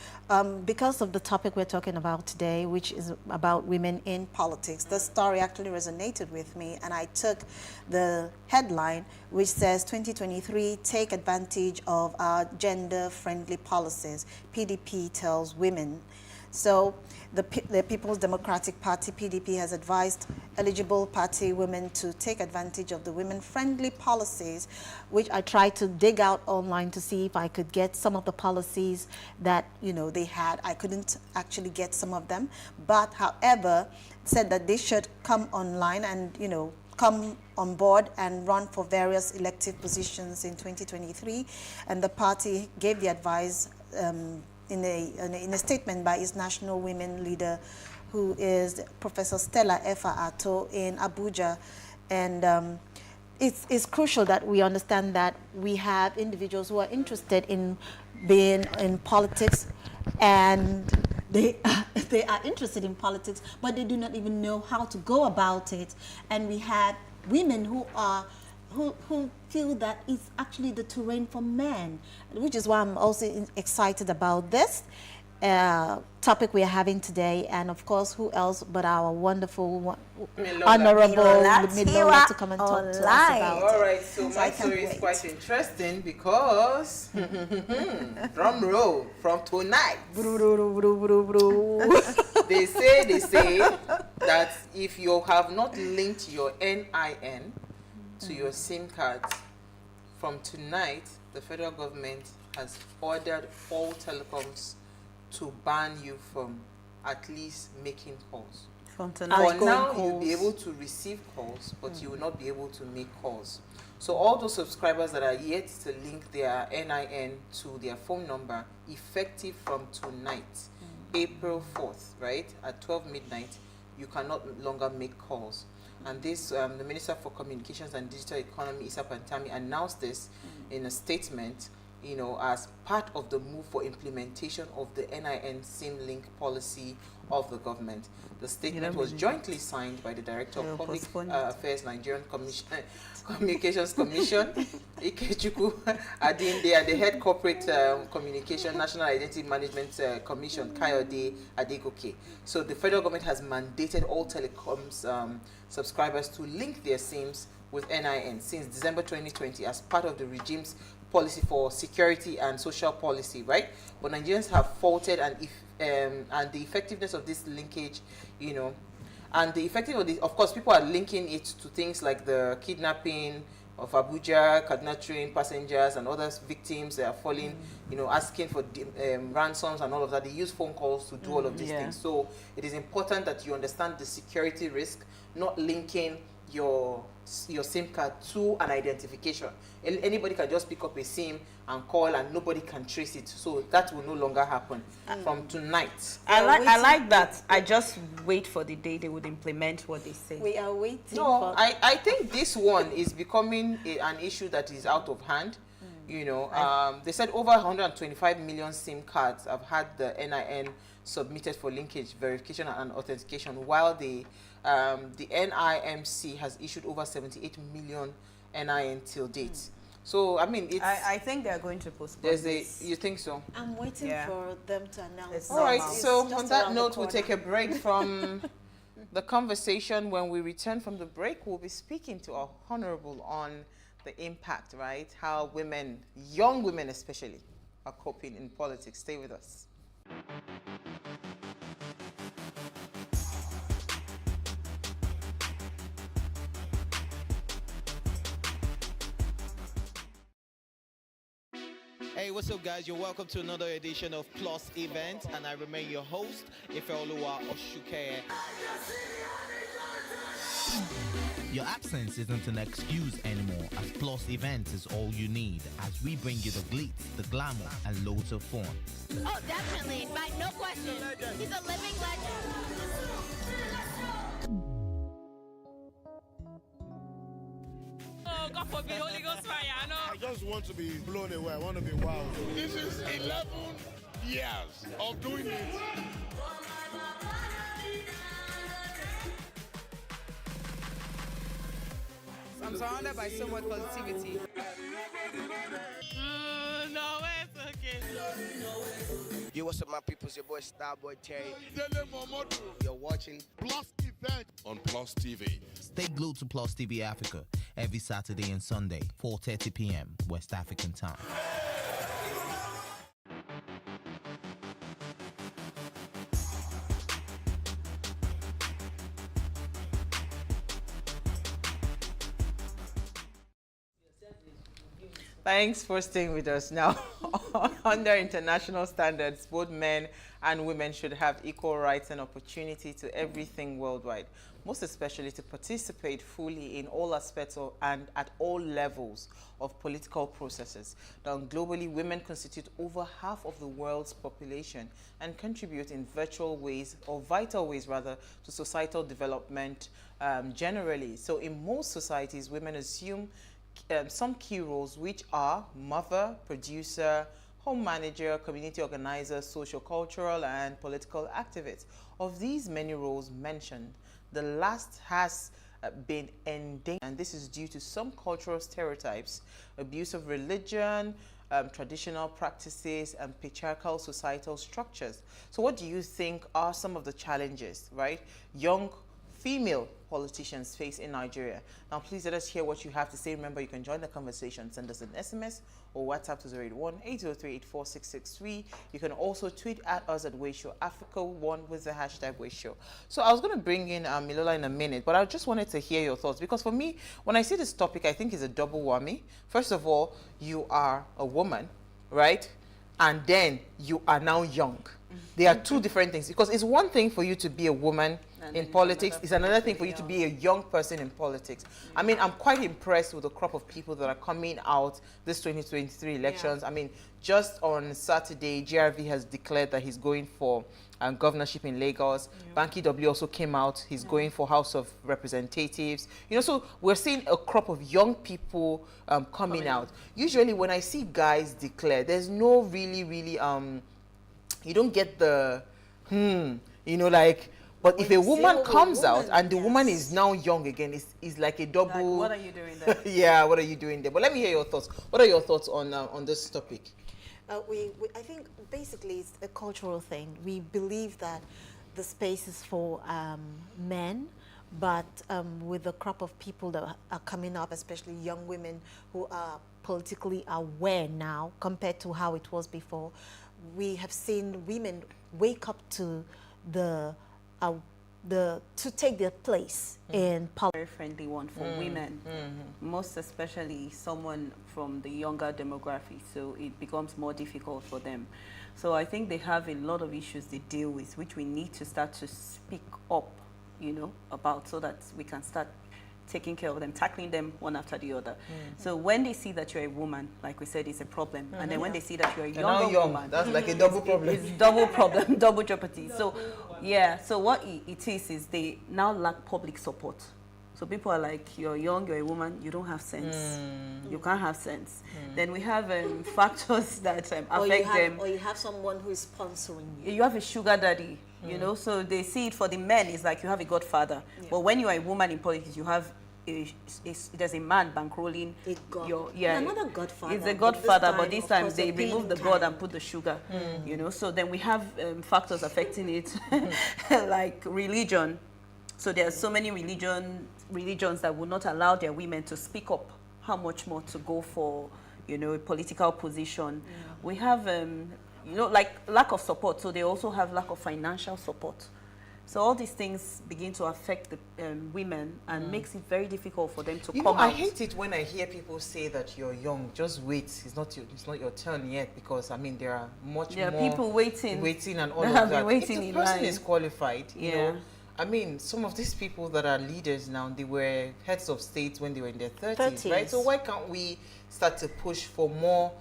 because of the topic we're talking about today, which is about women in politics, the story actually resonated with me, and I took the headline, which says 2023, take advantage of our gender-friendly policies. PDP tells women. So the People's Democratic Party, PDP, has advised eligible party women to take advantage of the women-friendly policies, which I tried to dig out online to see if I could get some of the policies that, they had. I couldn't actually get some of them, but however, said that they should come online and, come on board and run for various elective positions in 2023. And the party gave the advice in a statement by its national women leader, who is Professor Stella Efa Ato in Abuja. And it's crucial that we understand that we have individuals who are interested in being in politics, and they are interested in politics, but they do not even know how to go about it. And we have women who feel that it's actually the terrain for men, which is why I'm also excited about this topic we are having today. And of course, who else but our wonderful, honorable Milola to come and talk to us about it. All right, so my story is quite interesting because, drum roll, from tonight, they say that if you have not linked your NIN to your SIM cards, from tonight, the federal government has ordered all telecoms to ban you from at least making calls. For now, you'll be able to receive calls, but you will not be able to make calls. So all those subscribers that are yet to link their NIN to their phone number, effective from tonight, April 4th, right, at 12 midnight, you cannot longer make calls. And this, the Minister for Communications and Digital Economy, Issa Pantami, announced this in a statement, you know, as part of the move for implementation of the NIN SIM link policy of the government. The statement was jointly signed by the Director of Public Affairs Nigerian Communications Commission, Ikechukwu Adinde, and the Head Corporate Communication National Identity Management Commission, Kayode Adegoke. So the federal government has mandated all telecoms subscribers to link their SIMs with NIN since December 2020 as part of the regime's policy for security and social policy, right? But Nigerians have faulted and the effectiveness of this linkage, you know, and the effectiveness of this, of course, people are linking it to things like the kidnapping of Abuja, Kaduna train passengers and other victims. They are falling, you know, asking for ransoms and all of that. They use phone calls to do all of these things. So it is important that you understand the security risk, not linking your SIM card to an identification. Anybody can just pick up a SIM and call, and nobody can trace it. So that will no longer happen from tonight. I like that. I just wait for the day they would implement what they say. We are waiting. No, I think this one is becoming an issue that is out of hand. You know, they said over 125 million SIM cards have had the NIN submitted for linkage, verification, and authentication, while the NIMC has issued over 78 million NIN till date. So, I mean, it's... I think they're going to postpone this. You think so? I'm waiting for them to announce. All right, so on that note, we'll take a break from the conversation. When we return from the break, we'll be speaking to our Honorable on the impact, right? How women, young women especially, are coping in politics. Stay with us. Hey, what's up, guys? You're welcome to another edition of Plus Event, and I remain your host, Ifeoluwa Oshuke. Your absence isn't an excuse anymore, as Plus Events is all you need, as we bring you the glitz, the glamour, and loads of fun. Oh, definitely. No question. He's a living legend. Oh, God forbid, Holy Ghost fire, I know. I just want to be blown away. I want to be wild. This is 11 years of doing it. I'm surrounded by so much positivity. No, it's okay. Yo, what's up, my people? It's your boy Starboy Terry. You're watching Plus Event on Plus TV. Stay glued to Plus TV Africa every Saturday and Sunday, 4:30 p.m. West African time. Thanks for staying with us. Now, under international standards, both men and women should have equal rights and opportunity to everything worldwide, most especially to participate fully in all aspects and at all levels of political processes. Now, globally, women constitute over half of the world's population and contribute in vital ways, rather, to societal development generally. So in most societies, women assume some key roles, which are mother, producer, home manager, community organizer, social, cultural, and political activist. Of these many roles mentioned, the last has been endangered, and this is due to some cultural stereotypes, abuse of religion, traditional practices, and patriarchal societal structures. So what do you think are some of the challenges, right, young female politicians face in Nigeria? Now, please let us hear what you have to say. Remember, you can join the conversation. Send us an SMS or WhatsApp to 081-803-84663. You can also tweet at us at Wayshow Africa1 with the hashtag Wayshow. So I was going to bring in Milola in a minute, but I just wanted to hear your thoughts, because for me, when I see this topic, I think it's a double whammy. First of all, you are a woman, right? And then you are now young. They are two different things, because it's one thing for you to be a woman in politics. It's another thing for you to be a young person in politics. I mean, I'm quite impressed with the crop of people that are coming out this 2023 elections. I mean, just on Saturday, GRV has declared that he's going for governorship in Lagos. Banky W also came out. He's going for House of Representatives. You know, so we're seeing a crop of young people coming out. Usually when I see guys declare, there's no really, you don't get the, you know, like, but if a woman comes out and the woman is now young again, it's like a double. Like, what are you doing there? Yeah, what are you doing there? But let me hear your thoughts. What are your thoughts on this topic? I think basically it's a cultural thing. We believe that the space is for men, but with the crop of people that are coming up, especially young women who are politically aware now compared to how it was before, we have seen women wake up to to take their place in politics. Very friendly one for women, most especially someone from the younger demography, so it becomes more difficult for them. So I think they have a lot of issues they deal with, which we need to start to speak up, you know, about, so that we can start taking care of them, tackling them one after the other. So when they see that you're a woman, like we said, it's a problem. And then when they see that you're a younger woman, that's like a double problem. It's double problem, double jeopardy. So yeah, so what it is they now lack public support. So people are like, you're young, you're a woman, you don't have sense. You can't have sense. Then we have factors that affect them. Or you have someone who is sponsoring you. You have a sugar daddy, you know, so they see it for the men, it's like you have a godfather. But when you are a woman in politics, you have there's a man bankrolling your another godfather. It's a godfather, but this time they remove the god and put the sugar. You know, so then we have factors affecting it, like religion. So there are so many religions that will not allow their women to speak up. How much more to go for, you know, a political position? We have, you know, like lack of support. So they also have lack of financial support. So all these things begin to affect the women and makes it very difficult for them to come out. I hate it when I hear people say that you're young. Just wait. It's not your turn yet, because I mean there are much more people waiting and all of that. Waiting if the person is qualified, you know. I mean, some of these people that are leaders now, they were heads of state when they were in their 30s, right? So why can't we start to push for more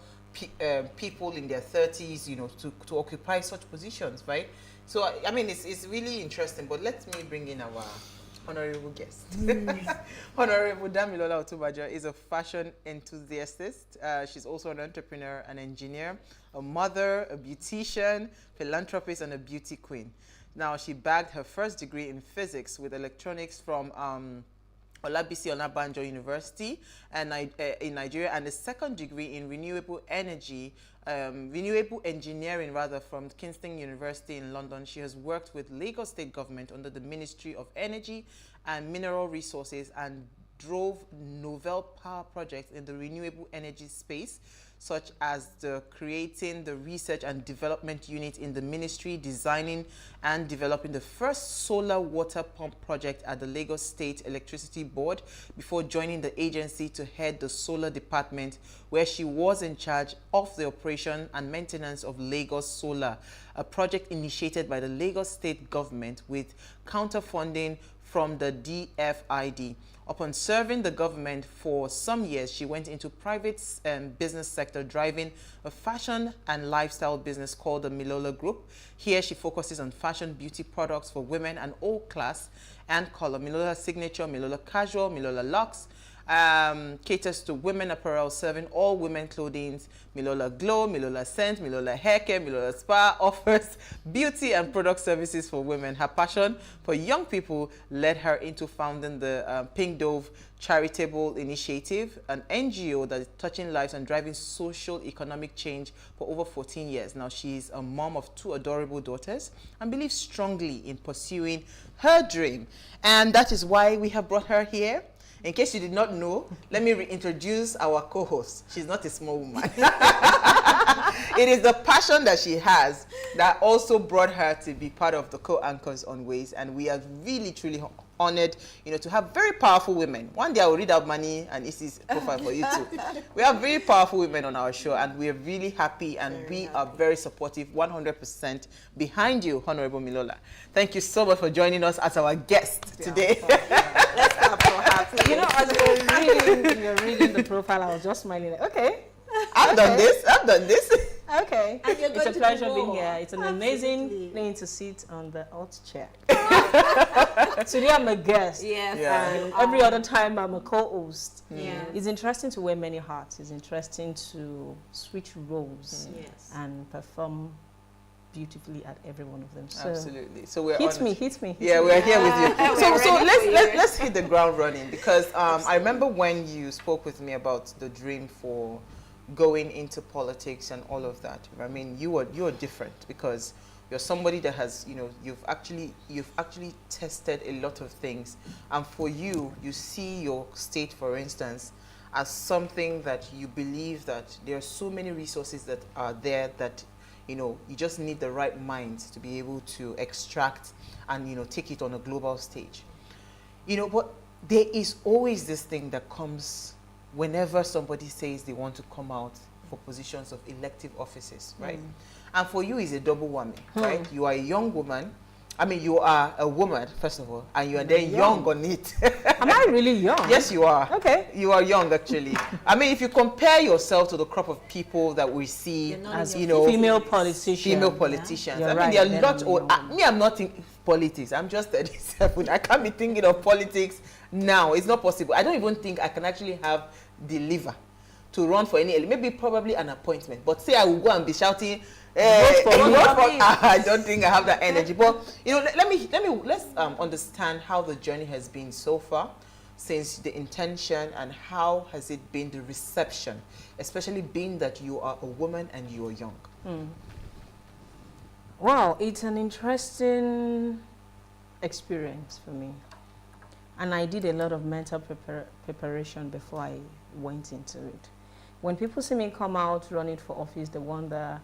people in their 30s, you know, to occupy such positions, right? So, I mean, it's really interesting, but let me bring in our honorable guest. Honorable Damilola Otubaja is a fashion enthusiast. She's also an entrepreneur, an engineer, a mother, a beautician, philanthropist, and a beauty queen. Now, she bagged her first degree in physics with electronics from Olabisi Onabanjo University and in Nigeria, and a second degree in renewable engineering from Kingston University in London. She has worked with Lagos State Government under the Ministry of Energy and Mineral Resources and drove novel power projects in the renewable energy space, such as creating the research and development unit in the ministry, designing and developing the first solar water pump project at the Lagos State Electricity Board before joining the agency to head the solar department, where she was in charge of the operation and maintenance of Lagos Solar, a project initiated by the Lagos State government with counter-funding from the DFID. Upon serving the government for some years, she went into private business sector, driving a fashion and lifestyle business called the Milola Group. Here, she focuses on fashion beauty products for women and all class and color. Milola Signature, Milola Casual, Milola Luxe, caters to women apparel, serving all women clothing. Milola Glow, Milola Scent, Milola Hair Care, Milola Spa offers beauty and product services for women. Her passion for young people led her into founding the Pink Dove Charitable Initiative, an NGO that is touching lives and driving social economic change for over 14 years. Now, she's a mom of 2 adorable daughters and believes strongly in pursuing her dream. And that is why we have brought her here. In case you did not know, let me reintroduce our co-host. She's not a small woman. It is the passion that she has that also brought her to be part of the co-anchors on Ways, and we are really truly honored, to have very powerful women. One day I will read out Mani and Isi's profile for you too. We have very powerful women on our show, and we are really happy, and we are very supportive, 100% behind you, Honorable Milola. Thank you so much for joining us as our guest today. Let's clap for her. You know, as you're reading the profile, I was just smiling. Okay. I've done this. Okay. And you're going it's a pleasure to being here. It's an amazing thing to sit on the hot chair. Today I'm a guest. Yes. Yeah. And every other time I'm a co-host. Yeah. It's interesting to wear many hats. It's interesting to switch roles and perform beautifully at every one of them. So absolutely. So we're hit me. Yeah, we're here with you. So let's hit the ground running, because I remember when you spoke with me about the dream for going into politics and all of that. I mean, you're different, because you're somebody that has, you've actually tested a lot of things, and for you see your state, for instance, as something that you believe that there are so many resources that are there that you just need the right minds to be able to extract and take it on a global stage. But there is always this thing that comes whenever somebody says they want to come out for positions of elective offices, right? And for you, it's a double whammy, right? You are a young woman. I mean, you are a woman, first of all, and you are then young on it. Am I really young? Yes, you are. Okay. You are young, actually. I mean, if you compare yourself to the crop of people that we see as, female politicians. Female politicians. Yeah. I mean, there are lots of... I'm not in politics. I'm just 37. I can't be thinking of politics now. It's not possible. I don't even think I can actually have the liver to run for any... Maybe probably an appointment. But say I will go and be shouting... I don't think I have that energy. But let's understand how the journey has been so far, since the intention, and how has it been the reception, especially being that you are a woman and you are young. Wow, it's an interesting experience for me, and I did a lot of mental preparation before I went into it. When people see me come out running for office, they wonder,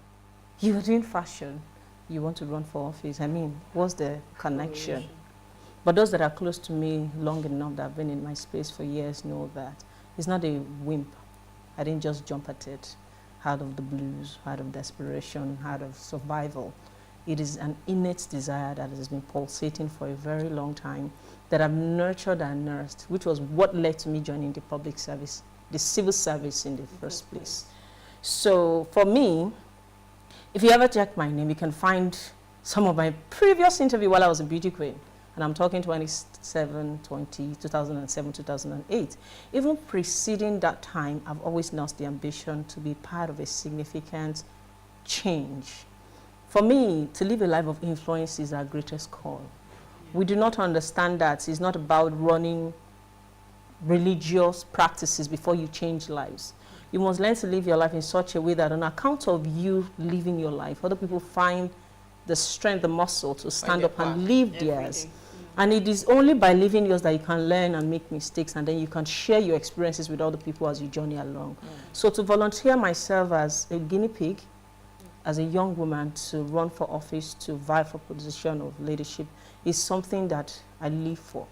you were doing fashion, you want to run for office. I mean, what's the connection? But those that are close to me long enough, that have been in my space for years, know that it's not a whim. I didn't just jump at it out of the blues, out of desperation, out of survival. It is an innate desire that has been pulsating for a very long time, that I've nurtured and nursed, which was what led to me joining the public service, the civil service in the first place. So for me, if you ever check my name, you can find some of my previous interview while I was a beauty queen. And I'm talking 2007, 2008. Even preceding that time, I've always nursed the ambition to be part of a significant change. For me, to live a life of influence is our greatest call. We do not understand that it's not about running religious practices before you change lives. You must learn to live your life in such a way that on account of you living your life, other people find the strength, the muscle to stand up and live theirs. And it is only by living yours that you can learn and make mistakes, and then you can share your experiences with other people as you journey along. So to volunteer myself as a guinea pig, as a young woman, to run for office, to vie for position of leadership, is something that I live for.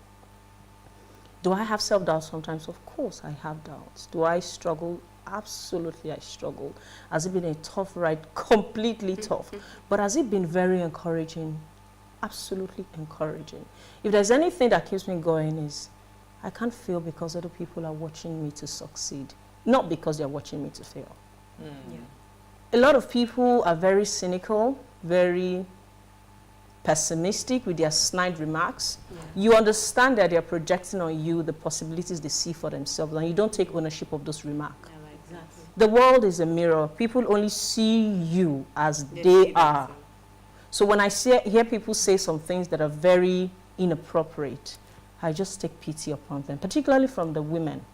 Do I have self-doubt sometimes? Of course I have doubts. Do I struggle? Absolutely, I struggled. Has it been a tough ride? Completely tough. But has it been very encouraging? Absolutely encouraging. If there's anything that keeps me going, is I can't fail because other people are watching me to succeed, not because they're watching me to fail. A lot of people are very cynical, very pessimistic with their snide remarks. You understand that they're projecting on you the possibilities they see for themselves, and you don't take ownership of those remarks. The world is a mirror. People only see you as they are. So when I hear people say some things that are very inappropriate, I just take pity upon them, particularly from the women.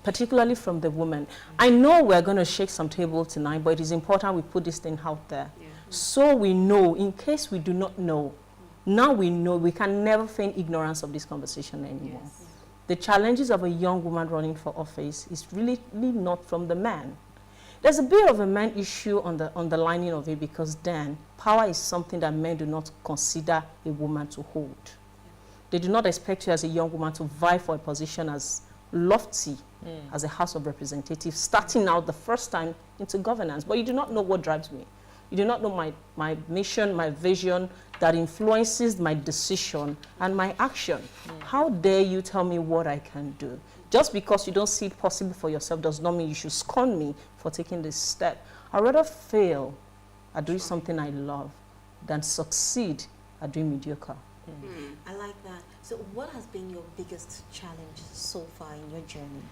Particularly from the women. I know we're going to shake some table tonight, but it is important we put this thing out there. So we know, in case we do not know, now we know. We can never feign ignorance of this conversation anymore. The challenges of a young woman running for office is really not from the man. There's a bit of a man issue on the underlining of it, because then power is something that men do not consider a woman to hold. They do not expect you as a young woman to vie for a position as lofty as a House of Representatives, starting out the first time into governance. But you do not know what drives me. You do not know my mission, my vision that influences my decision and my action. How dare you tell me what I can do? Just because you don't see it possible for yourself does not mean you should scorn me for taking this step. I'd rather fail at doing something I love than succeed at doing mediocre. I like that. So what has been your biggest challenge so far in your journey?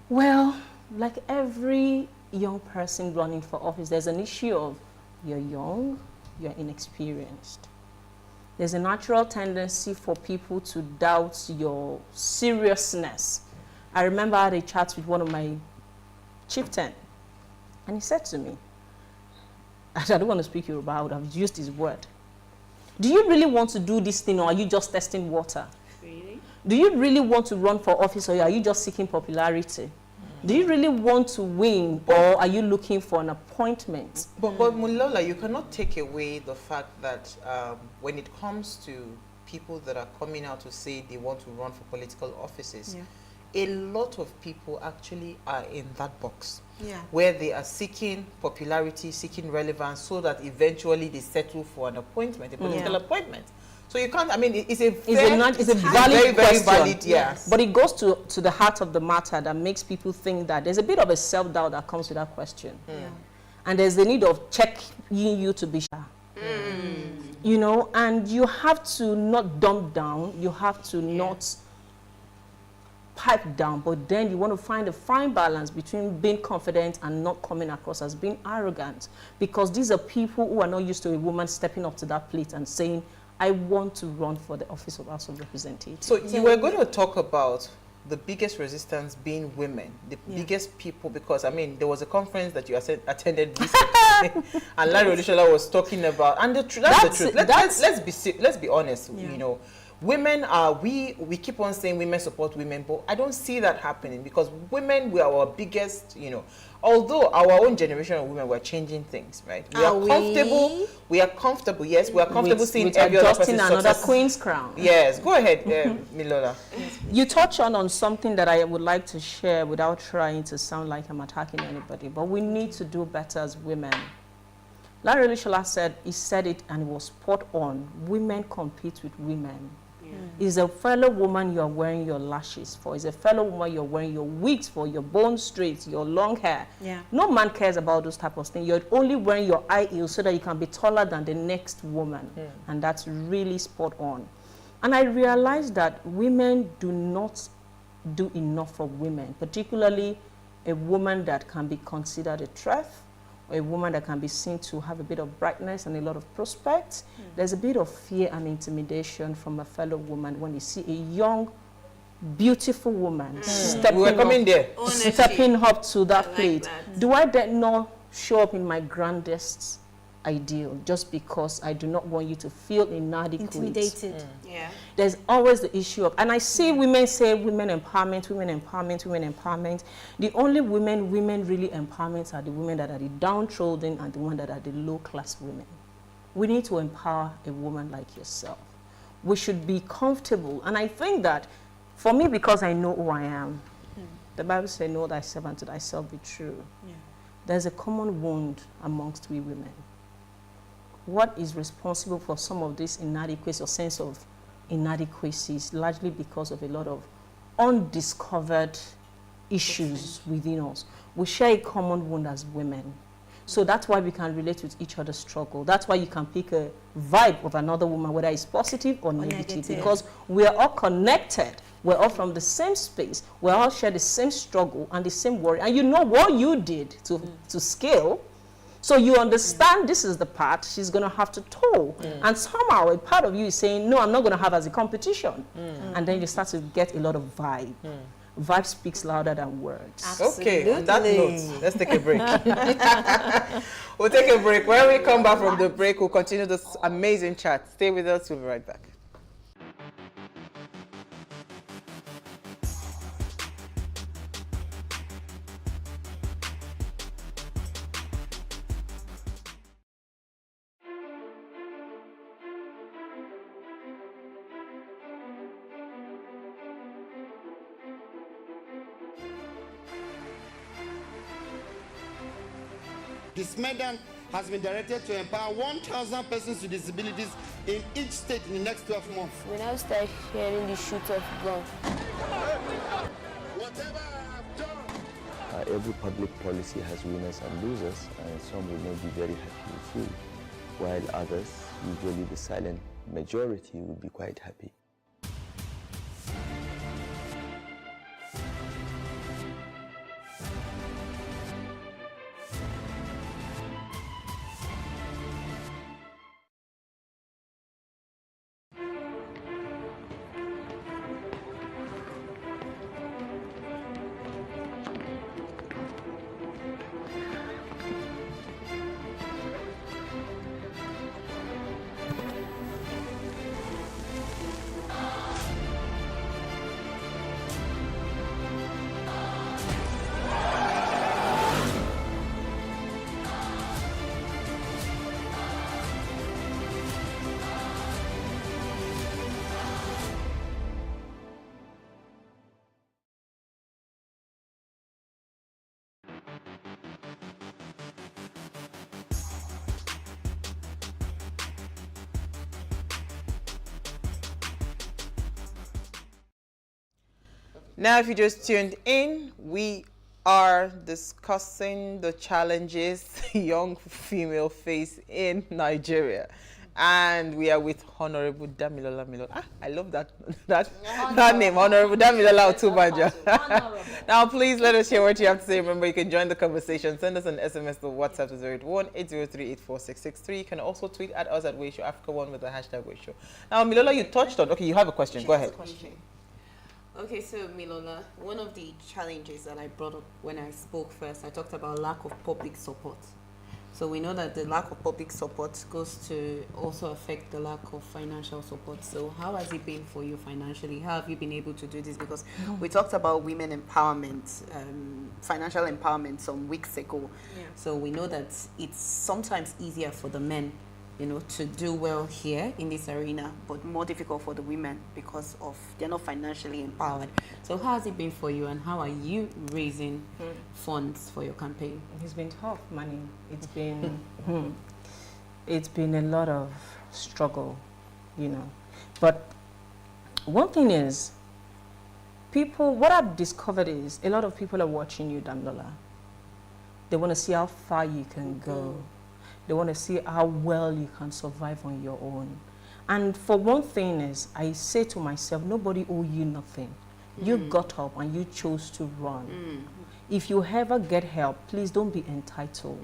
Well, like every young person running for office, there's an issue of you're young, you're inexperienced. There's a natural tendency for people to doubt your seriousness. I remember I had a chat with one of my chieftain, and he said to me, I don't want to speak Yoruba, I would have used his word. Do you really want to do this thing, or are you just testing water? Really? Do you really want to run for office, or are you just seeking popularity? Do you really want to win, or are you looking for an appointment? But Mulola, you cannot take away the fact that when it comes to people that are coming out to say they want to run for political offices, a lot of people actually are in that box, where they are seeking popularity, seeking relevance, so that eventually they settle for an appointment, a political appointment. So you can't, I mean, it's a valid very, very valid, yes. But it goes to the heart of the matter that makes people think that there's a bit of a self-doubt that comes with that question. And there's the need of checking you to be sure. You know, and you have to not dumb down, you have to not pipe down, but then you want to find a fine balance between being confident and not coming across as being arrogant, because these are people who are not used to a woman stepping up to that plate and saying, I want to run for the office of House of Representatives. So you were going to talk about the biggest resistance being women, the biggest people, because I mean, there was a conference that you attended recently, and Larry Olushola was talking about, and that's the truth. Let's be honest, you know. Women are, we keep on saying women support women, but I don't see that happening, because women were our biggest, you know, although our own generation of women were changing things, right? We are comfortable, yes, we are comfortable seeing every other person's another success. queen's crown. Yes, go ahead, Milola. You touch on something that I would like to share without trying to sound like I'm attacking anybody, but we need to do better as women. Larry Olushola said it and it was spot on. Women compete with women. Is a fellow woman you're wearing your lashes for, is a fellow woman you're wearing your wigs for, your bone straights, your long hair. No man cares about those type of things. You're only wearing your high heels so that you can be taller than the next woman. And that's really spot on. And I realized that women do not do enough for women, particularly a woman that can be considered a threat, or a woman that can be seen to have a bit of brightness and a lot of prospects. There's a bit of fear and intimidation from a fellow woman when you see a young, beautiful woman stepping up to that plate. Do I then not show up in my grandest ideal just because I do not want you to feel inadequate? Intimidated. There's always the issue of, and I see women say women empowerment, women empowerment, women empowerment. The only women really empowerment are the women that are the downtrodden and the ones that are the low-class women. We need to empower a woman like yourself. We should be comfortable. And I think that, for me, because I know who I am, the Bible says, know thyself and to thyself be true. There's a common wound amongst we women. What is responsible for some of this inadequacy or sense of inadequacies, largely because of a lot of undiscovered issues within us. We share a common wound as women. So that's why we can relate with each other's struggle. That's why you can pick a vibe of another woman, whether it's positive or negative, because we are all connected. We're all from the same space. We all share the same struggle and the same worry. And you know what you did to scale. So you understand this is the part she's going to have to toe. And somehow a part of you is saying, no, I'm not going to have as a competition. And then you start to get a lot of vibe. Vibe speaks louder than words. Absolutely. Okay, on that note, let's take a break. We'll take a break. When we come back from the break, we'll continue this amazing chat. Stay with us. We'll be right back. This medal has been directed to empower 1,000 persons with disabilities in each state in the next 12 months. When I start hearing the shoot of gun, every public policy has winners and losers, and some will not be very happy with you, while others, usually the silent majority, will be quite happy. Now, if you just tuned in, we are discussing the challenges young female face in Nigeria. And we are with Honorable Damilola Milola. I love that name, Honorable Damilola Otunbanjo. Now, please let us hear what you have to say. Remember, you can join the conversation. Send us an SMS to WhatsApp to 081-803-84663. You can also tweet at us at Wayshow Africa1 with the hashtag Wayshow. Now, Milola, you touched on. Okay, you have a question. Go ahead. Okay, so Milola, one of the challenges that I brought up when I spoke first, I talked about lack of public support. So we know that the lack of public support goes to also affect the lack of financial support. So how has it been for you financially? How have you been able to do this? Because we talked about women empowerment, financial empowerment some weeks ago. Yeah. So we know that it's sometimes easier for the men, you know, to do well here in this arena, but more difficult for the women because of they're not financially empowered. So how has it been for you, and how are you raising funds for your campaign? It's been tough, Manny. It's been it's been a lot of struggle, you know. But one thing is, what I've discovered is a lot of people are watching you, Damilola. They want to see how far you can go. They want to see how well you can survive on your own. And for one thing is, I say to myself, nobody owe you nothing. You got up and you chose to run. If you ever get help, please don't be entitled.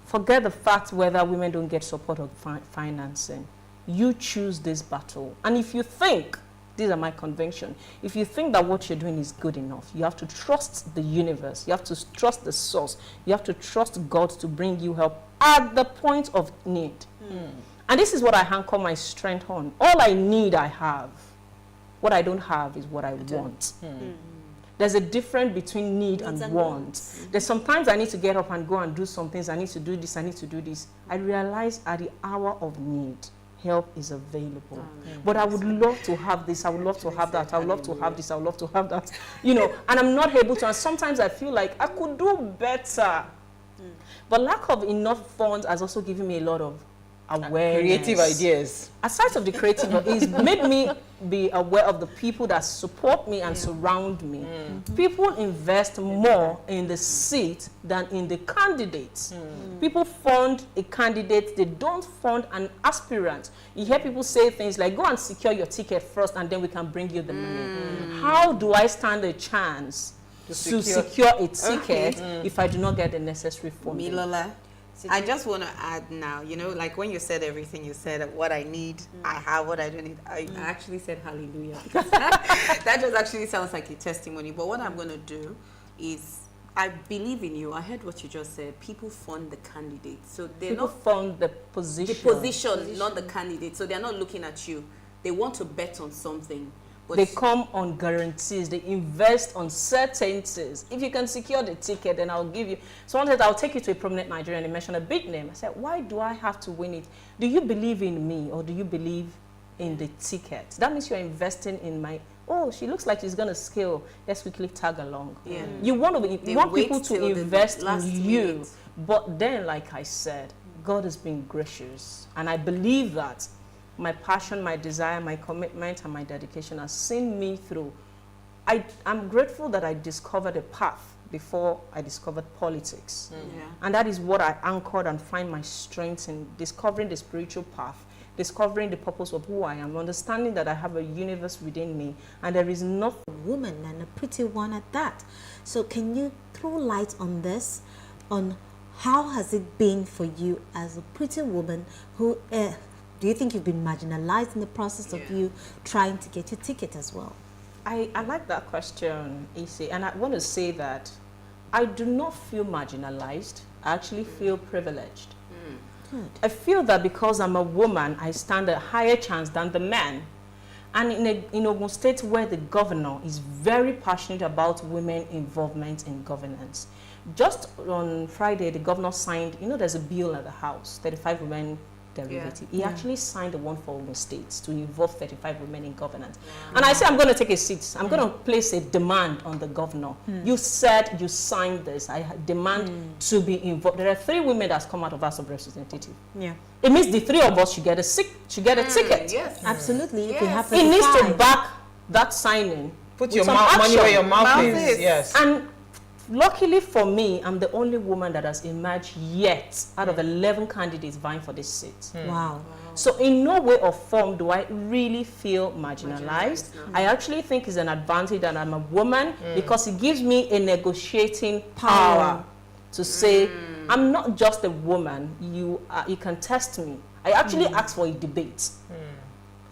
Forget the fact whether women don't get support or financing. You choose this battle. And if you think, these are my conviction, if you think that what you're doing is good enough, you have to trust the universe. You have to trust the source. You have to trust God to bring you help at the point of need. And this is what I anchor my strength on. All I need, I have. What I don't have is what I want. There's a difference between need and want. There's sometimes I need to get up and go and do some things. I need to do this, I need to do this. I realize at the hour of need, help is available. But I would love to have this, I would love to have that, I would love to have this, I would love to have that. You know, and I'm not able to. And sometimes I feel like I could do better. But lack of enough funds has also given me a lot of awareness. Creative ideas. Aside of the creative, it's made me be aware of the people that support me and surround me. People invest more in the seat than in the candidates. People fund a candidate, they don't fund an aspirant. You hear people say things like, go and secure your ticket first and then we can bring you the money. How do I stand a chance to secure a ticket if I do not get the necessary funding? Milola, I just want to add now, you know, like when you said everything, you said what I need, I have, what I don't need. I actually said hallelujah. That just actually sounds like a testimony. But what I'm going to do is, I believe in you. I heard what you just said. People fund the candidate. So they're not fund the position. The position, not the candidate. So they're not looking at you. They want to bet on something. But they come on guarantees. They invest on certainties. If you can secure the ticket, then I'll give you. So one said, I'll take you to a prominent Nigerian. They mentioned a big name. I said, why do I have to win it? Do you believe in me or do you believe in the ticket? That means you're investing in my, oh, she looks like she's going to scale. Let's quickly tag along. You want people to invest in you But then, like I said, God has been gracious. And I believe that my passion, my desire, my commitment, and my dedication has seen me through. I'm grateful that I discovered a path before I discovered politics. And that is what I anchored and find my strength in, discovering the spiritual path, discovering the purpose of who I am, understanding that I have a universe within me, and there is not a woman, and a pretty one at that. So can you throw light on this, on how has it been for you as a pretty woman who, do you think you've been marginalized in the process of you trying to get your ticket as well? I like that question, Isi, and I want to say that I do not feel marginalized. I actually feel privileged. Good. I feel that because I'm a woman, I stand a higher chance than the man. And in Ogun State, where the governor is very passionate about women involvement in governance. Just on Friday, the governor signed, there's a bill at the House, 35 women derivative. He actually signed the one for Ogun State to involve 35 women in governance. And I said, I'm going to take a seat. I'm going to place a demand on the governor. You said you signed this. I demand to be involved. There are 3 women that's come out of House of Representatives. It means the 3 of us should get a ticket. Yes. Absolutely. Yes. If you have it needs to back that signing. Put your money where your mouth is. Yes. And luckily for me, I'm the only woman that has emerged yet out of 11 candidates vying for this seat. Wow. So in no way or form do I really feel marginalized. I actually think it's an advantage that I'm a woman because it gives me a negotiating power to say, I'm not just a woman, you can test me. I actually asked for a debate.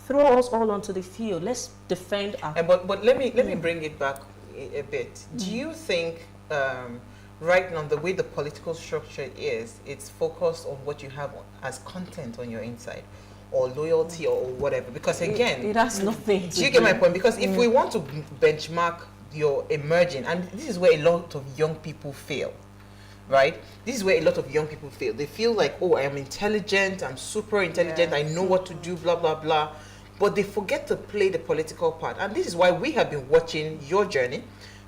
Throw us all onto the field. Let's defend our... But let me bring it back a bit. Do you think right now the way the political structure is, it's focused on what you have as content on your inside, or loyalty, or whatever? Because again, it has nothing. Do you get my point? Because if we want to benchmark your emerging, and this is where a lot of young people fail, right? This is where a lot of young people fail. They feel like, oh, I am intelligent, I'm super intelligent, I know what to do, blah blah blah, but they forget to play the political part. And this is why we have been watching your journey,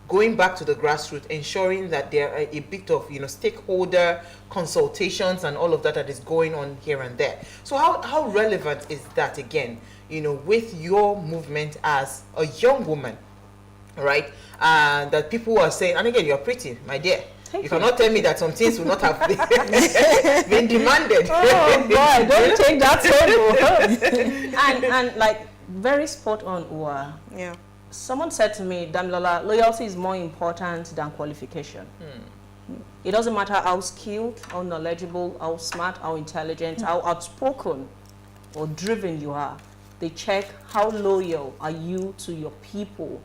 going back to the grassroots, ensuring that there are a bit of stakeholder consultations and all of that is going on here and there. So how relevant is that again, with your movement as a young woman, right? And that people are saying, and again, you're pretty, my dear. You cannot tell me that some things will not have been demanded. Oh boy, don't take that table. and like very spot on, Uwa. Yeah. Someone said to me, Damilola, loyalty is more important than qualification. It doesn't matter how skilled, how knowledgeable, how smart, how intelligent, how outspoken or driven you are. They check how loyal are you to your people,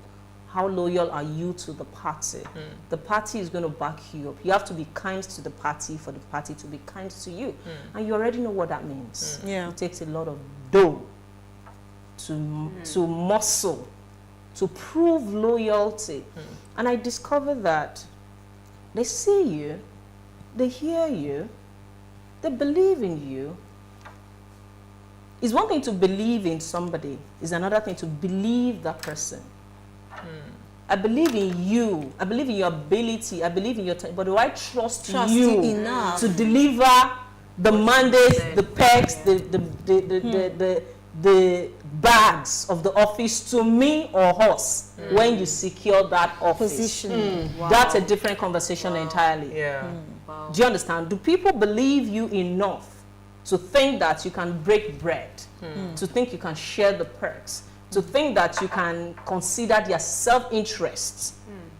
how loyal are you to the party. The party is going to back you up. You have to be kind to the party for the party to be kind to you. And you already know what that means. It takes a lot of dough to muscle, to prove loyalty. And I discovered that they see you, they hear you, they believe in you. It's one thing to believe in somebody, it's another thing to believe that person. I believe in you, I believe in your ability, I believe in your time, but do I trust you enough to deliver the mandate, the perks, the bags of the office to me or us when you secure that office? Position. Wow. That's a different conversation entirely. Wow. Do you understand? Do people believe you enough to think that you can break bread, to think you can share the perks, to think that you can consider their self-interests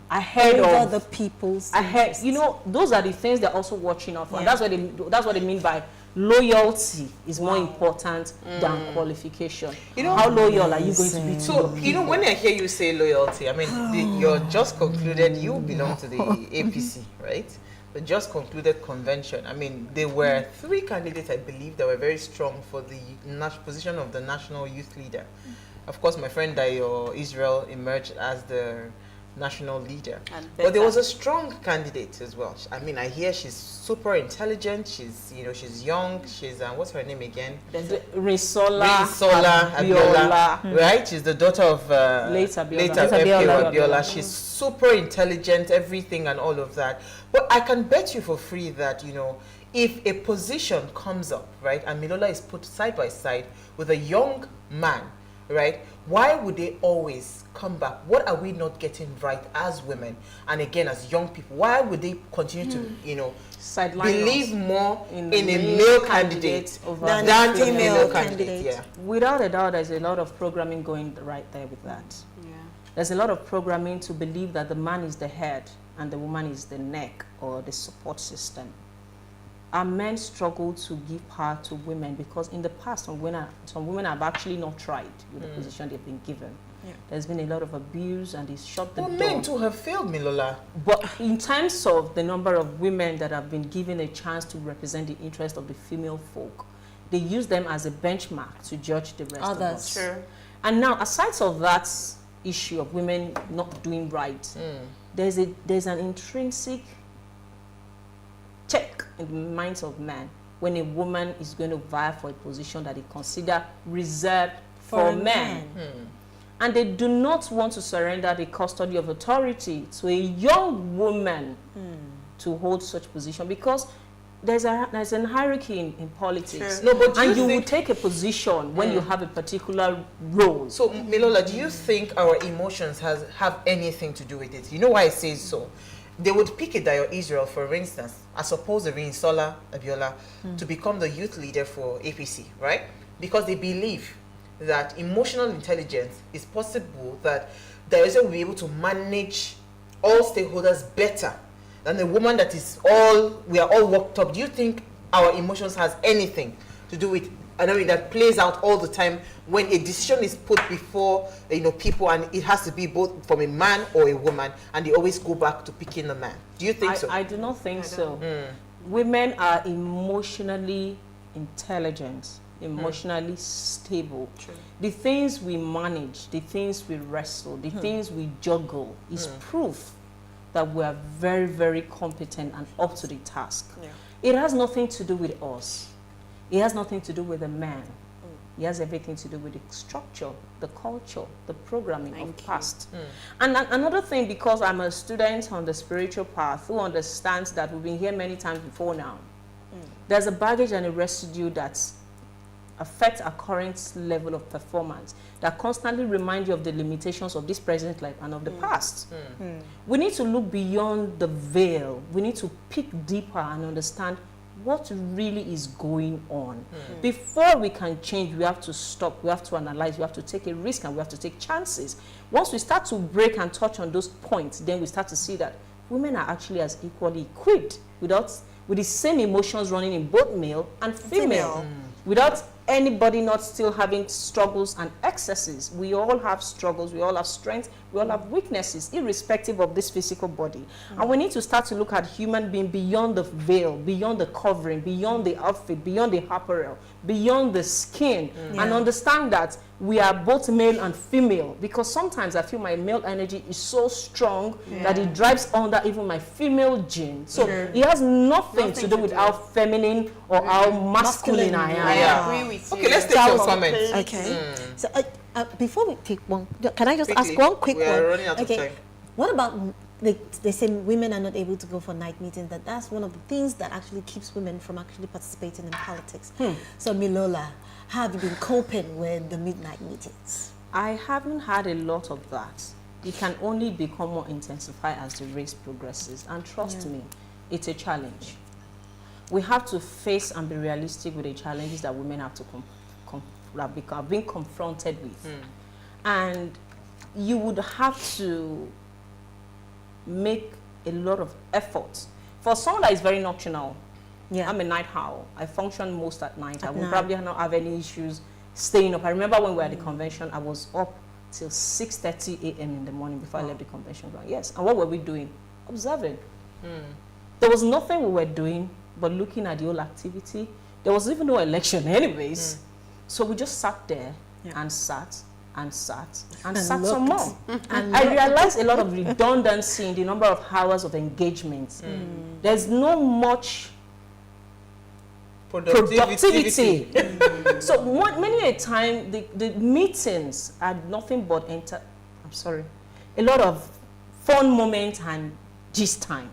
ahead of the people's ahead? Those are the things they're also watching out for. And that's what they mean by loyalty is more important than qualification. How loyal are you going to be? So, when I hear you say loyalty, I mean, you're just concluded, you belong to the APC, right? The just concluded convention. I mean, there were 3 candidates, I believe, that were very strong for the position of the national youth leader. Of course, my friend Dayo Israel emerged as the national leader. But there was a strong candidate as well. I mean, I hear she's super intelligent. She's, you know, she's young. She's what's her name again? Risola Abiola, right? She's the daughter of late Abiola. She's super intelligent, everything and all of that. But I can bet you for free that, you know, if a position comes up, right, and Milola is put side by side with a young man, right, why would they always come back? What are we not getting right as women and again as young people? Why would they continue to, you know, believe more in a male candidate than a female candidate? Yeah. Without a doubt, there's a lot of programming going right there with that. Yeah. There's a lot of programming to believe that the man is the head and the woman is the neck or the support system. Our men struggle to give power to women because in the past, some women have actually not tried with the position they've been given. Yeah. There's been a lot of abuse and it's shut the door. Men too have failed, Milola. But in terms of the number of women that have been given a chance to represent the interest of the female folk, they use them as a benchmark to judge the rest of us. Sure. And now, aside of that issue of women not doing right, there's an intrinsic check in the minds of men when a woman is going to vie for a position that they consider reserved for men. And they do not want to surrender the custody of authority to a young woman to hold such position because there's an hierarchy in politics. Sure. No, but and you will take a position when you have a particular role. So, Milola, do you think our emotions have anything to do with it? You know why I say so? They would pick a Dio Israel, for instance, as suppose a Risola Abiola to become the youth leader for APC, right? Because they believe that emotional intelligence is possible, that the Israel will be able to manage all stakeholders better than a woman that is we are all worked up. Do you think our emotions has anything to do with, I mean, that plays out all the time when a decision is put before, you know, people, and it has to be both from a man or a woman, and they always go back to picking a man? Do you think so? I do not think so. Women are emotionally intelligent, emotionally stable. True. The things we manage, the things we wrestle, the things we juggle is proof that we are very, very competent and up to the task. Yeah. It has nothing to do with us. It has nothing to do with the man. It has everything to do with the structure, the culture, the programming of past. And another thing, because I'm a student on the spiritual path who understands that we've been here many times before now, there's a baggage and a residue that affects our current level of performance that constantly remind you of the limitations of this present life and of the past. We need to look beyond the veil. We need to peek deeper and understand what really is going on. Before we can change, we have to stop, we have to analyze, we have to take a risk, and we have to take chances. Once we start to break and touch on those points, then we start to see that women are actually as equally equipped with the same emotions running in both male and female. Without anybody not still having struggles and excesses. We all have struggles, we all have strengths, we all have weaknesses, irrespective of this physical body. And we need to start to look at human being beyond the veil, beyond the covering, beyond the outfit, beyond the apparel, beyond the skin, and understand that we are both male and female, because sometimes I feel my male energy is so strong that it drives under even my female gene. So it has nothing to do with how feminine or how masculine I am. I agree with you. Okay, let's take some comments. Okay. So before we take one, can I just ask one quick one? We are running out of time. What about, they say women are not able to go for night meetings, that's one of the things that actually keeps women from actually participating in politics. So Milola, how have you been coping with the midnight meetings? I haven't had a lot of that. It can only become more intensified as the race progresses. And trust me, it's a challenge. We have to face and be realistic with the challenges that women have to have been confronted with. And you would have to make a lot of effort. For someone that is very nocturnal, I'm a night owl. I function most at night. I will probably not have any issues staying up. I remember when we were at the convention, I was up till 6:30 a.m. in the morning before I left the convention ground. Yes, and what were we doing? Observing. There was nothing we were doing but looking at the whole activity. There was even no election anyways. So we just sat there and sat and sat And some looked. more. And I looked. realized a lot of redundancy in the number of hours of engagement. There's no much productivity. So many a time the meetings are nothing but a lot of fun moments and gist time.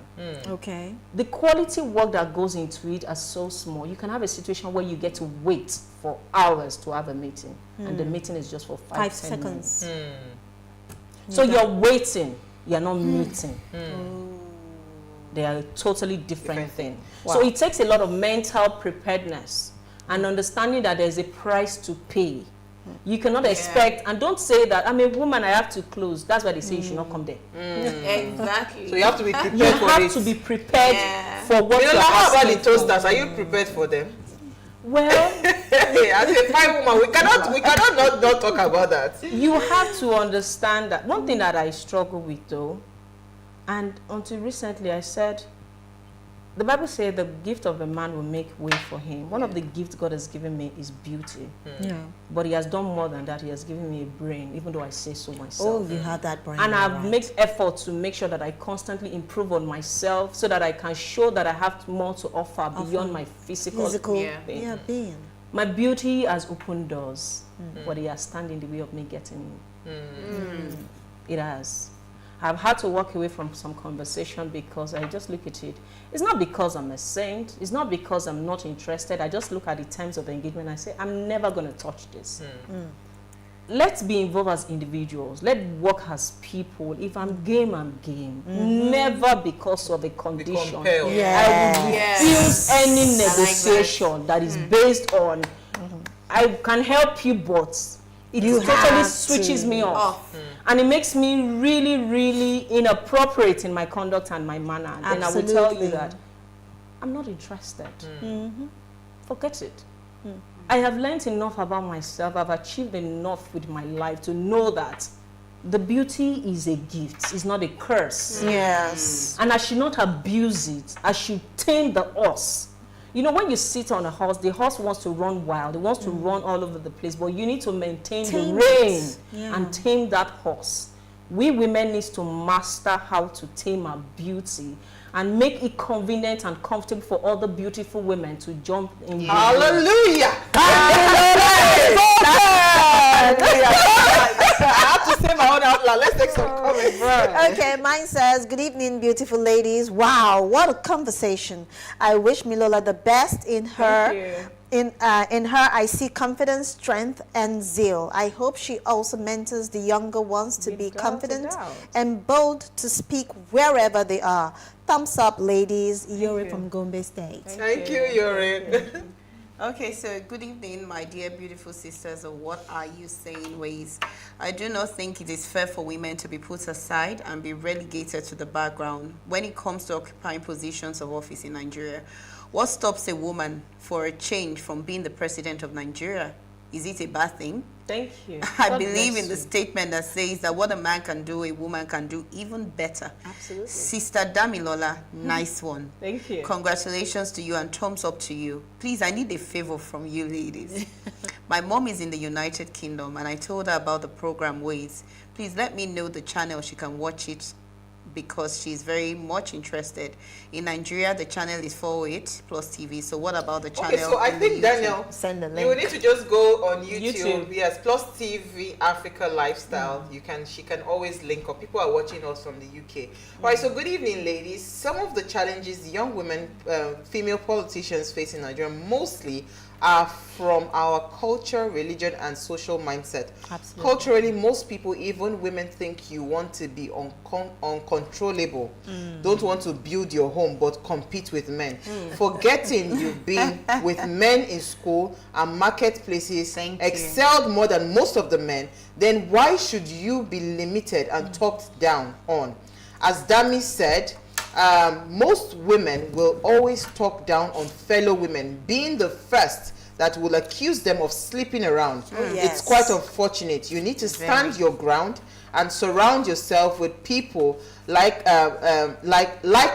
Okay. The quality work that goes into it is so small. You can have a situation where you get to wait for hours to have a meeting, and the meeting is just for 5 seconds. minutes. So you're waiting, you're not meeting. They are a totally different thing. Wow. So it takes a lot of mental preparedness and understanding that there's a price to pay. You cannot expect, and don't say that I'm a woman, I have to close. That's why they say you should not come there. Exactly. So you have to be prepared You for have it. to be prepared for what you're How about asking the toasters? for. Are you prepared for them? Well, as a fine woman, we cannot not talk about that. you have to understand that one thing that I struggle with though, and until recently I said, the Bible says the gift of a man will make way for him. One of the gifts God has given me is beauty. Yeah. But he has done more than that. He has given me a brain, even though I say so myself. Oh, you have that brain. And I've right. made effort to make sure that I constantly improve on myself so that I can show that I have more to offer beyond my physical being. being. My beauty has opened doors, but it has stand in the way of me getting in. It has. I've had to walk away from some conversation because I just look at it. It's not because I'm a saint. It's not because I'm not interested. I just look at the terms of engagement and I say, I'm never going to touch this. Let's be involved as individuals. Let's work as people. If I'm game, I'm game. Never because of a condition. I will refuse any negotiation that is based on, I can help you, but it totally switches me off. And it makes me really, really inappropriate in my conduct and my manner. And I will tell you that I'm not interested. Forget it. I have learned enough about myself. I've achieved enough with my life to know that the beauty is a gift. It's not a curse. Yes. And I should not abuse it. I should tame the horse. You know, when you sit on a horse, the horse wants to run wild. It wants to run all over the place, but you need to maintain the rein and tame that horse. We women need to master how to tame our beauty and make it convenient and comfortable for other beautiful women to jump in. Hallelujah! I have to say my own out loud. Let's take some comments. Okay, mine says, good evening, beautiful ladies. Wow, what a conversation. I wish Milola the best in her. In her, I see confidence, strength, and zeal. I hope she also mentors the younger ones to be confident and bold to speak wherever they are. Thumbs up, ladies. Yuri from Gombe State. Thank you, Yuri. Okay, so good evening, my dear beautiful sisters of What Are You Saying Ways. I do not think it is fair for women to be put aside and be relegated to the background when it comes to occupying positions of office in Nigeria. What stops a woman for a change from being the president of Nigeria? Is it a bad thing? Thank you. I God believe bless in the you. statement that says that what a man can do, a woman can do even better. Absolutely. Sister Damilola, nice one. Thank you. Congratulations to you and thumbs up to you. Please, I need a favor from you ladies. My mom is in the United Kingdom and I told her about the program Ways. Please let me know the channel she can watch it because she's very much interested. In Nigeria, the channel is 408 Plus TV. So what about the channel? Okay, so I think, Daniel, send the link. You will need to just go on YouTube. Yes, PlusTvAfrica Lifestyle. She can always link up. People are watching us from the UK. All right, so good evening, ladies. Some of the challenges young women, female politicians face in Nigeria mostly are from our culture, religion, and social mindset. Absolutely. Culturally, most people, even women, think you want to be uncontrollable. Don't want to build your home, but compete with men. Forgetting you've been with men in school and marketplaces, excelled more than most of the men, then why should you be limited and talked down on? As Dami said, most women will always talk down on fellow women, being the first that will accuse them of sleeping around. Yes. It's quite unfortunate. You need to stand your ground and surround yourself with people like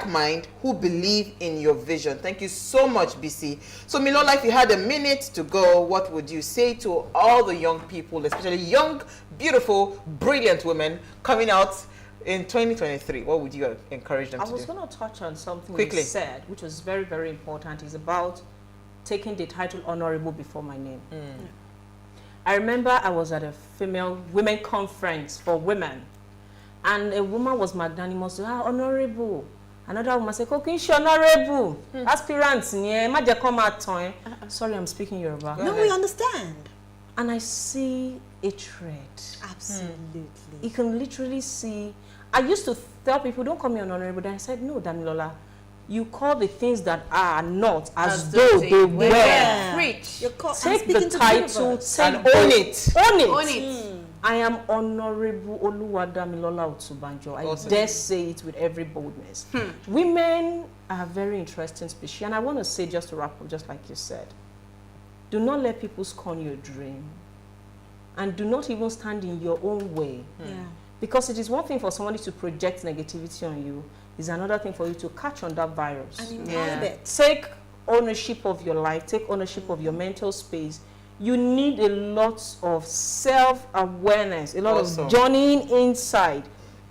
mind who believe in your vision. Thank you so much, BC. So Milola, if you had a minute to go, what would you say to all the young people, especially young, beautiful, brilliant women coming out in 2023? What would you encourage them to do? I was going to touch on something quickly you said, which was very, very important. It's about taking the title honorable before my name. I remember I was at a women conference for women, and a woman was magnanimous to her, honorable. Another woman said, "Cooking honorable, aspirants, sorry, I'm speaking Yoruba." No, we understand. And I see a thread. Absolutely. You can literally see. I used to tell people, "Don't call me an honorable." Then I said, "No, Damilola, you call the things that are not as though they were." Preach. Take the title and own it. Own it. I am Honorable Oluwadamilola Otubanjo. I dare say it with every boldness. Women are a very interesting species, and I want to say, just to wrap up, just like you said, do not let people scorn your dream, and do not even stand in your own way. Because it is one thing for somebody to project negativity on you, it's another thing for you to catch on that virus. And imbibe it. Take ownership of your life, take ownership of your mental space. You need a lot of self-awareness, a lot of journeying inside.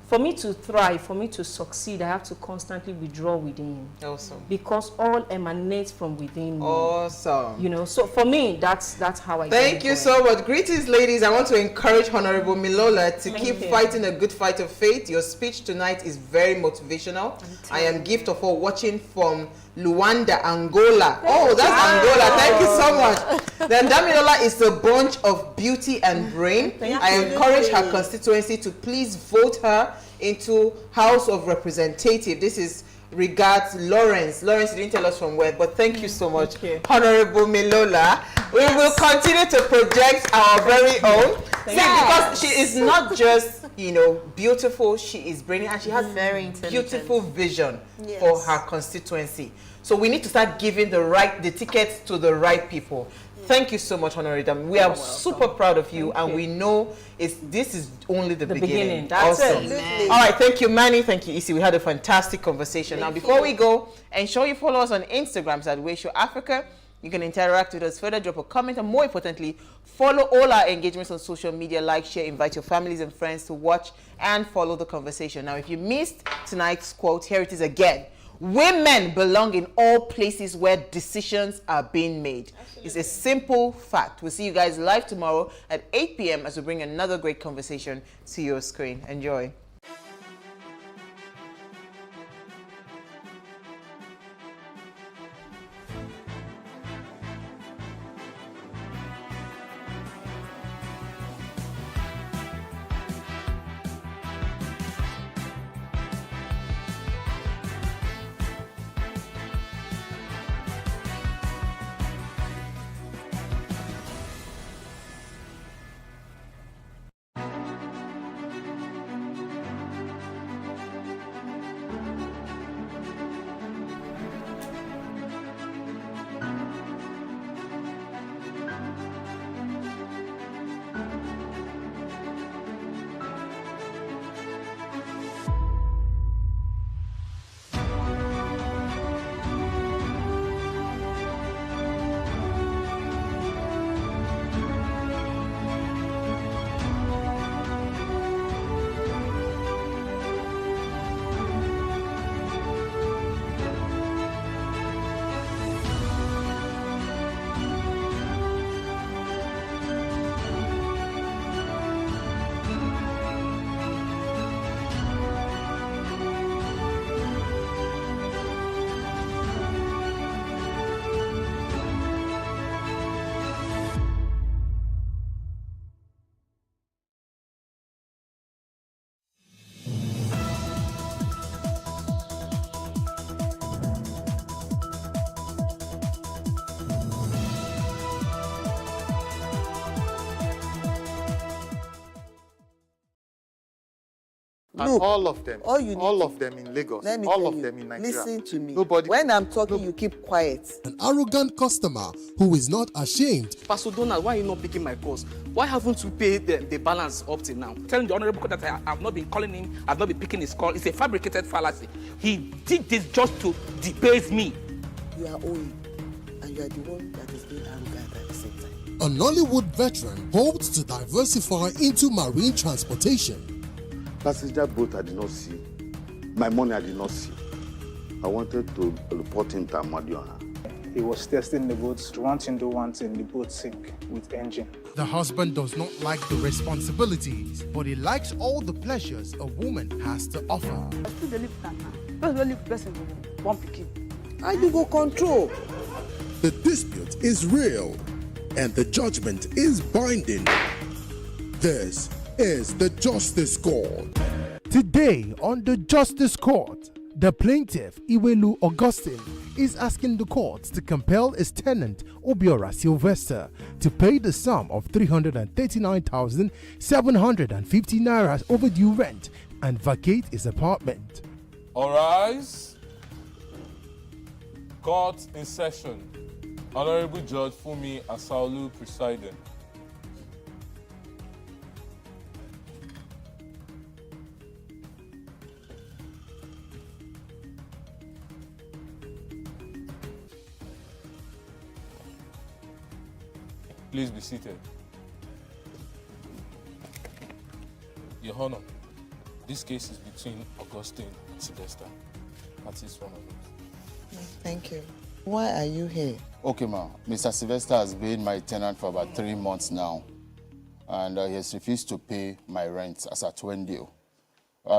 For me to thrive, for me to succeed, I have to constantly withdraw within. Awesome. Because all emanates from within me. Awesome. You know, so for me, that's how I Thank you so much. Greetings, ladies. I want to encourage Honorable Milola to keep fighting a good fight of faith. Your speech tonight is very motivational. I am gift of all watching from Luanda, Angola. Oh, that's Angola. Thank you so much. Then Damilola is a bunch of beauty and brain. I encourage her constituency to please vote her into House of Representative. This is regards Lawrence. Lawrence didn't tell us from where, but thank you so much, Honorable Milola. We will continue to project our very own. See, because she is not just, you know, beautiful, she is brilliant, and she has very beautiful vision for her constituency. So we need to start giving the tickets to the right people. Thank you so much, Honorable. We are super proud of you, and we know this is only the beginning. That's awesome. it. All right, thank you, Manny. Thank you, Isi. We had a fantastic conversation. Now, before we go, ensure you follow us on Instagram at PlusTvAfrica. You can interact with us further, drop a comment, and more importantly, follow all our engagements on social media, like, share, invite your families and friends to watch and follow the conversation. Now, if you missed tonight's quote, here it is again. Women belong in all places where decisions are being made. It's a simple fact. We'll see you guys live tomorrow at 8 p.m. as we bring another great conversation to your screen. Enjoy. And Look, all of them, all you need all of them in Lagos, Let me all tell of you, them in Nigeria. listen to me. Nobody. When I'm talking, you keep quiet. An arrogant customer who is not ashamed. Pastor Donald, why are you not picking my calls? Why haven't you paid the balance up till now? Telling the honorable court that I have not been calling him, I've not been picking his call. It's a fabricated fallacy. He did this just to debase me. You are owing, and you are the one that is being arrogant at the same time. A Nollywood veteran hopes to diversify into marine transportation. Passenger boat I did not see. My money I did not see. I wanted to report him to Amadioha. He was testing the boats, wanting to the boat sink with engine. The husband does not like the responsibilities, but he likes all the pleasures a woman has to offer. I do go control. The dispute is real, and the judgment is binding. This is the Justice Court. Today on the Justice Court, the plaintiff, Iwelu Augustine, is asking the court to compel his tenant, Obiora Sylvester, to pay the sum of 339,750 naira overdue rent and vacate his apartment. All rise. Court in session. Honorable Judge Fumi Asaolu presiding. Please be seated. Your Honor, this case is between Augustine and Sylvester. That is one of them. Thank you. Why are you here? Okay, ma'am. Mr. Sylvester has been my tenant for about 3 months now, and he has refused to pay my rent as at when due.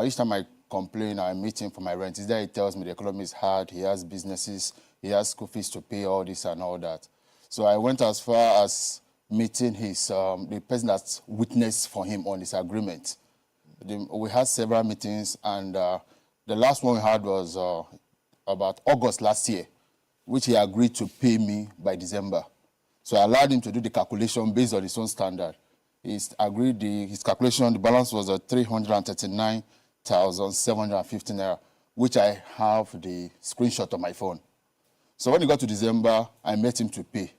Each time I complain, I meet him for my rent. Is that he tells me the economy is hard, he has businesses, he has school fees to pay, all this and all that. So I went as far as meeting his the person that's witness for him on this agreement. We had several meetings, and the last one we had was about August last year, which he agreed to pay me by December. So I allowed him to do the calculation based on his own standard. He's agreed his calculation, the balance was 339,750 naira, which I have the screenshot on my phone. So when he got to December, I met him to pay.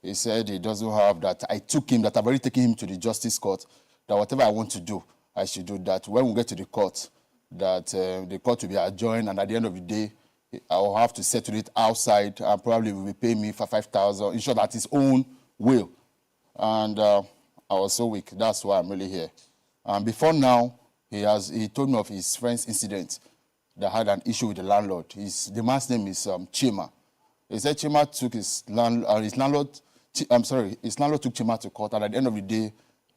He said he doesn't have that. I took him, that I've already taken him to the justice court, that whatever I want to do, I should do that. When we get to the court, that the court will be adjourned, and at the end of the day, I will have to settle it outside, and probably will pay me for 5,000, in short, at his own will. And I was so weak. That's why I'm really here. Before now, he told me of his friend's incident that had an issue with the landlord. The man's name is Chima. He said Chima took his landlord took Chima to court, and at the end of the day,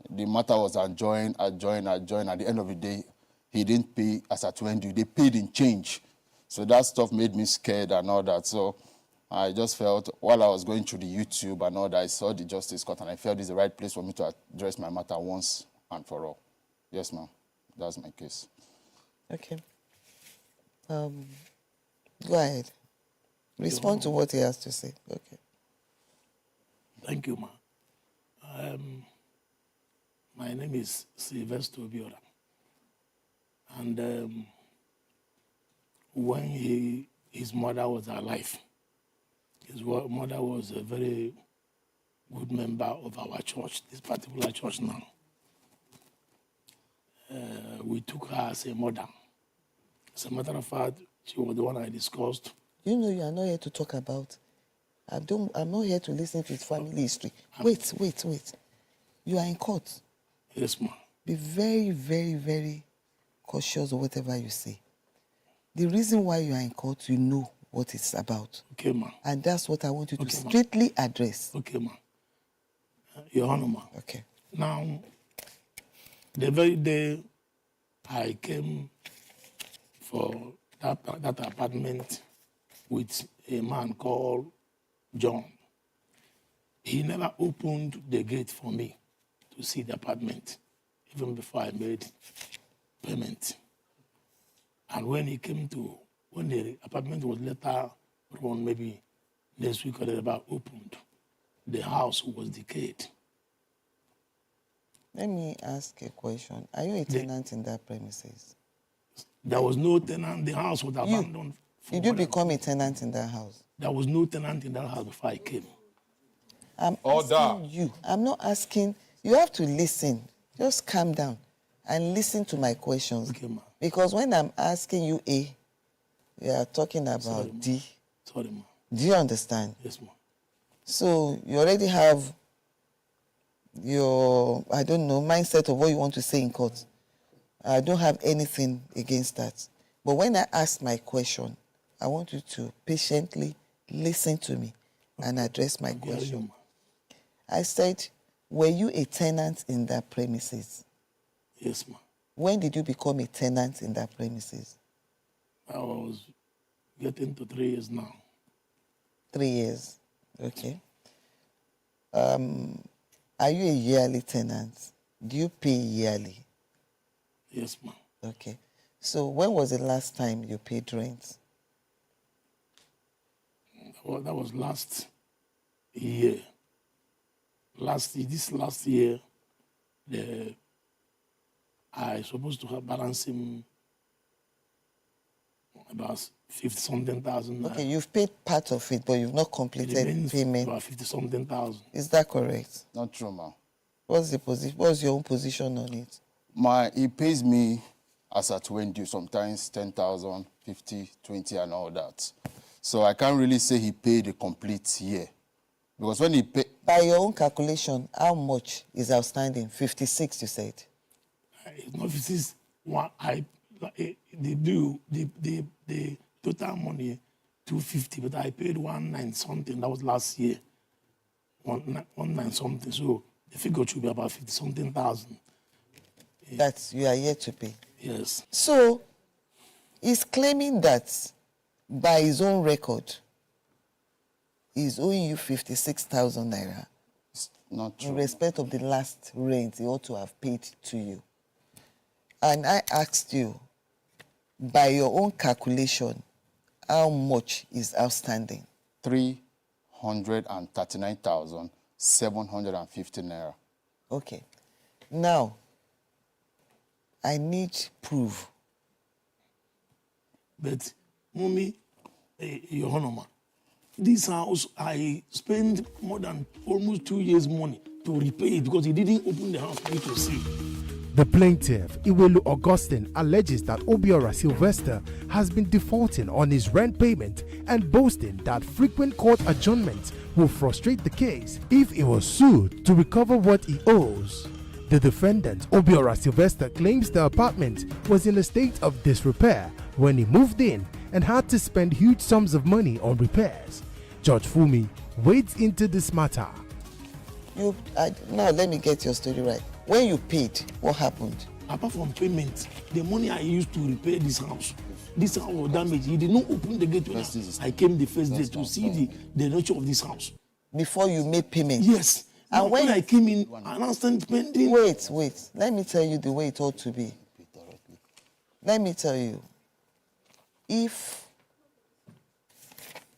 the matter was adjourned. At the end of the day, he didn't pay as at when due. They paid in change. So that stuff made me scared and all that. So I just felt, while I was going through the YouTube and all that, I saw the Justice Court, and I felt this is the right place for me to address my matter once and for all. Yes, ma'am. That's my case. Okay. Go ahead. Respond to what he has to say. Okay. Thank you, ma. My name is Sylvester Obiora. And when his mother was alive, his mother was a very good member of our church, this particular church now. We took her as a mother. As a matter of fact, she was the one I discussed. You know, you are not here to talk about. I'm not here to listen to his family history. Wait. You are in court. Yes, ma'am. Be very, very, very cautious of whatever you say. The reason why you are in court, you know what it's about. Okay, ma'am. And that's what I want you to strictly address. Okay, ma'am. Your Honor, ma'am. Okay. Now, the very day I came for that apartment with a man called John, he never opened the gate for me to see the apartment, even before I made payment. And when the apartment was later on, maybe next week or whatever, opened, the house was decayed. Let me ask a question. Are you a tenant in that premises? There was no tenant. The house was abandoned. Did you become a tenant in that house? There was no tenant in that house before I came. I'm asking you. I'm not asking. You have to listen. Just calm down and listen to my questions. Okay, ma. Because when I'm asking you A, we are talking about D. Sorry, ma. Do you understand? Yes, ma. So you already have your, I don't know, mindset of what you want to say in court. I don't have anything against that. But when I ask my question, I want you to patiently listen to me and address my question. I said, were you a tenant in that premises? Yes, ma'am. When did you become a tenant in that premises? I was getting to 3 years now. 3 years, okay. Are you a yearly tenant? Do you pay yearly? Yes, ma'am. Okay. So when was the last time you paid rent? Well, that was last year. This last year, I supposed to have balancing about 50-something thousand. Okay, you've paid part of it, but you've not completed payment. About 50-something thousand. Is that correct? Not true, ma. What's the position? What's your own position on it? He pays me as at when due, sometimes 10,000, 50, 20, and all that. So I can't really say he paid a complete year. Because when he paid... By your own calculation, how much is outstanding? 56, you said? It's not 56. The total money, 250, but I paid 19 something. That was last year. 19 something. So the figure should be about 50-something thousand. That you are yet to pay? Yes. So he's claiming that by his own record, he's owing you 56,000 naira. It's not true. In respect of the last rent he ought to have paid to you. And I asked you, by your own calculation, how much is outstanding? 339,750 naira. Okay. Now, I need proof. But, Mommy, Your Honor, this house, I spent more than almost 2 years' money to repay it because he didn't open the house for me to see. The plaintiff, Iwelu Augustine, alleges that Obiora Sylvester has been defaulting on his rent payment and boasting that frequent court adjournments will frustrate the case if he was sued to recover what he owes. The defendant, Obiora Sylvester, claims the apartment was in a state of disrepair when he moved in and had to spend huge sums of money on repairs. Judge Fumi wades into this matter. Now let me get your story right. When you paid, what happened? Apart from payment, the money I used to repair this house was damaged. He did not open the gate when I came the first day to see the nature of this house. Before you made payment? Yes. And when I came in, I now stand pending. Wait. Let me tell you the way it ought to be. Let me tell you.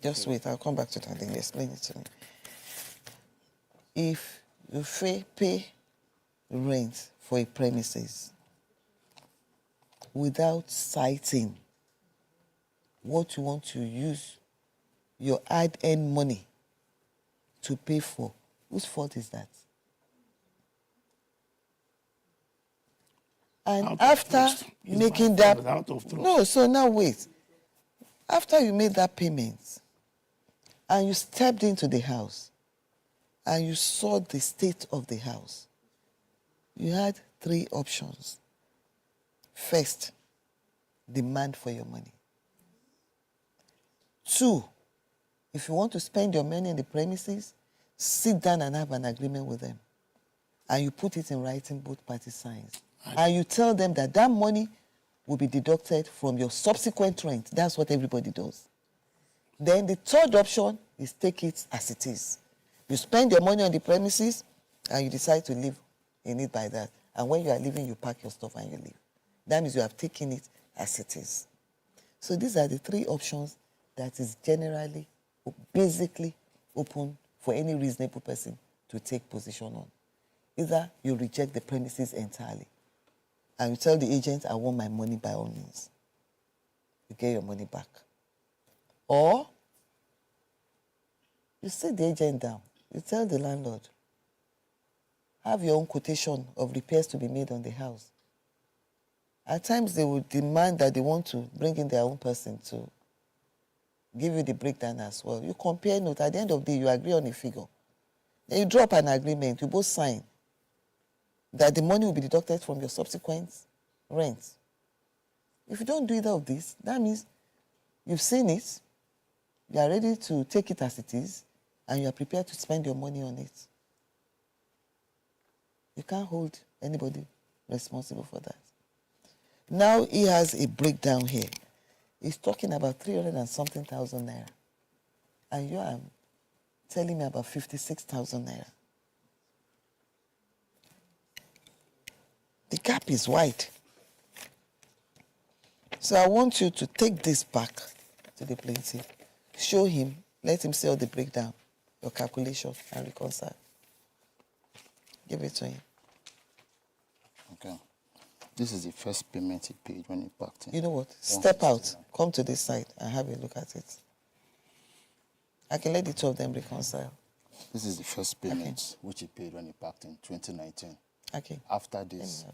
Just wait, I'll come back to that and explain it to me. If you pay rent for a premises without citing what you want to use your hard-earned money to pay for, whose fault is that? And after making that... No, so now wait. After you made that payment and you stepped into the house and you saw the state of the house, you had 3 options. First, demand for your money. 2, if you want to spend your money in the premises, sit down and have an agreement with them. And you put it in writing, both parties sign. And you tell them that that money will be deducted from your subsequent rent. That's what everybody does. Then the 3rd option is take it as it is. You spend your money on the premises and you decide to live in it by that. And when you are leaving, you pack your stuff and you leave. That means you have taken it as it is. So these are the 3 options that is generally, basically open for any reasonable person to take position on. Either you reject the premises entirely and you tell the agent, I want my money by all means. you get your money back. Or you sit the agent down, you tell the landlord, have your own quotation of repairs to be made on the house. At times they would demand that they want to bring in their own person to give you the breakdown as well. You compare notes. At the end of the day, you agree on a figure. Then you drop an agreement. You both sign that the money will be deducted from your subsequent rent. If you don't do either of this, that means you've seen it, you are ready to take it as it is, and you are prepared to spend your money on it. You can't hold anybody responsible for that. Now he has a breakdown here. He's talking about 300 and something thousand naira. And you are telling me about 56,000 naira. The gap is wide. So I want you to take this back to the plaintiff. Show him, let him see all the breakdown, your calculation, and reconcile. Give it to him. Okay. This is the first payment he paid when he packed in. You know what? Step out. Come to this side and have a look at it. I can let the two of them reconcile. This is the first payment which he paid when he packed in 2019. Okay. After this,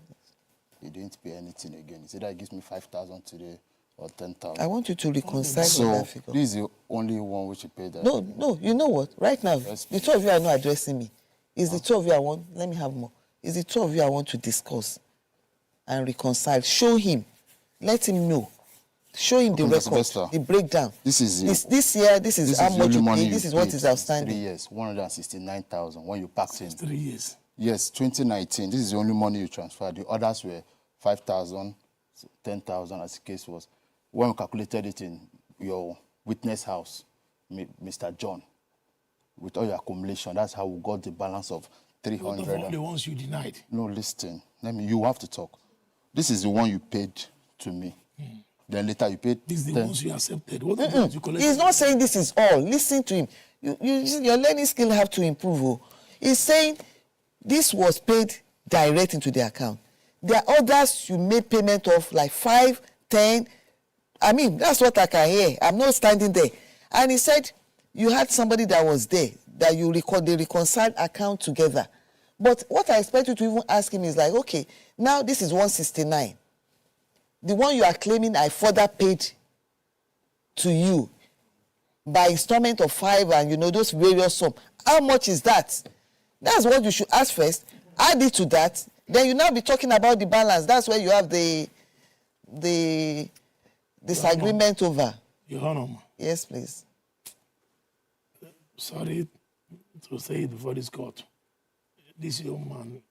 he didn't pay anything again. He said that he gives me 5,000 today or 10,000. I want you to reconcile so with that figure. This is the only one which he paid. No, you know what? Right now, the two of you are not addressing me. It's the two of you I want, let me have more. It's the two of you I want to discuss and reconcile. Show him. Let him know. Show him the record, the breakdown. This is this year, this is how much you pay, this is what is outstanding. 3 years, 169,000 when you packed in. 3 years. Yes, 2019. This is the only money you transferred. The others were 5,000, 10,000 as the case was. When we calculated it in your witness house, Mr. John, with all your accumulation, that's how we got the balance of 300. What about the ones you denied? No, listen. You have to talk. This is the one you paid to me. Then later you paid. These are the ones you accepted. What about you collected? He's not saying this is all. Listen to him. Your learning skill have to improve. Oh. He's saying this was paid direct into the account. There are others you made payment of like 5, 10. I mean, that's what I can hear. I'm not standing there. And he said you had somebody that was there, that they reconciled account together. But what I expect you to even ask him is like, okay, now this is 169. The one you are claiming I further paid to you by installment of 5 and, those various sums. How much is that? That's what you should ask first. Add it to that. Then you now be talking about the balance. That's where you have the disagreement over. Your Honor. Yes, please. Sorry to say it before this court. This young man,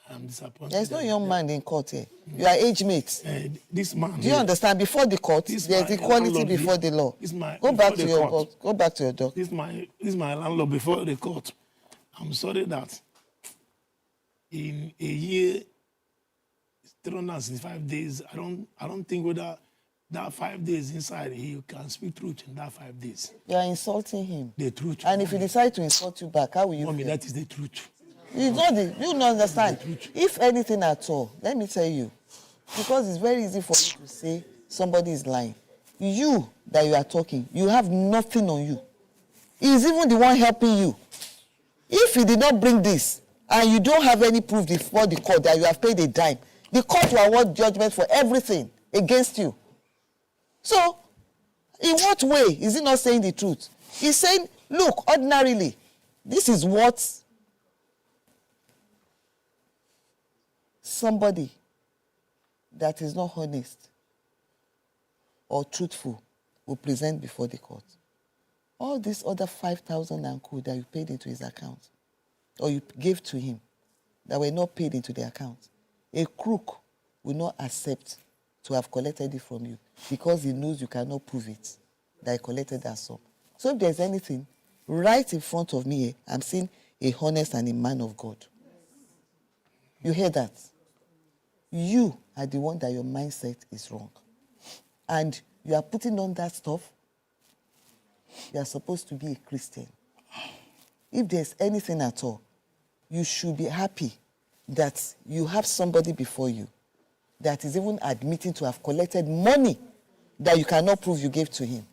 I'm disappointed. There's no young man in court here. You are age mates. This man. Do you understand? Before the court, there's equality before the law. Go back to your box. Go back to your dock. This is my landlord before the court. I'm sorry that in a year, 365 days, I don't think whether that 5 days inside he can speak truth in that 5 days. You are insulting him. The truth. And if he decides to insult you back, how will you Mommy, feel? that is the truth. You don't understand. If anything at all, let me tell you, because it's very easy for you to say somebody is lying. You that you are talking, you have nothing on you. He is even the one helping you. If he did not bring this, and you don't have any proof before the court that you have paid a dime, the court will award judgment for everything against you. So, in what way is he not saying the truth? He's saying, look, ordinarily, this is what somebody that is not honest or truthful will present before the court. All these other 5,000 and co that you paid into his account, or you gave to him, that were not paid into the account, a crook will not accept to have collected it from you because he knows you cannot prove it, that he collected that sum. So if there's anything, right in front of me here, I'm seeing a honest and a man of God. You hear that? You are the one that your mindset is wrong. And you are putting on that stuff. You are supposed to be a Christian. If there's anything at all, you should be happy that you have somebody before you that is even admitting to have collected money that you cannot prove you gave to him.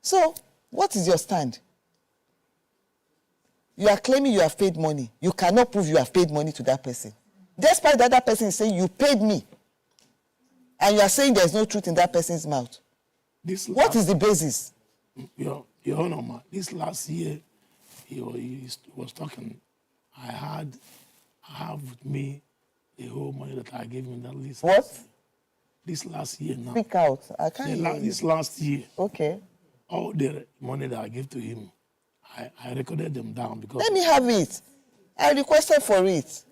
So, what is your stand? You are claiming you have paid money. You cannot prove you have paid money to that person. Despite that other person saying, you paid me. And you are saying there's no truth in that person's mouth. What is the basis? Your Honor, this last year, he was talking. I have with me the whole money that I gave him that list. What? This last year now. Speak out. I can't hear you. This last year. Okay. All the money that I gave to him, I recorded them down because... Let me have it. I requested for it.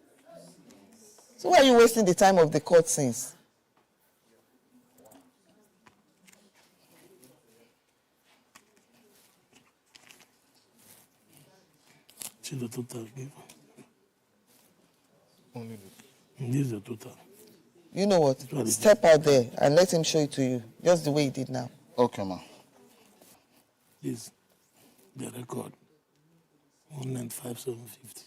So why are you wasting the time of the court since? See the total give. Only This is the total. You know what? Step out there and let him show it to you, just the way he did now. Okay, ma. This, the record, 195,750.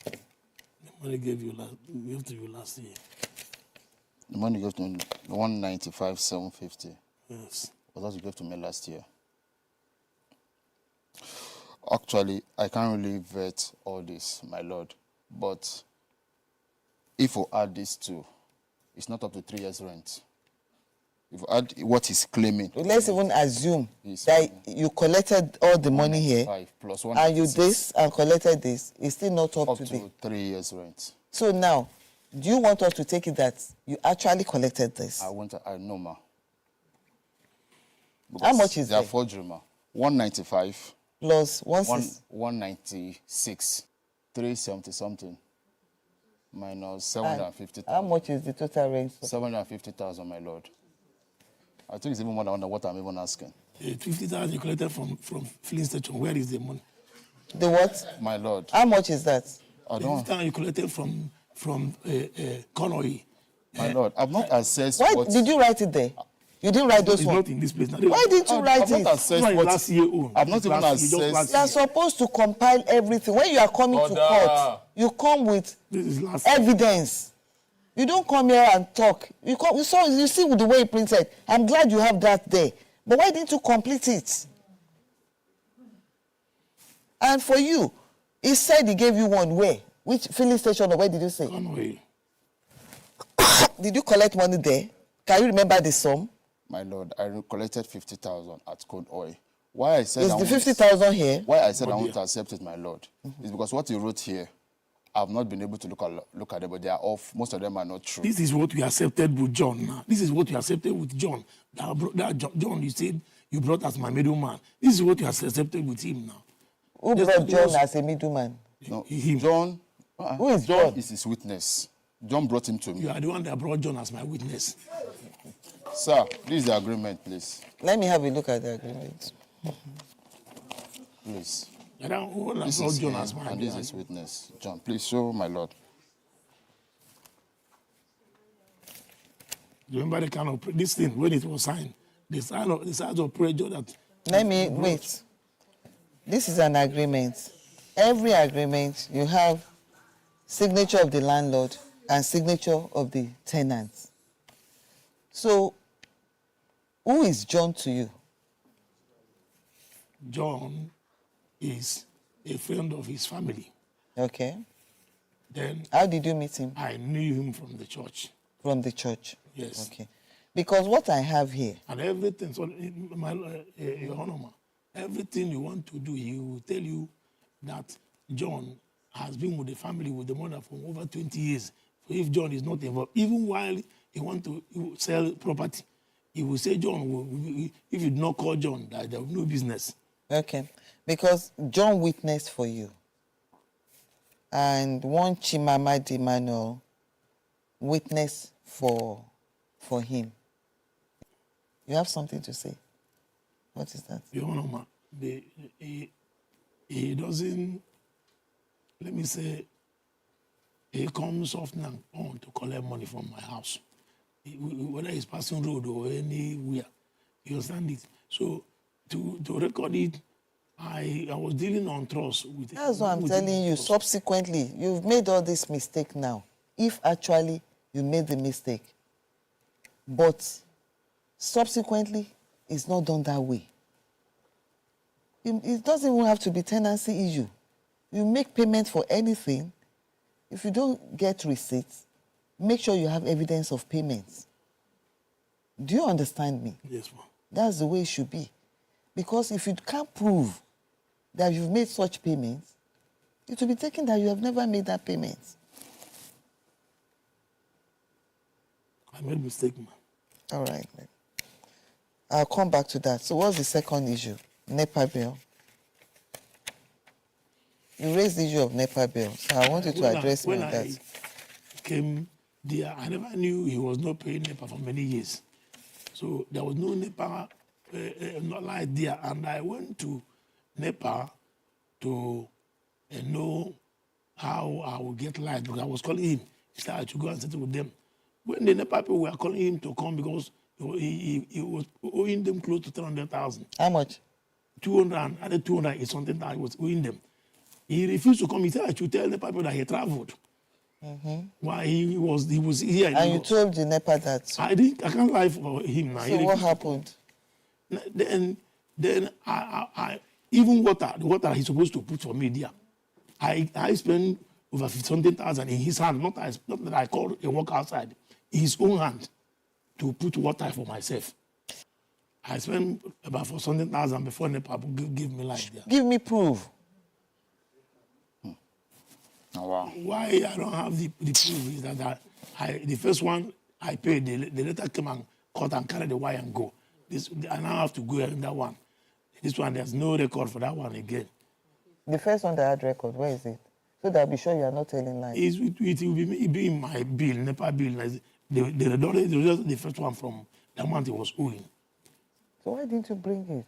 The money gave to you last year. The money you gave to me, 195,750. Yes. Was that you gave to me last year? Actually, I can't really vet all this, my lord. But if we add this to, it's not up to 3 years' rent. If we add what he's claiming. Let's even assume that you collected all the money here, 5 plus and you this and collected this, it's still not up to 3 years' rent. So now, do you want us to take it that you actually collected this? I know, ma. How much is that? it? Forgery, ma. 195. Plus 196. 370 something. Minus 750,000. How much is the total rent? 750,000, my lord. I think it's even more than what I'm even asking. 50,000 you collected from filling station. Where is the money? The what? My lord. How much is that? I don't. 50,000 you collected from Conway. My lord, I've not assessed. Why did you write it there? You didn't write those ones. It's not in this place now. Why didn't you write I've it? not assessed what last year own. I've not even assessed. You are supposed to compile everything. When you are coming to court, you come with evidence. You don't come here and talk. You see with the way you printed. I'm glad you have that there. But why didn't you complete it? And for you, he said he gave you one where? Which filling station or where did you say? Conway. Did you collect money there? Can you remember the sum? My lord, I collected 50,000 at Code Oil. Why I said is the 50,000 here? Why I said I want to accept it, my lord, is because what you wrote here, I've not been able to look at them, but they are off. Most of them are not true. This is what we accepted with John now. This is what you accepted with John. That John, you said you brought as my middleman. This is what you accepted with him now. Who brought John as a middleman? No, John. Who is John? Is his witness. John brought him to me. You are the one that brought John as my witness. Sir, this is the agreement, please. Let me have a look at the agreement. Please. This is John as my and this is witness. John, please show my lord. You remember the kind of this thing when it was signed? The size of pressure that. Let me wait. This is an agreement. Every agreement you have signature of the landlord and signature of the tenant. So, who is John to you? John is a friend of his family. Okay. Then. How did you meet him? I knew him from the church. From the church? Yes. Okay. Because what I have here. And everything, so Your Honor, everything you want to do, he will tell you that John has been with the family, with the mother for over 20 years. So if John is not involved, even while he want to sell property, he will say, John, if you do not call John, that there will be no business. Okay. Because John witnessed for you. And one Chimamadi Emmanuel witnessed for him. You have something to say? What is that? Your Honor, he doesn't, let me say, he comes often and on to collect money from my house. Whether he's passing road or anywhere, you understand it? So to record it, I was dealing on trust with. That's what I'm telling you. Subsequently, you've made all this mistake now. if actually you made the mistake. But subsequently, it's not done that way. It doesn't even have to be tenancy issue. You make payment for anything. If you don't get receipts, make sure you have evidence of payments. Do you understand me? Yes, ma'am. That's the way it should be. Because if you can't prove that you've made such payments, it will be taken that you have never made that payment. I made a mistake, ma'am. All right. I'll come back to that. So what's the second issue? NEPA bill. You raised the issue of NEPA bill, so I want you to address me on that. When I came there, I never knew he was not paying NEPA for many years. So there was no NEPA not like there. And I went to NEPA to know how I would get light, because I was calling him. He said I should go and settle with them. When the NEPA people were calling him to come because he was owing them close to 300,000. How much? 200, added 200 is something that he was owing them. He refused to come. He said I should tell the people that he traveled. Why he was here. And you told the NEPA that? I can't lie for him now. So what happened? Then I even the water he's supposed to put for me there, I spent over 50,000 in his hand, not that I called a worker outside, in his own hand, to put water for myself. I spent about 400,000 before NEPA give me light there. Give me proof. Oh, wow. Why I don't have the proof is that the first one I paid, the letter came and cut and carried the wire and go. I now have to go in that one. This one, there's no record for that one again. The first one that had record, where is it? So that I'll be sure you are not telling lies. It will be in my bill, NEPA bill. The first one from the amount he was owing. So why didn't you bring it?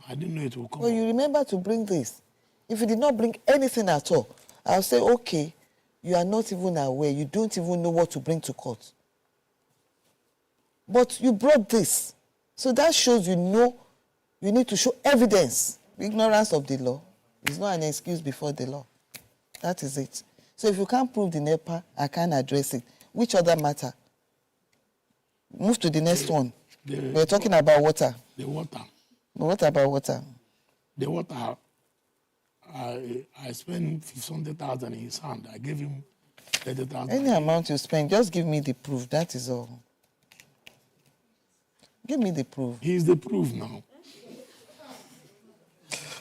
I didn't know it would come. Well, you remember to bring this. If you did not bring anything at all, I'll say, okay, you are not even aware. You don't even know what to bring to court. But you brought this. So that shows you know you need to show evidence. Ignorance of the law is not an excuse before the law. That is it. So if you can't prove the NEPA, I can't address it. Which other matter? Move to the next one. We're talking about water. The water. What about water? The water, I spent 500,000 in his hand. I gave him 30,000. Any amount you spend, just give me the proof. That is all. Give me the proof. He's the proof now.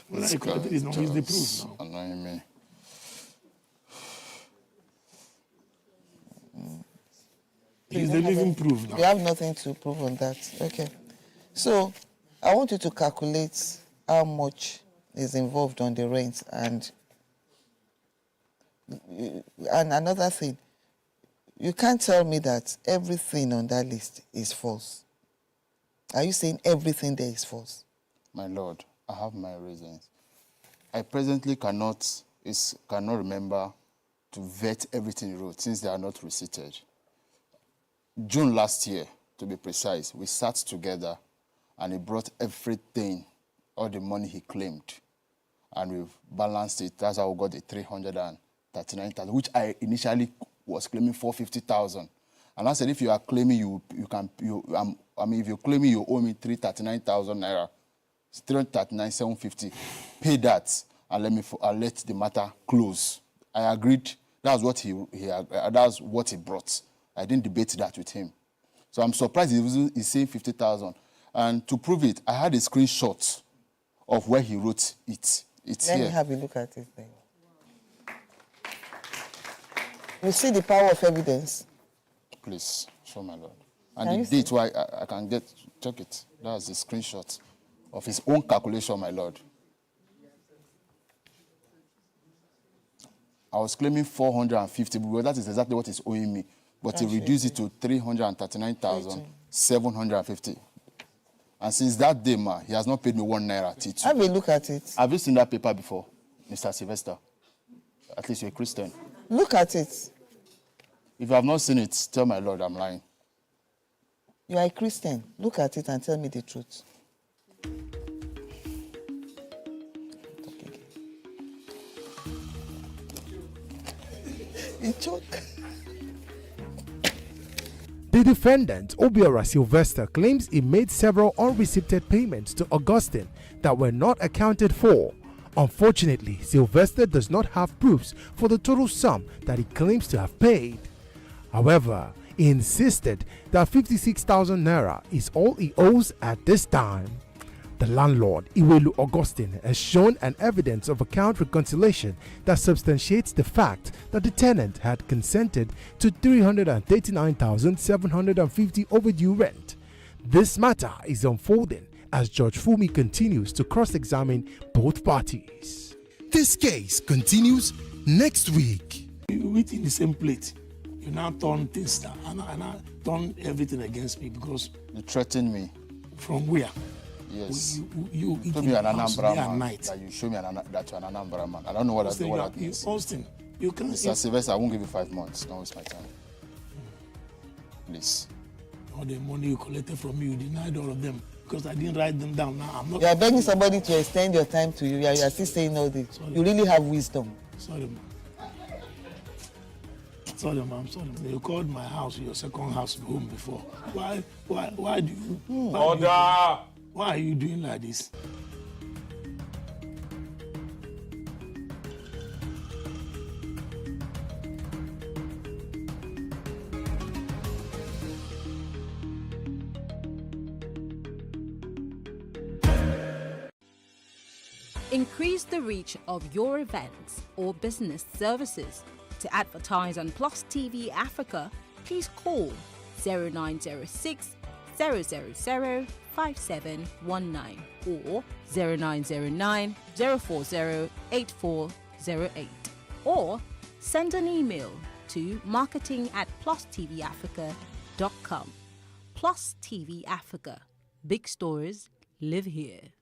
When I collected his he's the proof now. Annoying me. He's the living proof now. You have nothing to prove on that. Okay. So, I want you to calculate how much is involved on the rent and another thing. You can't tell me that everything on that list is false. Are you saying everything there is false? My Lord, I have my reasons. I presently cannot remember to vet everything he wrote since they are not receipted. June last year, to be precise, we sat together and he brought everything, all the money he claimed, and we've balanced it. That's how we got the 339,000, which I initially was claiming 450,000. And I said, if you are claiming if you're claiming you owe me 339,000 naira, 339,750, pay that and I'll let the matter close. I agreed. That's what that's what he brought. I didn't debate that with him. So I'm surprised he's saying 50,000. And to prove it, I had a screenshot of where he wrote it. It's Let here. me have a look at it then. You see the power of evidence? Please, show my Lord. And the date why I can check it. That's the screenshot of his own calculation, my Lord. I was claiming 450 because that is exactly what he's owing me. But he reduced it to 339,750. And since that day, he has not paid me 1 naira. Have a look at it. Have you seen that paper before, Mr. Sylvester? At least you're a Christian. Look at it. If you have not seen it, tell my Lord I'm lying. You are a Christian. Look at it and tell me the truth. The defendant, Obiora Sylvester, claims he made several unreceipted payments to Augustine that were not accounted for. Unfortunately, Sylvester does not have proofs for the total sum that he claims to have paid. However, he insisted that 56,000 naira is all he owes at this time. The landlord, Iwelu Augustine, has shown an evidence of account reconciliation that substantiates the fact that the tenant had consented to 339,750 overdue rent. This matter is unfolding as Judge Fumi continues to cross-examine both parties. This case continues next week. We eat in the same plate. You now turn things down and I turn everything against me because you threaten me. From where? Yes. You told me an Anambra man. Night. That you show me that you're an Anambra man. I don't know what that means. Austin, you can't. Mr. Sylvester, I won't give you 5 months. Don't waste my time. Please. All the money you collected from me, you denied all of them because I didn't write them down. Now I'm not. You are begging somebody to extend your time to you. You are still saying all this. Sorry. You really have wisdom. Sorry, ma'am. Sorry, ma'am. Sorry. You called my house your second house home before. Why do you? Order! Why are you doing like this? Increase the reach of your events or business services. To advertise on Plus TV Africa, please call 0906 000 5719 or 0909 040 8408 or send an email to marketing@PlusTvAfrica.com. Plus TV Africa. Big stories live here.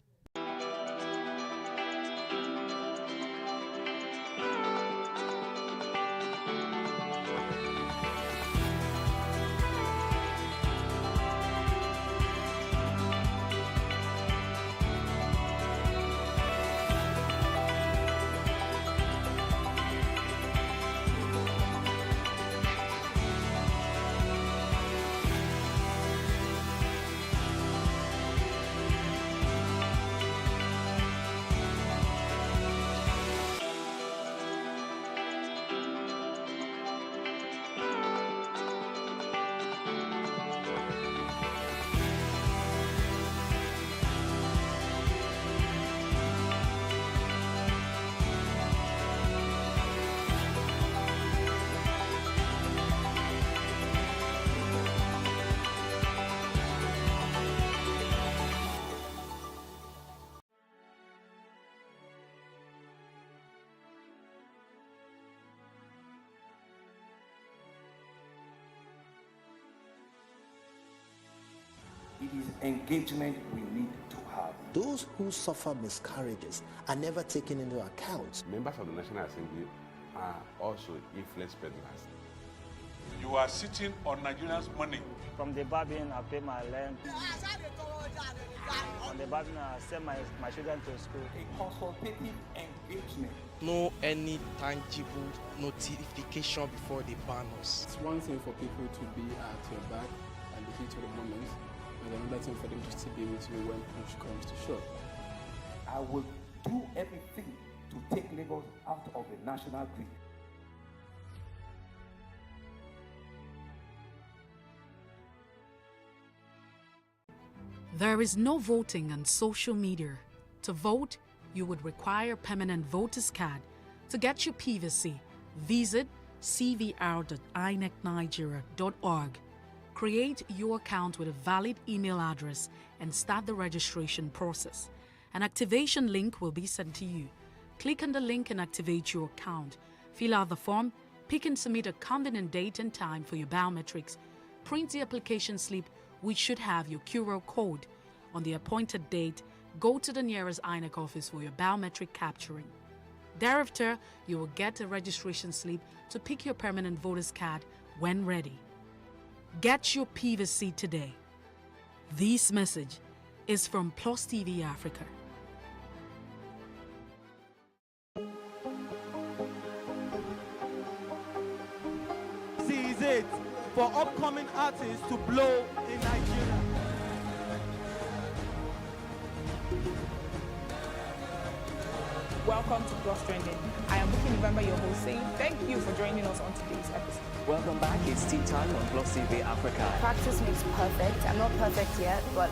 It is engagement we need to have. Those who suffer miscarriages are never taken into account. Members of the National Assembly are also influence peddlers. You are sitting on Nigerians' money. From the barbing, I pay my rent. On the barbing, I send my children to school. A consultative engagement. No any tangible notification before they ban us. It's one thing for people to be at your back and the heat of the moment. There's another thing for them to still be with you when push comes to shove. I will do everything to take Lagos out of the national grid. There is no voting on social media. To vote, you would require permanent voter's card. To get your PVC, visit cvr.inecnigeria.org. Create your account with a valid email address and start the registration process. An activation link will be sent to you. Click on the link and activate your account. Fill out the form, pick and submit a convenient date and time for your biometrics. Print the application slip, which should have your QR code. On the appointed date, go to the nearest INEC office for your biometric capturing. Thereafter, you will get a registration slip to pick your permanent voter's card when ready. Get your PVC today. This message is from Plus TV Africa. advocate for upcoming artists to blow in Nigeria. Welcome to Plus Trending. I am Bookie November, your host, saying thank you for joining us on today's episode. Welcome back. It's tea time on Plus TV Africa. Practice makes perfect. I'm not perfect yet, but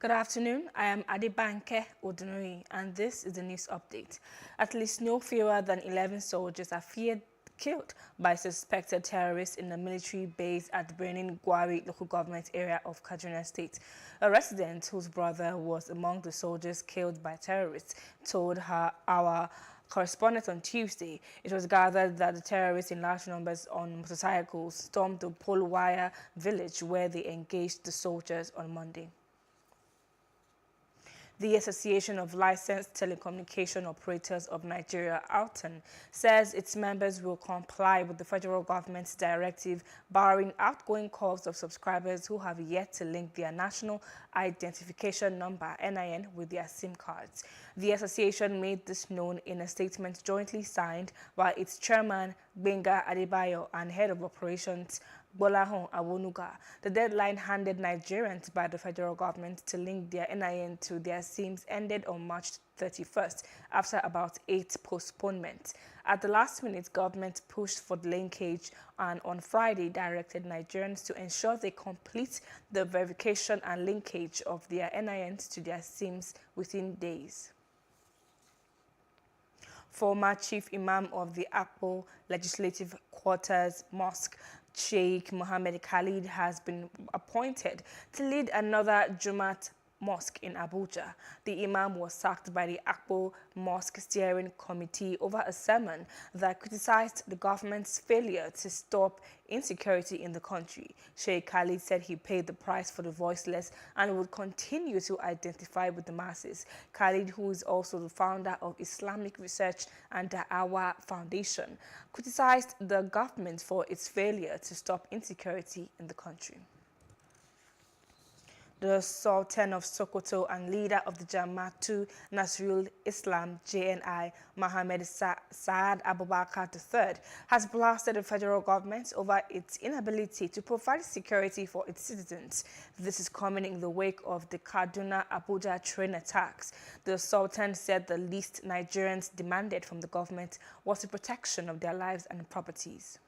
Good afternoon. I am Adebanke Odunori, and this is the news update. At least no fewer than 11 soldiers are feared killed by suspected terrorists in a military base at Benin Gwari local government area of Kaduna State. A resident whose brother was among the soldiers killed by terrorists told our correspondent on Tuesday it was gathered that the terrorists in large numbers on motorcycles stormed the Polwire village where they engaged the soldiers on Monday. The Association of Licensed Telecommunication Operators of Nigeria, ALTON, says its members will comply with the federal government's directive barring outgoing calls of subscribers who have yet to link their National Identification Number, NIN, with their SIM cards. The association made this known in a statement jointly signed by its chairman, Benga Adebayo, and head of operations, Bolahon Awonuga. The deadline handed Nigerians by the federal government to link their NIN to their SIMs ended on March 31st after about 8 postponements. At the last minute, government pushed for the linkage and on Friday directed Nigerians to ensure they complete the verification and linkage of their NINs to their SIMs within days. Former Chief Imam of the Akpo Legislative Quarters Mosque, Sheikh Mohammed Khalid, has been appointed to lead another Jumat mosque in Abuja. The Imam was sacked by the Akpo Mosque Steering Committee over a sermon that criticized the government's failure to stop insecurity in the country. Sheikh Khalid said he paid the price for the voiceless and would continue to identify with the masses. Khalid, who is also the founder of Islamic Research and Da'awa Foundation, criticized the government for its failure to stop insecurity in the country. The Sultan of Sokoto and leader of the Jama'atu Nasrul Islam JNI, Mohammed Saad Abubakar III, has blasted the federal government over its inability to provide security for its citizens. This is coming in the wake of the Kaduna-Abuja train attacks. The Sultan said the least Nigerians demanded from the government was the protection of their lives and properties.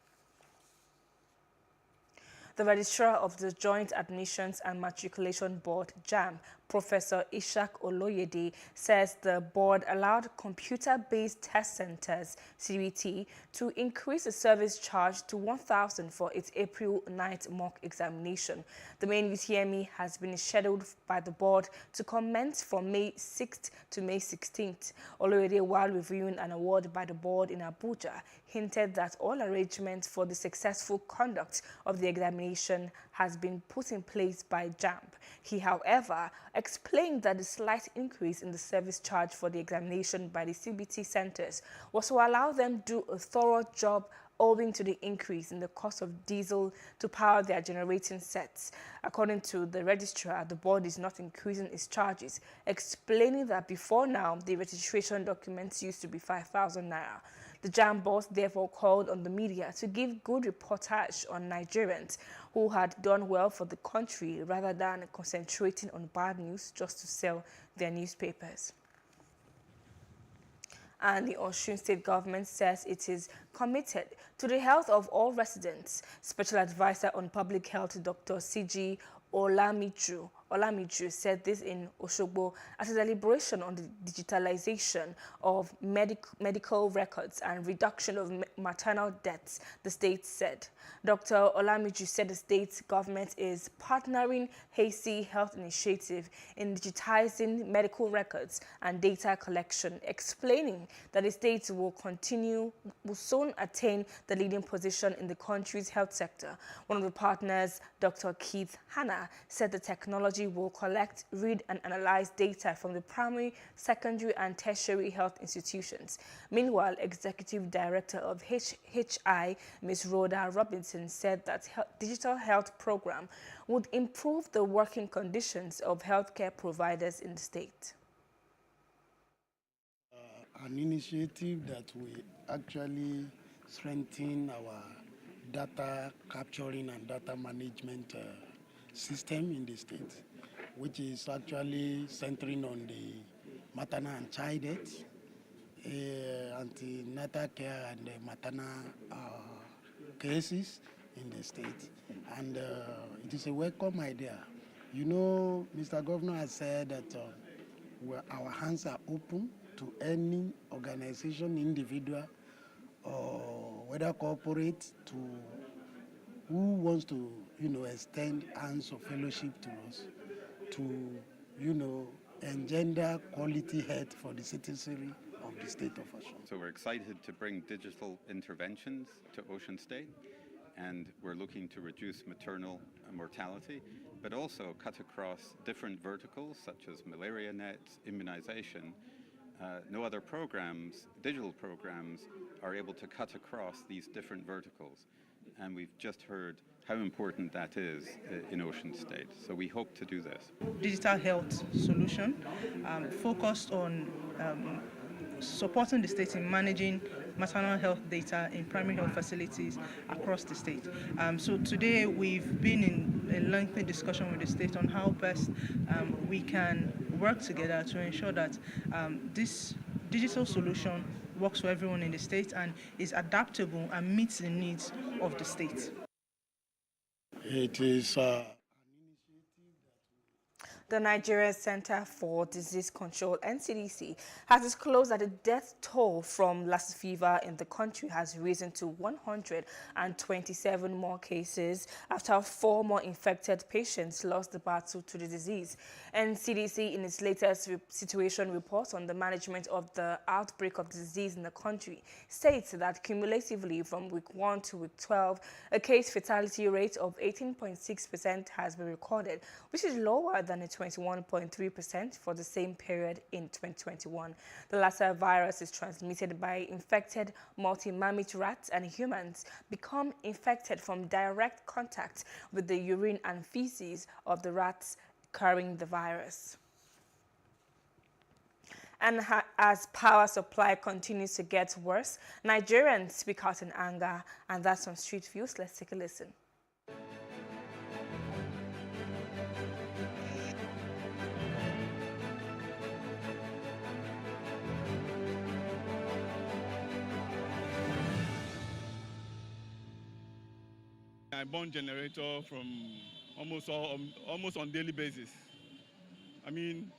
The Registrar of the Joint Admissions and Matriculation Board, JAMB, Professor Ishak Oloyede, says the board allowed computer-based test centers, CBT, to increase the service charge to 1,000 for its April 9th mock examination. The main UTME has been scheduled by the board to commence from May 6th to May 16th. Oloyede, while reviewing an award by the board in Abuja, hinted that all arrangements for the successful conduct of the examination has been put in place by JAMB. He, however, explained that the slight increase in the service charge for the examination by the CBT centers was to allow them to do a thorough job owing to the increase in the cost of diesel to power their generating sets. According to the registrar, the board is not increasing its charges, explaining that before now, the registration documents used to be 5,000 naira. The JAMB boss therefore called on the media to give good reportage on Nigerians who had done well for the country rather than concentrating on bad news just to sell their newspapers. And the Osun State government says it is committed to the health of all residents. Special Advisor on Public Health, Dr. C.G. Olamichu Olamiju said this in Oshogbo at a deliberation on the digitalization of medical records and reduction of maternal deaths, the state said. Dr. Olamiju said the state government is partnering Hasty Health Initiative in digitizing medical records and data collection, explaining that the state will soon attain the leading position in the country's health sector. One of the partners, Dr. Keith Hanna, said the technology will collect, read and analyze data from the primary, secondary and tertiary health institutions. Meanwhile, Executive Director of HI, Ms. Rhoda Robinson, said that digital health program would improve the working conditions of healthcare providers in the state. An initiative that will actually strengthen our data capturing and data management system in the state, which is actually centering on the maternal and child death, antenatal care and maternal cases in the state. And it is a welcome idea. You know, Mr. Governor has said that our hands are open to any organization, individual, or whether corporate, to who wants to, extend hands of fellowship to us, to, engender quality health for the citizenry of the state of Osun. So we're excited to bring digital interventions to Osun State, and we're looking to reduce maternal mortality, but also cut across different verticals such as malaria nets, immunization. No other programs, digital programs, are able to cut across these different verticals. And we've just heard how important that is in Osun State. So we hope to do this. Digital health solution focused on supporting the state in managing maternal health data in primary health facilities across the state. So today we've been in a lengthy discussion with the state on how best we can work together to ensure that this digital solution works for everyone in the state and is adaptable and meets the needs of the state. It is The Nigeria Center for Disease Control, NCDC, has disclosed that the death toll from Lassa fever in the country has risen to 127 more cases after 4 more infected patients lost the battle to the disease. NCDC, in its latest situation report on the management of the outbreak of the disease in the country, states that cumulatively from week 1 to week 12, a case fatality rate of 18.6% has been recorded, which is lower than the 21.3% for the same period in 2021. The Lassa virus is transmitted by infected multi-mammate rats, and humans become infected from direct contact with the urine and feces of the rats carrying the virus. And as power supply continues to get worse, Nigerians speak out in anger, and that's on Street Views. Let's take a listen. I burn generator from almost on daily basis. I mean,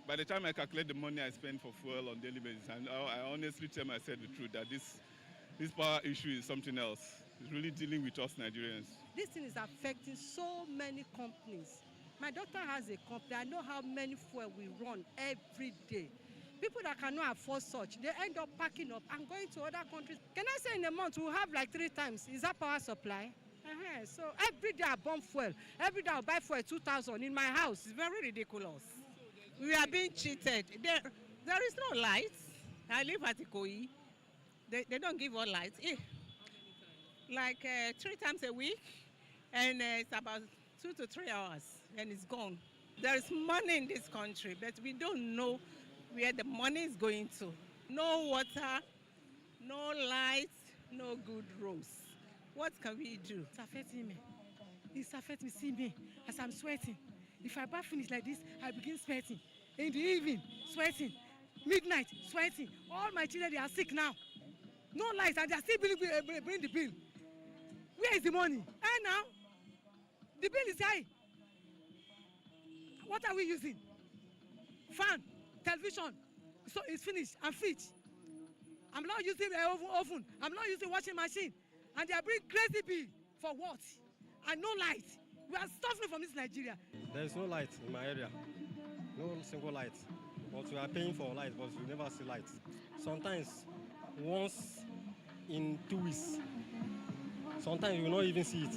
by the time I calculate the money I spend for fuel on daily basis, and I honestly tell myself the truth that this power issue is something else. It's really dealing with us Nigerians. This thing is affecting so many companies. My daughter has a company. I know how many fuel we run every day. People that cannot afford such, they end up packing up and going to other countries. Can I say in a month we'll have like 3 times? Is that power supply? So every day I burn fuel. Every day I buy fuel 2,000 in my house. It's very ridiculous. We are being cheated. There is no lights. I live at Ikoyi. They don't give us lights. Like 3 times a week, and it's about 2 to 3 hours, and it's gone. There is money in this country, but we don't know where the money is going to. No water, no lights, no good roads. What can we do? It's affecting me. It's affecting me. See me as I'm sweating. If I bath finish like this, I begin sweating. In the evening, sweating. Midnight, sweating. All my children, they are sick now. No lights, and they are still bring the bill. Where is the money? And now, the bill is high. What are we using? Fan, television. So it's finished. I'm fit. I'm not using an oven. I'm not using washing machine. And they are bringing crazy bill for what? And no light. We are suffering from this Nigeria. There is no light in my area. No single light. But we are paying for light, but we never see light. Sometimes once in 2 weeks. Sometimes you will not even see it.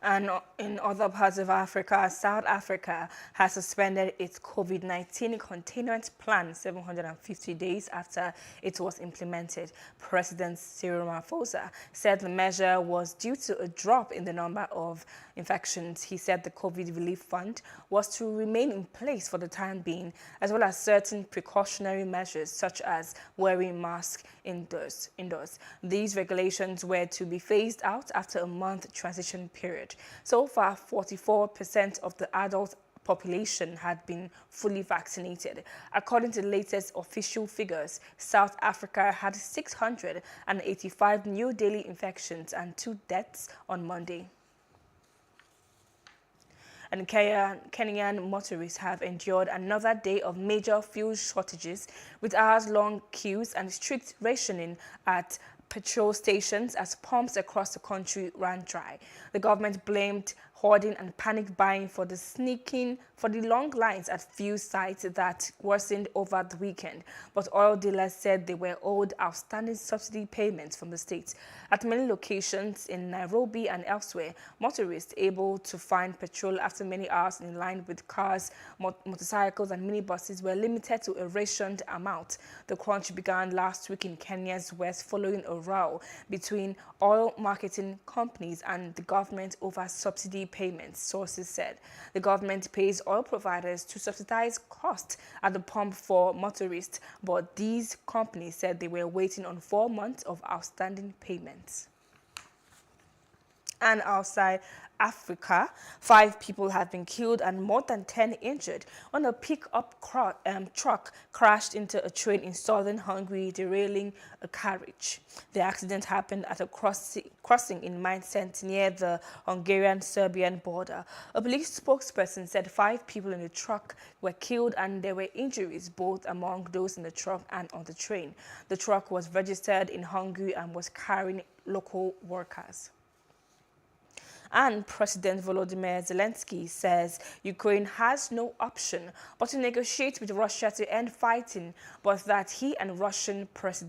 And in other parts of Africa, South Africa has suspended its COVID-19 containment plan 750 days after it was implemented. President Cyril Ramaphosa said the measure was due to a drop in the number of infections. He said the COVID relief fund was to remain in place for the time being, as well as certain precautionary measures such as wearing masks indoors. These regulations were to be phased out after a month transition period. So far, 44% of the adult population had been fully vaccinated. According to the latest official figures, South Africa had 685 new daily infections and 2 deaths on Monday. And Kenyan motorists have endured another day of major fuel shortages with hours-long queues and strict rationing at petrol stations as pumps across the country ran dry. The government blamed hoarding and panic buying for the long lines at few sites that worsened over the weekend. But oil dealers said they were owed outstanding subsidy payments from the state. At many locations in Nairobi and elsewhere, motorists able to find petrol after many hours in line with cars, motorcycles and minibuses were limited to a rationed amount. The crunch began last week in Kenya's west following a row between oil marketing companies and the government over subsidy payments, sources said. The government pays oil providers to subsidize costs at the pump for motorists, but these companies said they were waiting on 4 months of outstanding payments. And outside Africa, 5 people have been killed and more than 10 injured when a pickup truck crashed into a train in southern Hungary, derailing a carriage. The accident happened at a crossing in Mindset near the Hungarian-Serbian border. A police spokesperson said 5 people in the truck were killed and there were injuries both among those in the truck and on the train. The truck was registered in Hungary and was carrying local workers. And President Volodymyr Zelensky says Ukraine has no option but to negotiate with Russia to end fighting, but that he and Russian President